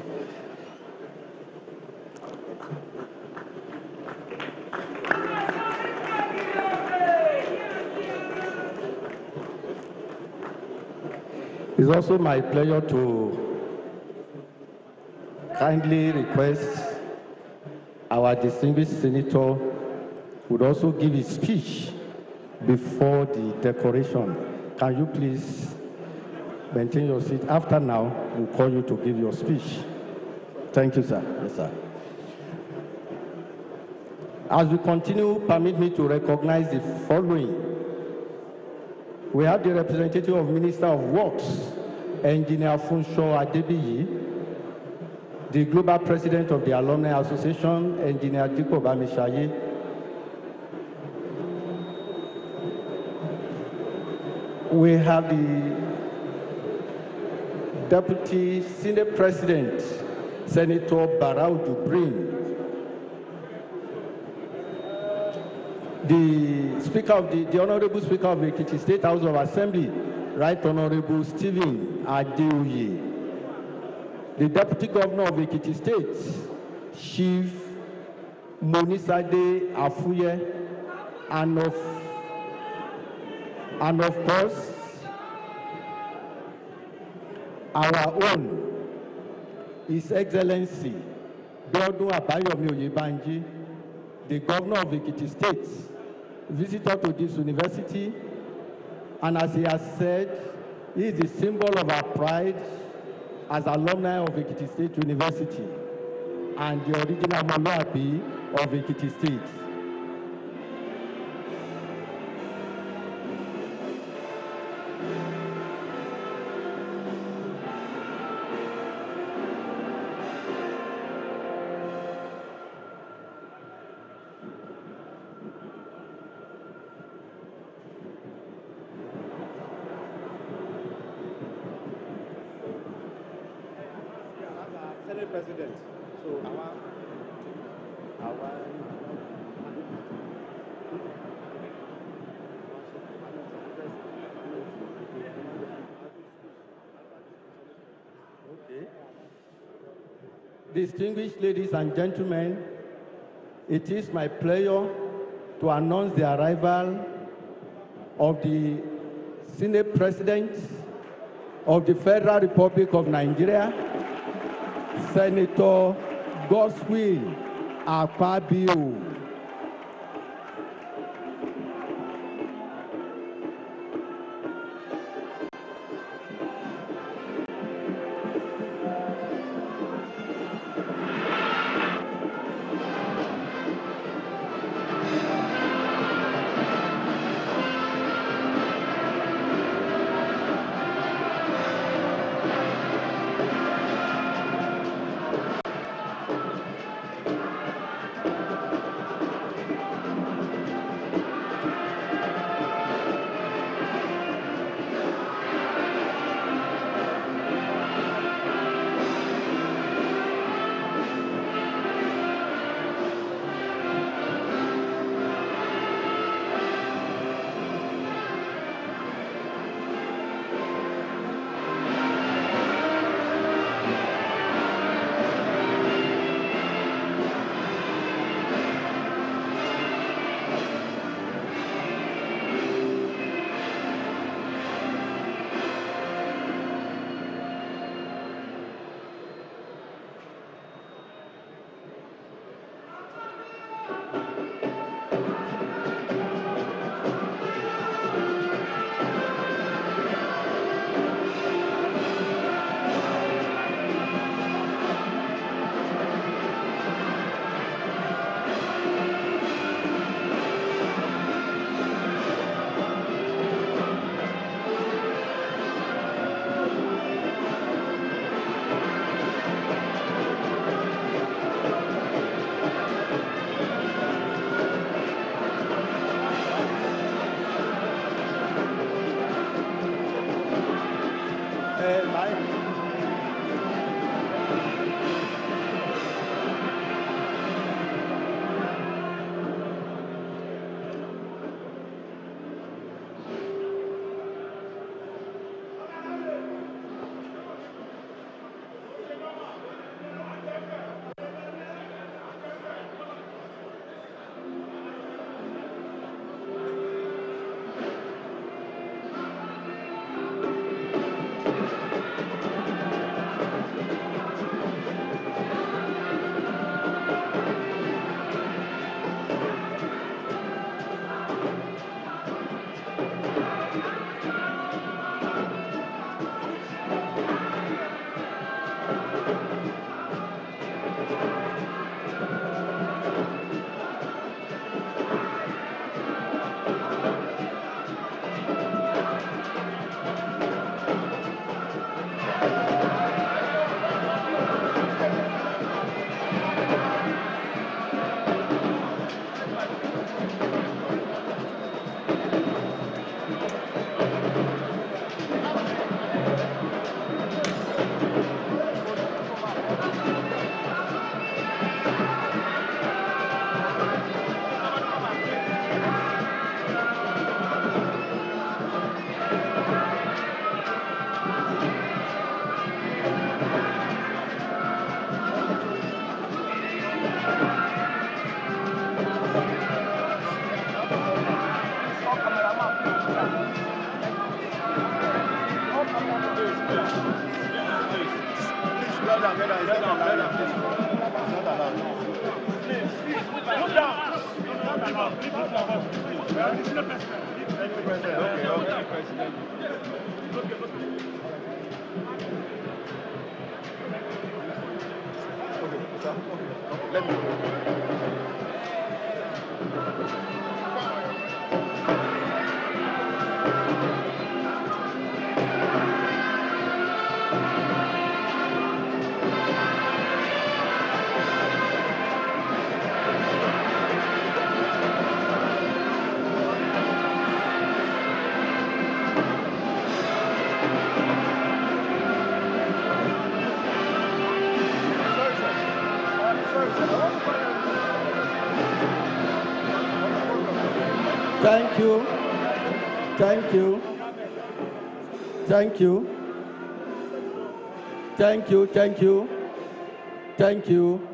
A: It's also my pleasure to kindly request our distinguished senator would also give his speech before the decoration. Can you please maintain your seat? After now, we'll call you to give your speech. Thank you, sir. Yes, sir. As we continue, permit me to recognize the following. We have the representative of Minister of Works, Engineer Funsho Adebiyi, the Global President of the Alumni Association, Engineer Diko Bamishaye, we have the Deputy Senate President, Senator Barau Jubrin, the Speaker of the Honorable Speaker of the Ekiti State House of Assembly, Right Honorable Stephen Adeoye, the Deputy Governor of Ekiti State, Chief Monisade Afuye, and of course, our own, His Excellency Biodun Abayomi Oyebanji, the Governor of Ekiti State, visitor to this university, and as he has said, he is the symbol of our pride as alumni of Ekiti State University and the original Omoluabi of Ekiti State.
B: Senate President. So,
A: Okay. Distinguished ladies and gentlemen, it is my pleasure to announce the arrival of the Senate President of the Federal Republic of Nigeria, Senator Godswill Akpabio. Thank you. Thank you. Thank you. Thank you. Thank you. Thank you.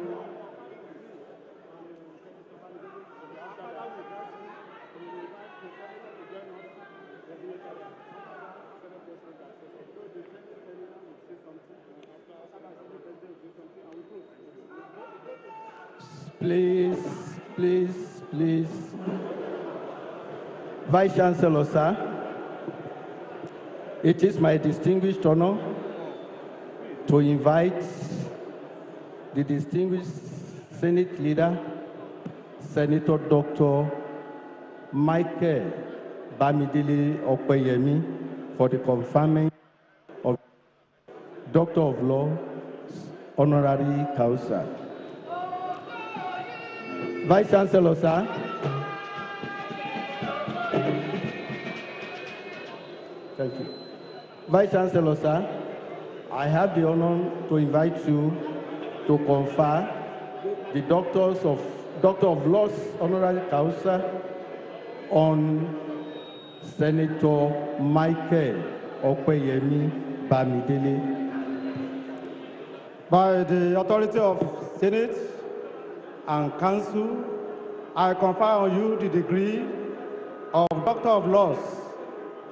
A: Please, please, please. Vice Chancellor, sir, it is my distinguished honor to invite the distinguished Senate leader, Senator Dr. Michael Bamidele Opeyemi, for the conferment of Doctor of Law, Honorary Causa. Vice Chancellor, sir. Thank you. Vice Chancellor, sir, I have the honor to invite you to confer the Doctor of Laws Honorary Causa on Senator Michael Opeyemi Bamidele.
B: By the authority of Senate and Council, I confer on you the degree of Doctor of Laws,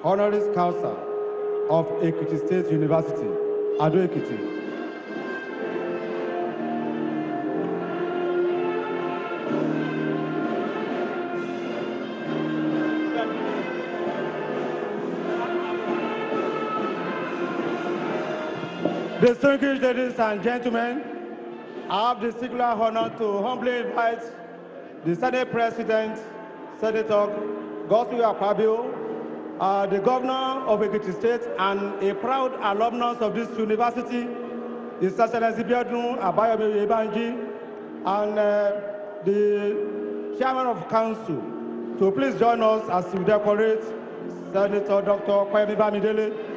B: Honoris Causa of Ekiti State University, Ado Ekiti. Distinguished ladies and gentlemen, I have the singular honor to humbly invite the Senate President, Senator Godswill Akpabio, the Governor of Ekiti State and a proud alumnus of this university, His Excellency Biodun Abayomi Yebanji, and the Chairman of Council, to please join us as we decorate Senator Dr. Opeyemi Bamidele.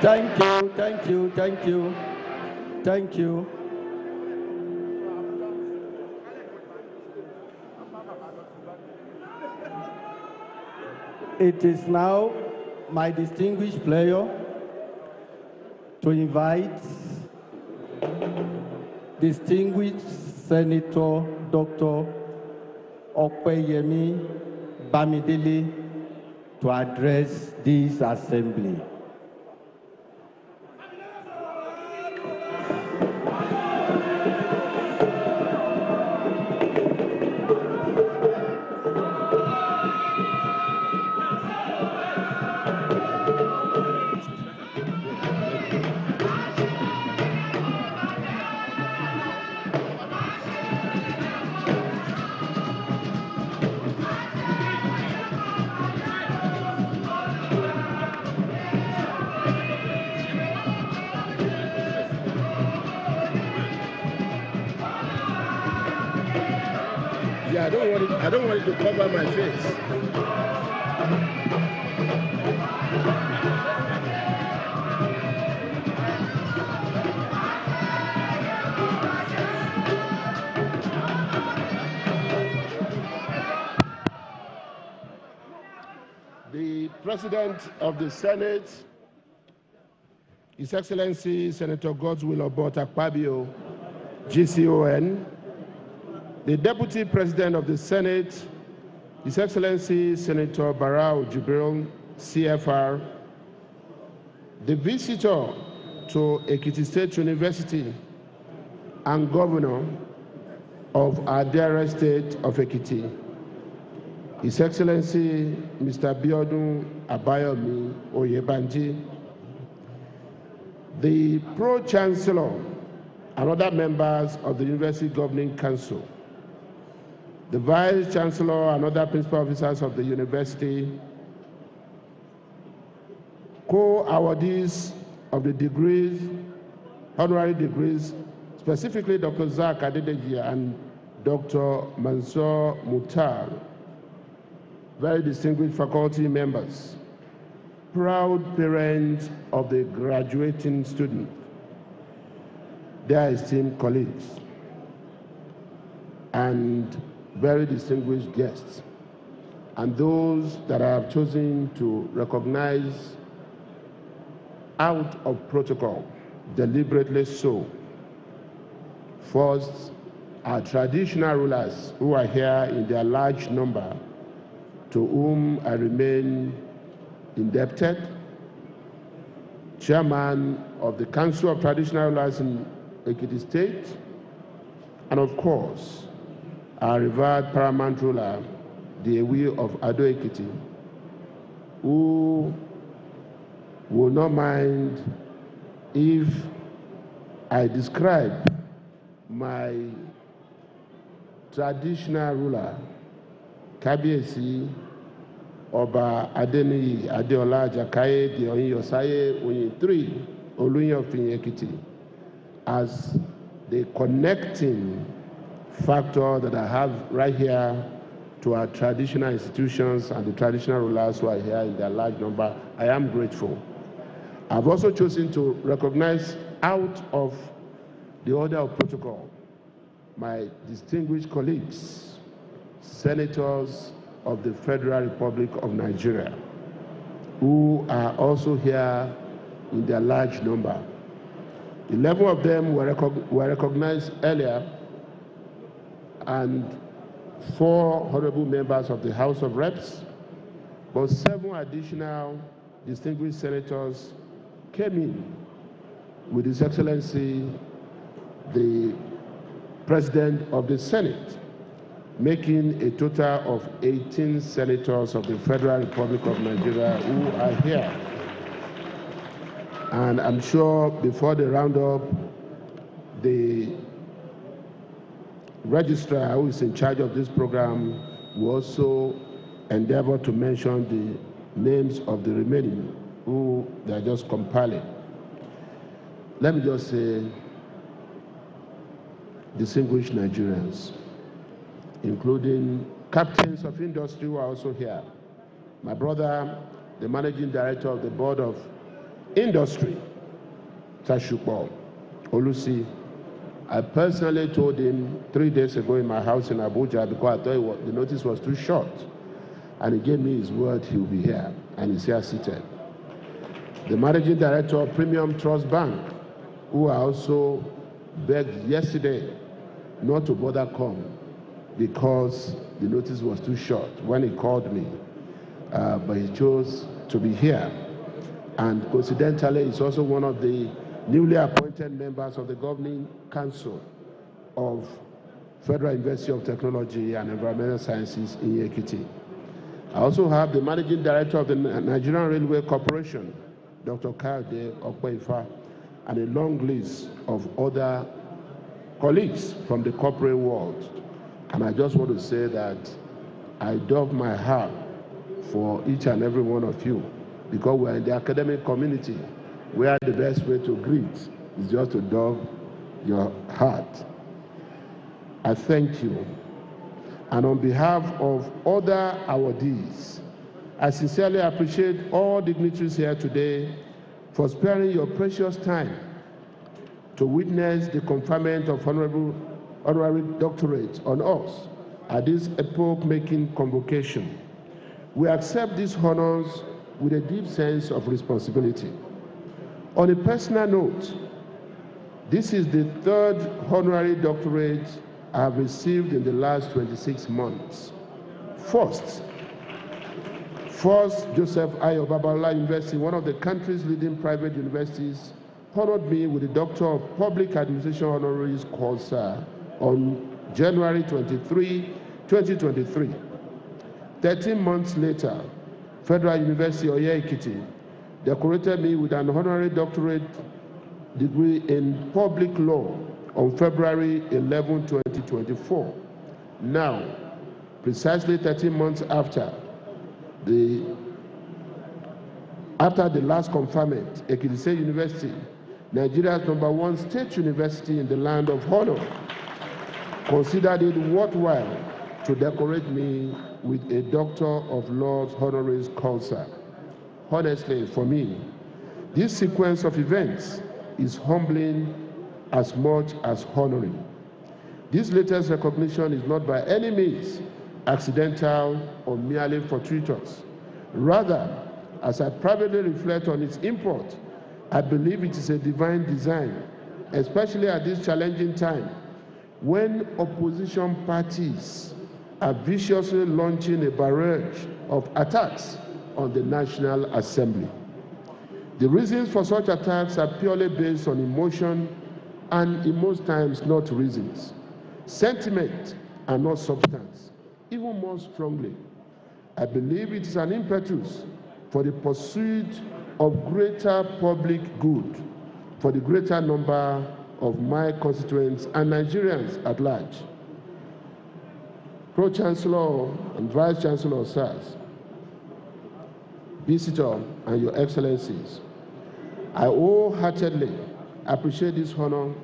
A: Thank you, thank you, thank you, thank you. It is now my distinguished pleasure to invite distinguished Senator Dr. Opeyemi Bamidele to address this assembly.
M: Yeah, I don't want it to cover my face. The President of the Senate, His Excellency Senator Godswill Akpabio, GCON, the Deputy President of the Senate, His Excellency Senator Barau Jibril, CFR, the visitor to Ekiti State University and Governor of our dearest state of Ekiti, His Excellency Mr. Biodun Abayomi Oyebanji, the Pro-Chancellor and other members of the University Governing Council, the Vice Chancellor and other principal officers of the university, co-awardees of the degrees, honorary degrees, specifically Dr. Zach Adedeji and Dr. Mansour Mutar, very distinguished faculty members, proud parents of the graduating student, their esteemed colleagues, and very distinguished guests, and those that I have chosen to recognize out of protocol, deliberately so. First, our traditional rulers who are here in their large number, to whom I remain indebted, Chairman of the Council of Traditional Rulers in Ekiti State, and of course, our revered paramount ruler, the Ewi of Ado Ekiti, who will not mind if I describe my traditional ruler, Kábíyèsí Ọba Adéníyì Adéọlá Àjàkáyé the Oyinyosaye Oyintiri Olúyọ̀fin Ekiti, as the connecting factor that I have right here to our traditional institutions and the traditional rulers who are here in their large number. I am grateful. I've also chosen to recognize out of the order of protocol my distinguished colleagues, senators of the Federal Republic of Nigeria, who are also here in their large number. 11 of them were recognized earlier, and 4 honorable members of the House of Reps, but 7 additional distinguished senators came in with His Excellency, the President of the Senate, making a total of 18 senators of the Federal Republic of Nigeria who are here. And I'm sure before the roundup, the registrar who is in charge of this program will also endeavor to mention the names of the remaining who they are just compiling. Let me just say, distinguished Nigerians, including captains of industry who are also here. My brother, the managing director of the board of Industry, Tashupo, Olusi. I personally told him 3 days ago in my house in Abuja because I thought the notice was too short. And he gave me his word he will be here, and he's here seated. The managing director of Premium Trust Bank, who I also begged yesterday not to bother come because the notice was too short when he called me, but he chose to be here. And coincidentally, he's also one of the newly appointed members of the Governing Council of Federal University of Technology and Environmental Sciences in Ekiti. I also have the Managing Director of the Nigerian Railway Corporation, Dr. Kayode Okpeifa, and a long list of other colleagues from the corporate world. And I just want to say that I dove my heart for each and every one of you, because we're in the academic community where the best way to greet is just to dove your heart. I thank you. And on behalf of other awardees, I sincerely appreciate all dignitaries here today for sparing your precious time to witness the conferment of honorary doctorate on us at this epoch-making convocation. We accept these honors with a deep sense of responsibility. On a personal note, this is the third honorary doctorate I have received in the last 26 months. First, Joseph Ayo Babalola University, one of the country's leading private universities, honored me with the Doctor of Public Administration Honoris Causa on January 23, 2023. 13 months later, Federal University of Ekiti decorated me with an honorary doctorate degree in public law on February 11, 2024. Now, precisely 13 months after the last conferment, Ekiti State University, Nigeria's #1 state university in the land of honor, considered it worthwhile to decorate me with a Doctor of Laws honoris causa. Honestly, for me, this sequence of events is humbling as much as honoring. This latest recognition is not by any means accidental or merely fortuitous. Rather, as I privately reflect on its import, I believe it is a divine design, especially at this challenging time when opposition parties are viciously launching a barrage of attacks on the National Assembly. The reasons for such attacks are purely based on emotion and in most times not reasons. Sentiment and not substance. Even more strongly, I believe it is an impetus for the pursuit of greater public good for the greater number of my constituents and Nigerians at large. Pro-Chancellor and Vice-Chancellor SARS, Visitor and Your Excellencies, I wholeheartedly appreciate this honor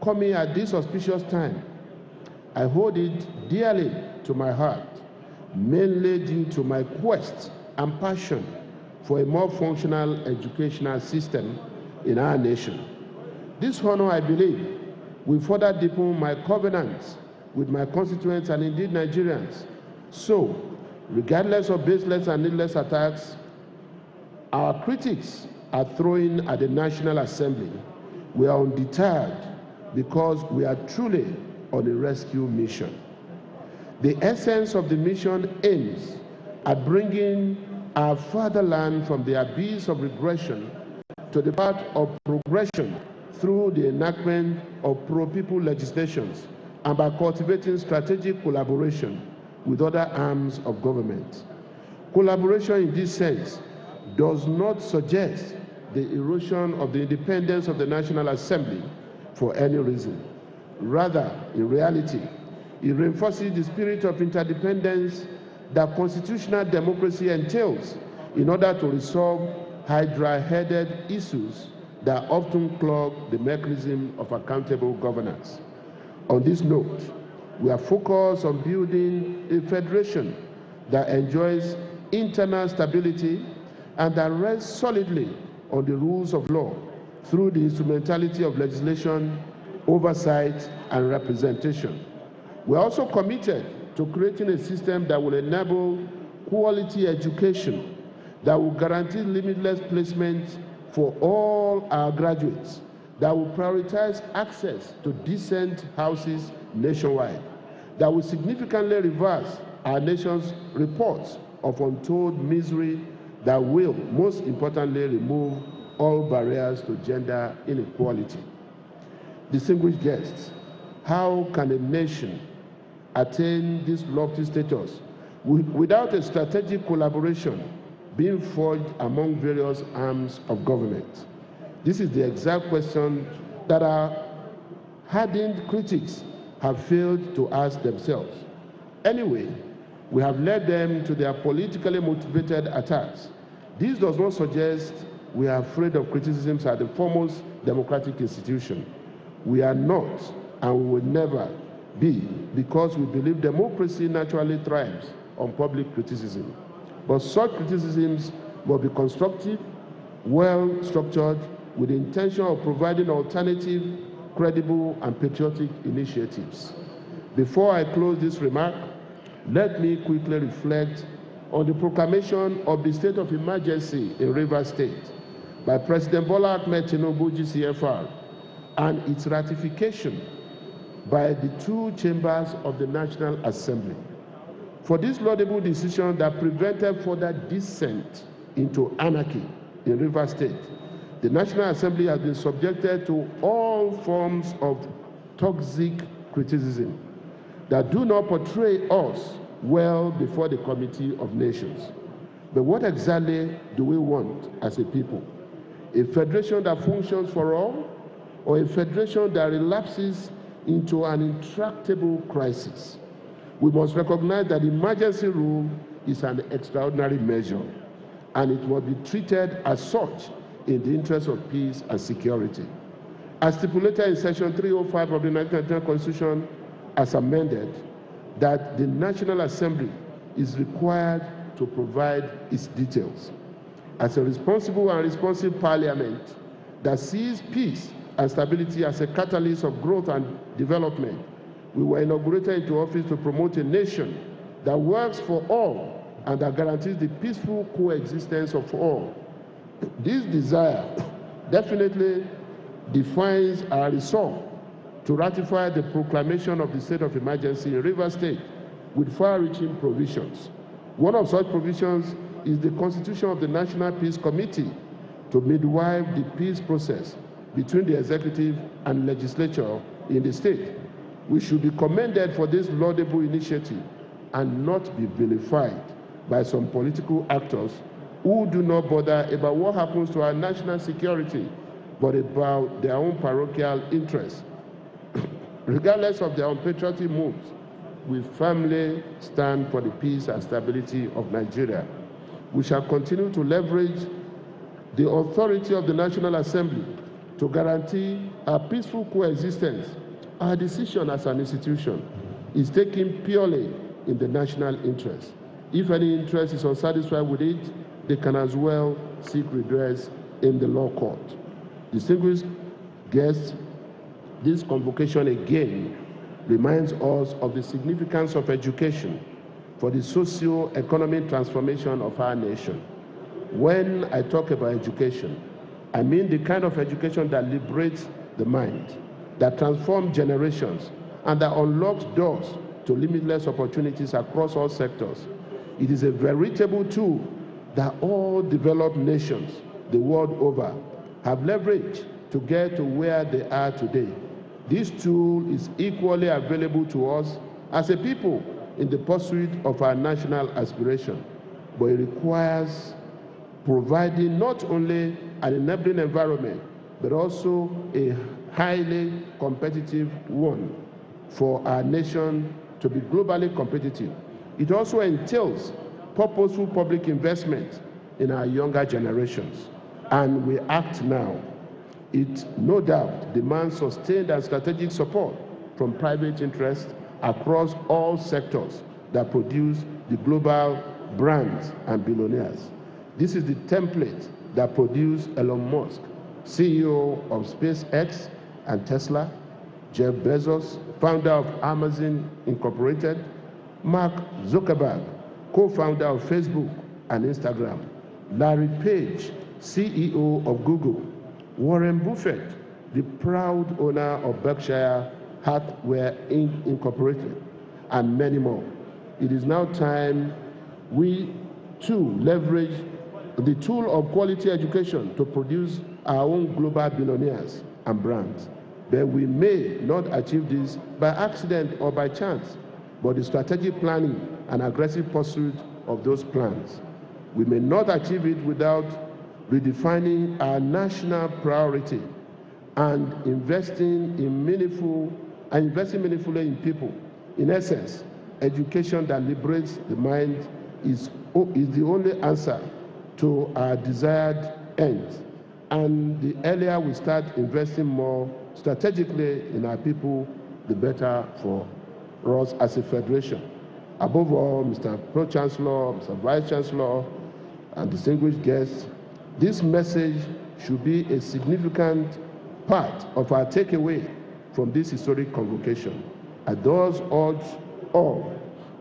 M: coming at this auspicious time. I hold it dearly to my heart, mainly due to my quest and passion for a more functional educational system in our nation. This honor, I believe, will further deepen my covenants with my constituents and indeed Nigerians. So, regardless of baseless and needless attacks our critics are throwing at the National Assembly, we are undeterred because we are truly on a rescue mission. The essence of the mission aims at bringing our fatherland from the abyss of regression to the path of progression through the enactment of pro-people legislations and by cultivating strategic collaboration with other arms of government. Collaboration in this sense does not suggest the erosion of the independence of the National Assembly for any reason. Rather, in reality, it reinforces the spirit of interdependence that constitutional democracy entails in order to resolve hydra-headed issues that often clog the mechanism of accountable governance. On this note, we are focused on building a federation that enjoys internal stability and that rests solidly on the rules of law through the instrumentality of legislation, oversight, and representation. We are also committed to creating a system that will enable quality education, that will guarantee limitless placement for all our graduates, that will prioritize access to decent houses nationwide, that will significantly reverse our nation's reports of untold misery, that will, most importantly, remove all barriers to gender inequality. Distinguished guests, how can a nation attain this lofty status without a strategic collaboration being forged among various arms of government? This is the exact question that our hardened critics have failed to ask themselves. Anyway, we have led them to their politically motivated attacks. This does not suggest we are afraid of criticisms at the foremost democratic institution. We are not, and we will never be, because we believe democracy naturally thrives on public criticism. But such criticisms must be constructive, well-structured, with the intention of providing alternative, credible, and patriotic initiatives. Before I close this remark, let me quickly reflect on the proclamation of the state of emergency in Rivers State by President Bola Ahmed Tinubu, GCFR, and its ratification by the two chambers of the National Assembly. For this laudable decision that prevented further descent into anarchy in Rivers State, the National Assembly has been subjected to all forms of toxic criticism that do not portray us well before the Committee of Nations. But what exactly do we want as a people? A federation that functions for all, or a federation that relapses into an intractable crisis? We must recognize that emergency rule is an extraordinary measure, and it must be treated as such in the interest of peace and security. As stipulated in Section 305 of the 1999 Constitution, as amended, that the National Assembly is required to provide its details. As a responsible and responsive parliament that sees peace and stability as a catalyst of growth and development, we were inaugurated into office to promote a nation that works for all and that guarantees the peaceful coexistence of all. This desire definitely defines our resolve to ratify the proclamation of the state of emergency in Rivers State with far-reaching provisions. One of such provisions is the constitution of the National Peace Committee to midwife the peace process between the executive and legislature in the state. We should be commended for this laudable initiative and not be vilified by some political actors who do not bother about what happens to our national security, but about their own parochial interests. Regardless of their unpatriotic moves, we firmly stand for the peace and stability of Nigeria. We shall continue to leverage the authority of the National Assembly to guarantee our peaceful coexistence. Our decision as an institution is taken purely in the national interest. If any interest is unsatisfied with it, they can as well seek redress in the law court. Distinguished guests, this convocation again reminds us of the significance of education for the socio-economic transformation of our nation. When I talk about education, I mean the kind of education that liberates the mind, that transforms generations, and that unlocks doors to limitless opportunities across all sectors. It is a veritable tool that all developed nations the world over have leveraged to get to where they are today. This tool is equally available to us as a people in the pursuit of our national aspiration, but it requires providing not only an enabling environment, but also a highly competitive one for our nation to be globally competitive. It also entails purposeful public investment in our younger generations, and we act now. It no doubt demands sustained and strategic support from private interests across all sectors that produce the global brands and billionaires. This is the template that produced Elon Musk, CEO of SpaceX and Tesla, Jeff Bezos, founder of Amazon Incorporated, Mark Zuckerberg, co-founder of Facebook and Instagram, Larry Page, CEO of Google, Warren Buffett, the proud owner of Berkshire Hathaway Incorporated, and many more. It is now time we too leverage the tool of quality education to produce our own global billionaires and brands. But we may not achieve this by accident or by chance, but the strategic planning and aggressive pursuit of those plans. We may not achieve it without redefining our national priority and investing meaningfully in people. In essence, education that liberates the mind is the only answer to our desired ends. And the earlier we start investing more strategically in our people, the better for us as a federation. Above all, Mr. Pro-Chancellor, Mr. Vice-Chancellor, and distinguished guests, this message should be a significant part of our takeaway from this historic convocation. I thus urge all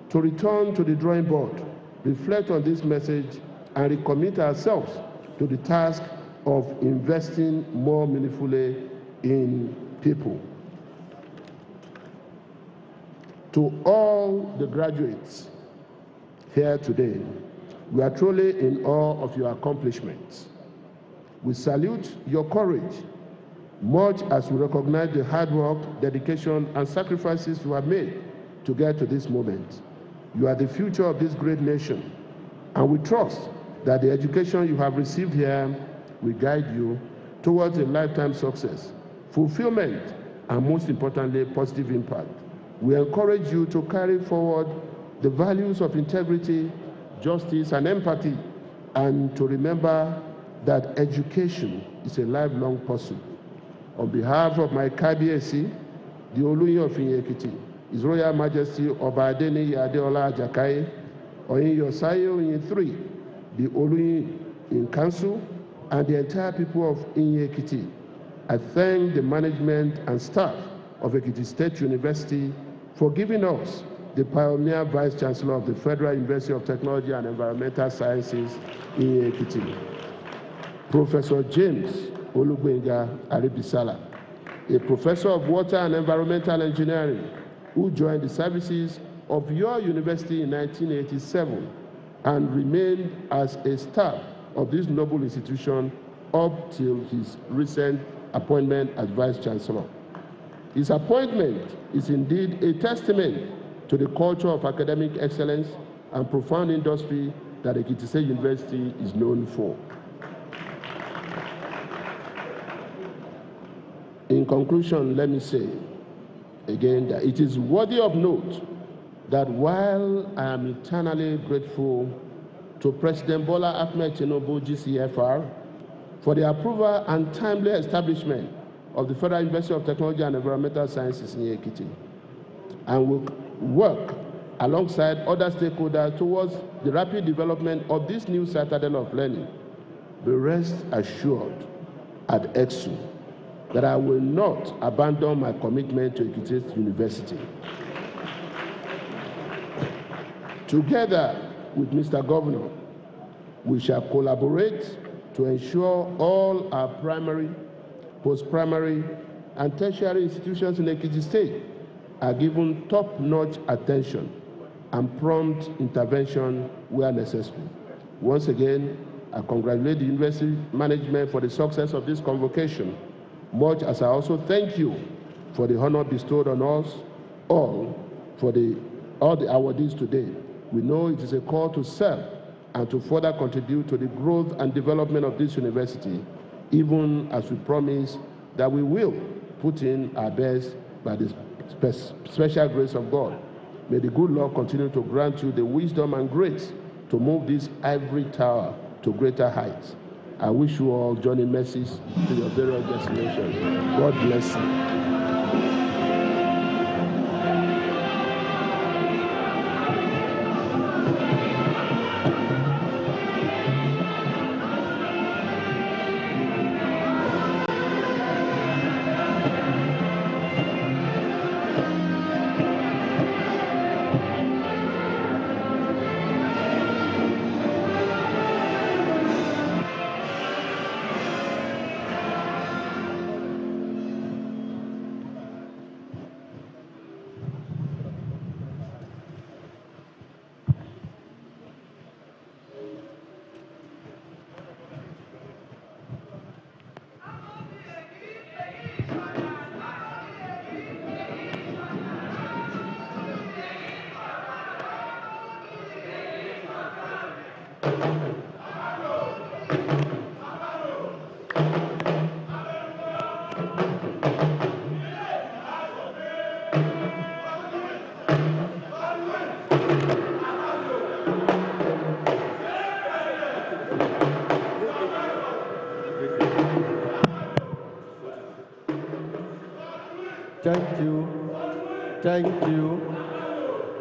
M: to return to the drawing board, reflect on this message, and recommit ourselves to the task of investing more meaningfully in people. To all the graduates here today, we are truly in awe of your accomplishments. We salute your courage, much as we recognize the hard work, dedication, and sacrifices you have made to get to this moment. You are the future of this great nation, and we trust that the education you have received here will guide you towards a lifetime success, fulfillment, and most importantly, positive impact. We encourage you to carry forward the values of integrity, justice, and empathy, and to remember that education is a lifelong pursuit. On behalf of my Kábíyèsí, the Olúyìn of Ekiti, His Royal Majesty Ọba Adéníyì Adéọlá Àjàkáyé, Ọ̀yìn-Yọ̀sáyé Ọ̀yìn III, the Olúyìn in Council, and the entire people of Ekiti, I thank the management and staff of Ekiti State University for giving us the pioneer Vice-Chancellor of the Federal University of Technology and Environmental Sciences in Ekiti, Professor James Olugbenga Aribisala, a professor of water and environmental engineering who joined the services of your university in 1987 and remained as a staff of this noble institution up till his recent appointment as Vice-Chancellor. His appointment is indeed a testament to the culture of academic excellence and profound industry that Ekiti State University is known for. In conclusion, let me say again that it is worthy of note that while I am eternally grateful to President Bola Ahmed Tinubu, GCFR, for the approval and timely establishment of the Federal University of Technology and Environmental Sciences in Ekiti, and will work alongside other stakeholders towards the rapid development of this new citadel of learning, be rest assured at EXU that I will not abandon my commitment to Ekiti State University. Together with Mr. Governor, we shall collaborate to ensure all our primary, post-primary, and tertiary institutions in Ekiti State are given top-notch attention and prompt intervention where necessary. Once again, I congratulate the university management for the success of this convocation, much as I also thank you for the honor bestowed on us all for all the awardees today. We know it is a call to serve and to further contribute to the growth and development of this university, even as we promise that we will put in our best by the special grace of God. May the good Lord continue to grant you the wisdom and grace to move this ivory tower to greater heights. I wish you all journey mercies to your various destinations. God bless you.
A: Thank you.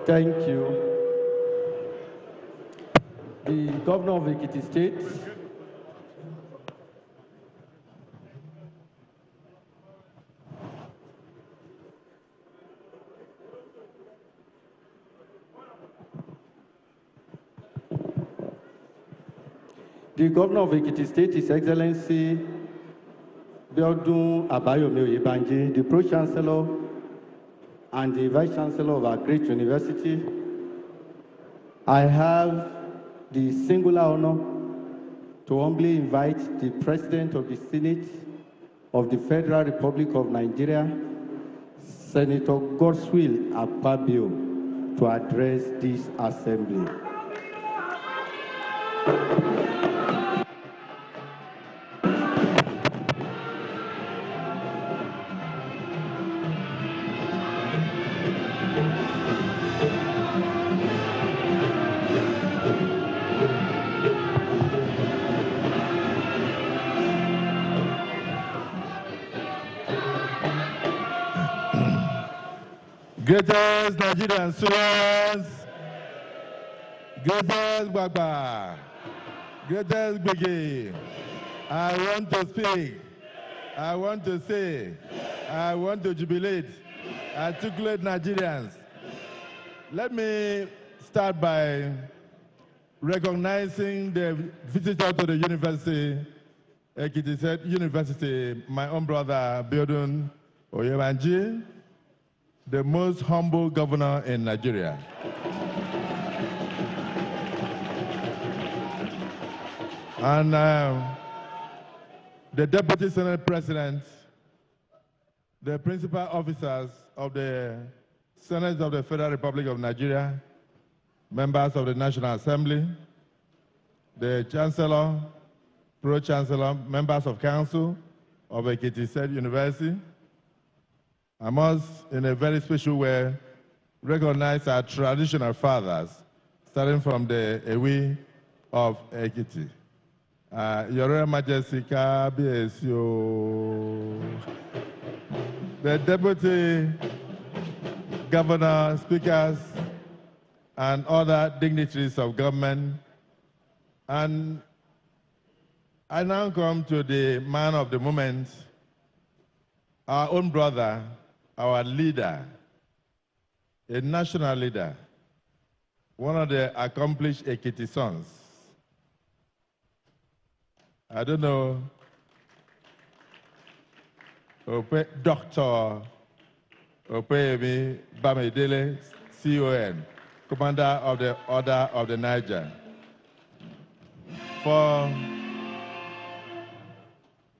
A: Thank you. The Governor of Ekiti State. The Governor of Ekiti State, His Excellency Biodun Abayomi Oyebanji, the Pro-Chancellor and the Vice-Chancellor of our great university, I have the singular honor to humbly invite the President of the Senate of the Federal Republic of Nigeria, Senator Godswill Akpabio, to address this assembly.
N: Greatest Nigerian students, greatest Baba, greatest Biggie, I want to speak, I want to say, I want to jubilate, articulate Nigerians. Let me start by recognizing the visitor to the university, Ekiti State University, my own brother, Biodun Oyebanji, the most humble governor in Nigeria. And the Deputy Senate President, the principal officers of the Senate of the Federal Republic of Nigeria, members of the National Assembly, the Chancellor, Pro-Chancellor, members of Council of Ekiti State University. I must, in a very special way, recognize our traditional fathers, starting from the Ewi of Ekiti. Your Royal Majesty, the Deputy Governor, speakers, and other dignitaries of government. And I now come to the man of the moment, our own brother, our leader, a national leader, one of the accomplished Ekiti sons. I don't know, Dr. Opeyemi Bamidele, CON, Commander of the Order of the Niger.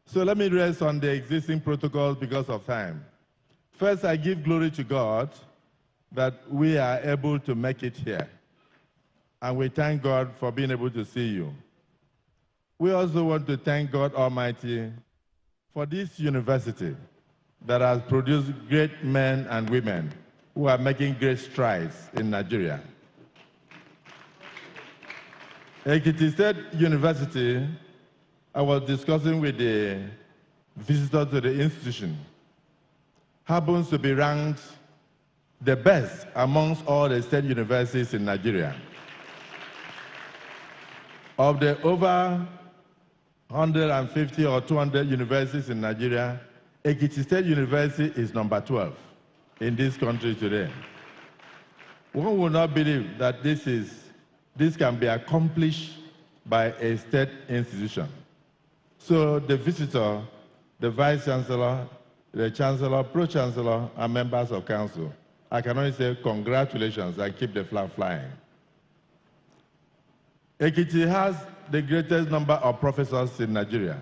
N: So let me rest on the existing protocols because of time. First, I give glory to God that we are able to make it here. And we thank God for being able to see you. We also want to thank God Almighty for this university that has produced great men and women who are making great strides in Nigeria. Ekiti State University, I was discussing with the visitor to the institution, happens to be ranked the best amongst all the state universities in Nigeria. Of the over 150 or 200 universities in Nigeria, Ekiti State University is number 12 in this country today. One will not believe that this can be accomplished by a state institution. So the visitor, the Vice Chancellor, the Chancellor, Pro-Chancellor, and members of Council, I can only say congratulations and keep the flag flying. Ekiti has the greatest number of professors in Nigeria.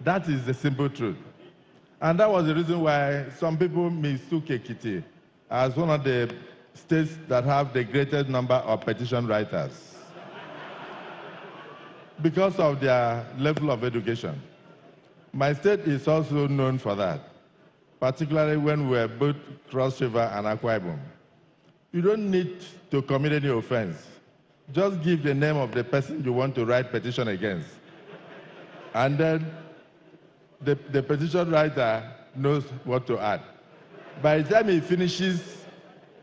N: That is the simple truth. And that was the reason why some people mistook Ekiti as one of the states that have the greatest number of petition writers because of their level of education. My state is also known for that, particularly when we were both Cross River and Akwa Ibom. You don't need to commit any offense. Just give the name of the person you want to write petition against. And then the petition writer knows what to add. By the time he finishes,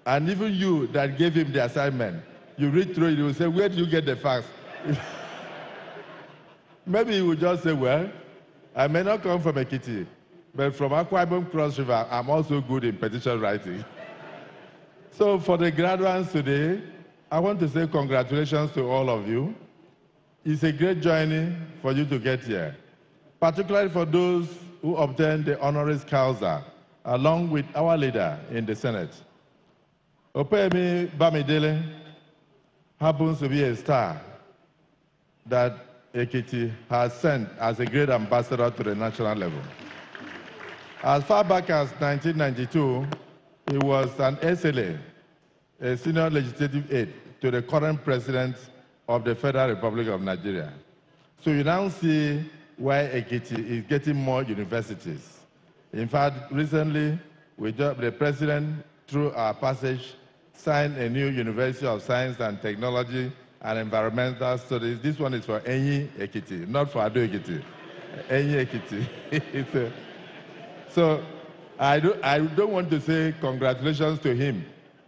N: and even you that gave him the assignment, you read through it, you will say, where do you get the facts? Maybe he will just say, well, I may not come from Ekiti, but from Akwa Ibom Cross River, I'm also good in petition writing. So for the graduates today, I want to say congratulations to all of you. It's a great journey for you to get here, particularly for those who obtained the honoris causa, along with our leader in the Senate. Opeyemi Bamidele happens to be a star that Ekiti has sent as a great ambassador to the national level. As far back as 1992, he was an SLA, a senior legislative aide to the current president of the Federal Republic of Nigeria. So you now see why Ekiti is getting more universities. In fact, recently, the president, through our passage, signed a new University of Science and Technology and Environmental Studies. This one is for Enyi Ekiti, not for Ado Ekiti. Enyi Ekiti. So I don't want to say congratulations to him,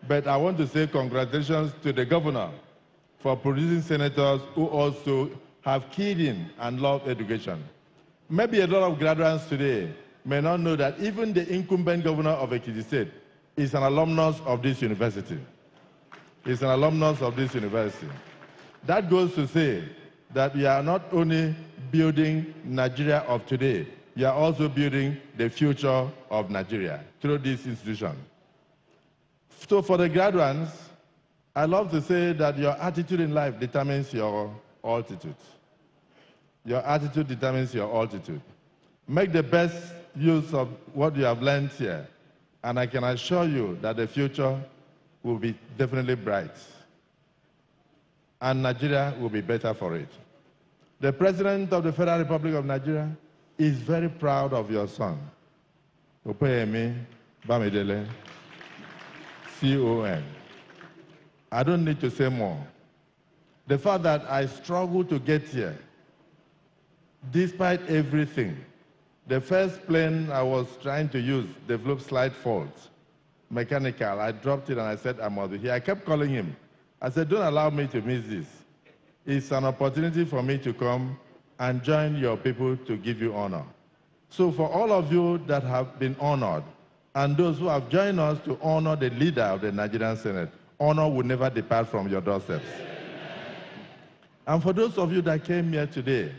N: but I want to say congratulations to the governor for producing senators who also have keyed in and love education. Maybe a lot of graduates today may not know that even the incumbent governor of Ekiti State is an alumnus of this university. He's an alumnus of this university. That goes to say that we are not only building Nigeria of today, we are also building the future of Nigeria through this institution. So for the graduates, I love to say that your attitude in life determines your altitude. Your attitude determines your altitude. Make the best use of what you have learned here, and I can assure you that the future will be definitely bright, and Nigeria will be better for it. The President of the Federal Republic of Nigeria is very proud of your son, Opeyemi Bamidele, CON. I don't need to say more. The fact that I struggled to get here, despite everything, the first plane I was trying to use developed slight faults, mechanical. I dropped it and I said, I must be here. I kept calling him. I said, don't allow me to miss this. It's an opportunity for me to come and join your people to give you honor. So for all of you that have been honored, and those who have joined us to honor the leader of the Nigerian Senate, honor will never depart from your doorsteps. And for those of you that came here today,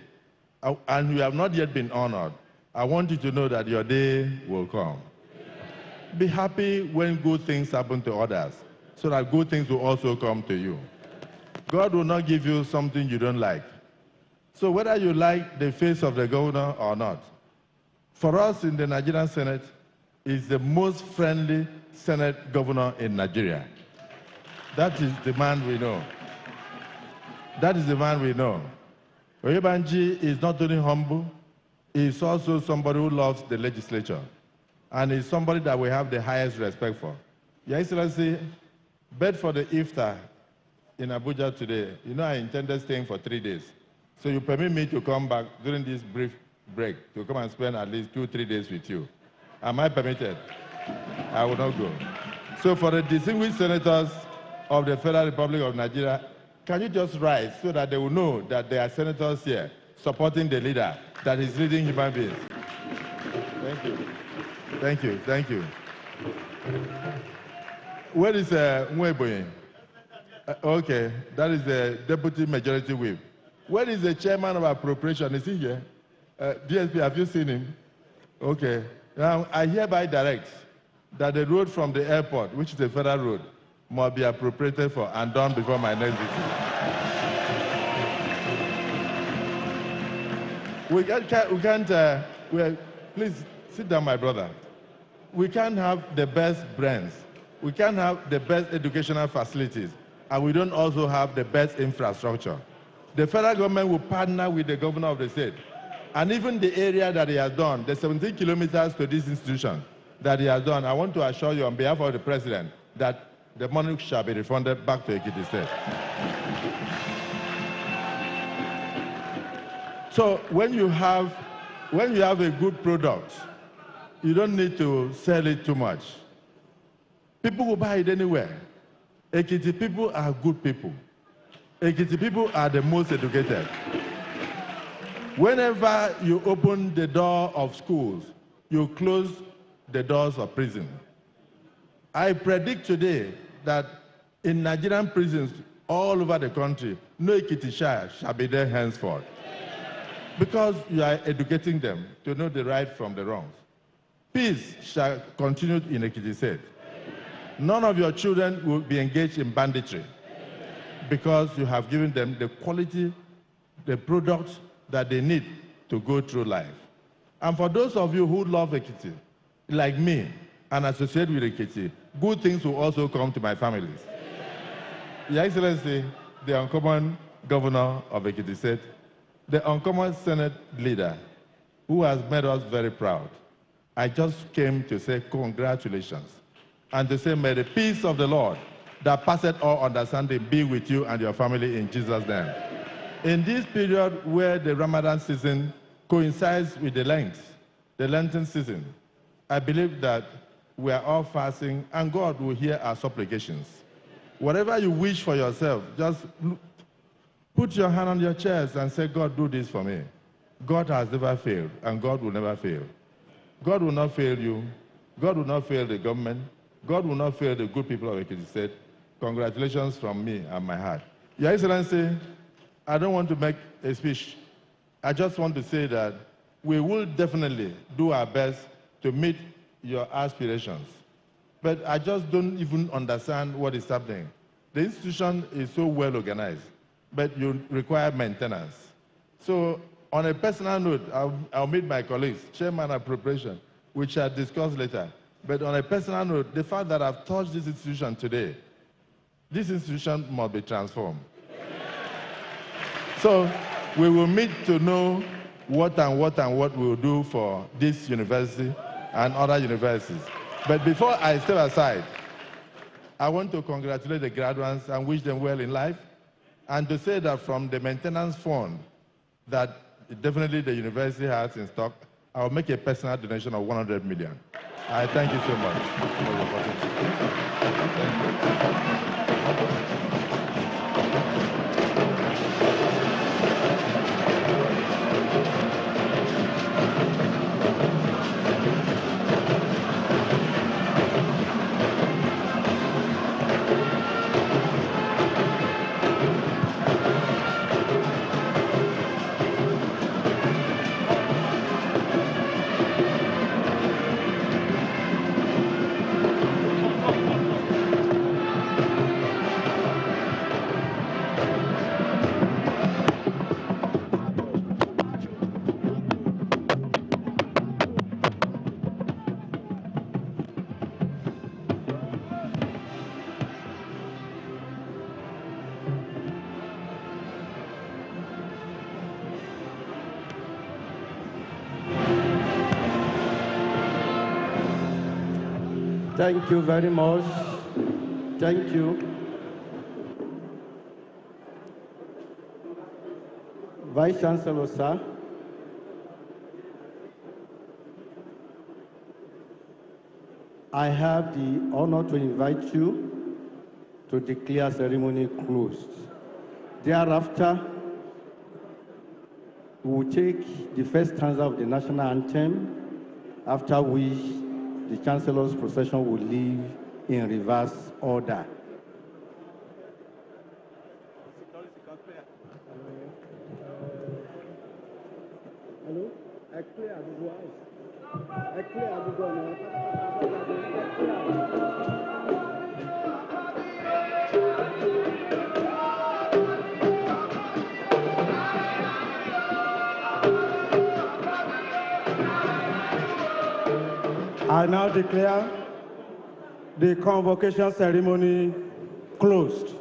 N: and you have not yet been honored, I want you to know that your day will come. Be happy when good things happen to others, so that good things will also come to you. God will not give you something you don't like. So whether you like the face of the governor or not, for us in the Nigerian Senate, is the most friendly Senate governor in Nigeria. That is the man we know. That is the man we know. Oyebanji is not only humble, he is also somebody who loves the legislature, and is somebody that we have the highest respect for. Your Excellency, bed for the iftar in Abuja today. You know I intended staying for 3 days. So you permit me to come back during this brief break to come and spend at least 2-3 days with you. Am I permitted? I will not go. So for the distinguished senators of the Federal Republic of Nigeria, can you just rise so that they will know that there are senators here supporting the leader that is leading human beings? Thank you. Thank you. Thank you. Where is Nweboye? Okay, that is the Deputy Majority Whip. Where is the Chairman of Appropriation? Is he here? DSP, have you seen him? Okay. Now, I hereby direct that the road from the airport, which is a federal road, must be appropriated for and done before my next visit. Please sit down, my brother. We can't have the best brands. We can't have the best educational facilities, and we don't also have the best infrastructure. The federal government will partner with the governor of the state. And even the area that he has done, the 17 kilometers to this institution that he has done, I want to assure you on behalf of the president that the money shall be refunded back to Ekiti State. So when you have a good product, you don't need to sell it too much. People will buy it anywhere. Ekiti people are good people. Ekiti people are the most educated. Whenever you open the door of schools, you close the doors of prison. I predict today that in Nigerian prisons all over the country, no Ekiti child shall be there henceforth. Because you are educating them to know the right from the wrongs. Peace shall continue in Ekiti State. None of your children will be engaged in banditry because you have given them the quality, the products that they need to go through life. And for those of you who love Ekiti, like me, and associate with Ekiti, good things will also come to my families. Your Excellency, the uncommon governor of Ekiti State, the uncommon Senate leader, who has made us very proud, I just came to say congratulations and to say may the peace of the Lord that passeth all understanding be with you and your family in Jesus' name. In this period where the Ramadan season coincides with the Lenten season, I believe that we are all fasting and God will hear our supplications. Whatever you wish for yourself, just put your hand on your chest and say, God, do this for me. God has never failed and God will never fail. God will not fail you. God will not fail the government. God will not fail the good people of Ekiti State. Congratulations from me and my heart. Your Excellency, I don't want to make a speech. I just want to say that we will definitely do our best to meet your aspirations. But I just don't even understand what is happening. The institution is so well organized, but you require maintenance. So on a personal note, I'll meet my colleagues, Chairman Appropriation, which I'll discuss later. But on a personal note, the fact that I've touched this institution today, this institution must be transformed. So we will meet to know what we will do for this university and other universities. But before I step aside, I want to congratulate the graduates and wish them well in life, and to say that from the maintenance fund that definitely the university has in stock, I will make a personal donation of 100 million. I thank you so much for your participation. Thank you.
A: Thank you very much. Thank you. Vice Chancellor, sir. I have the honor to invite you to declare ceremony closed. Thereafter, we will take the first stanza of the national anthem, after which the Chancellor's procession will leave in reverse order.
E: Hello? I now declare the convocation ceremony closed.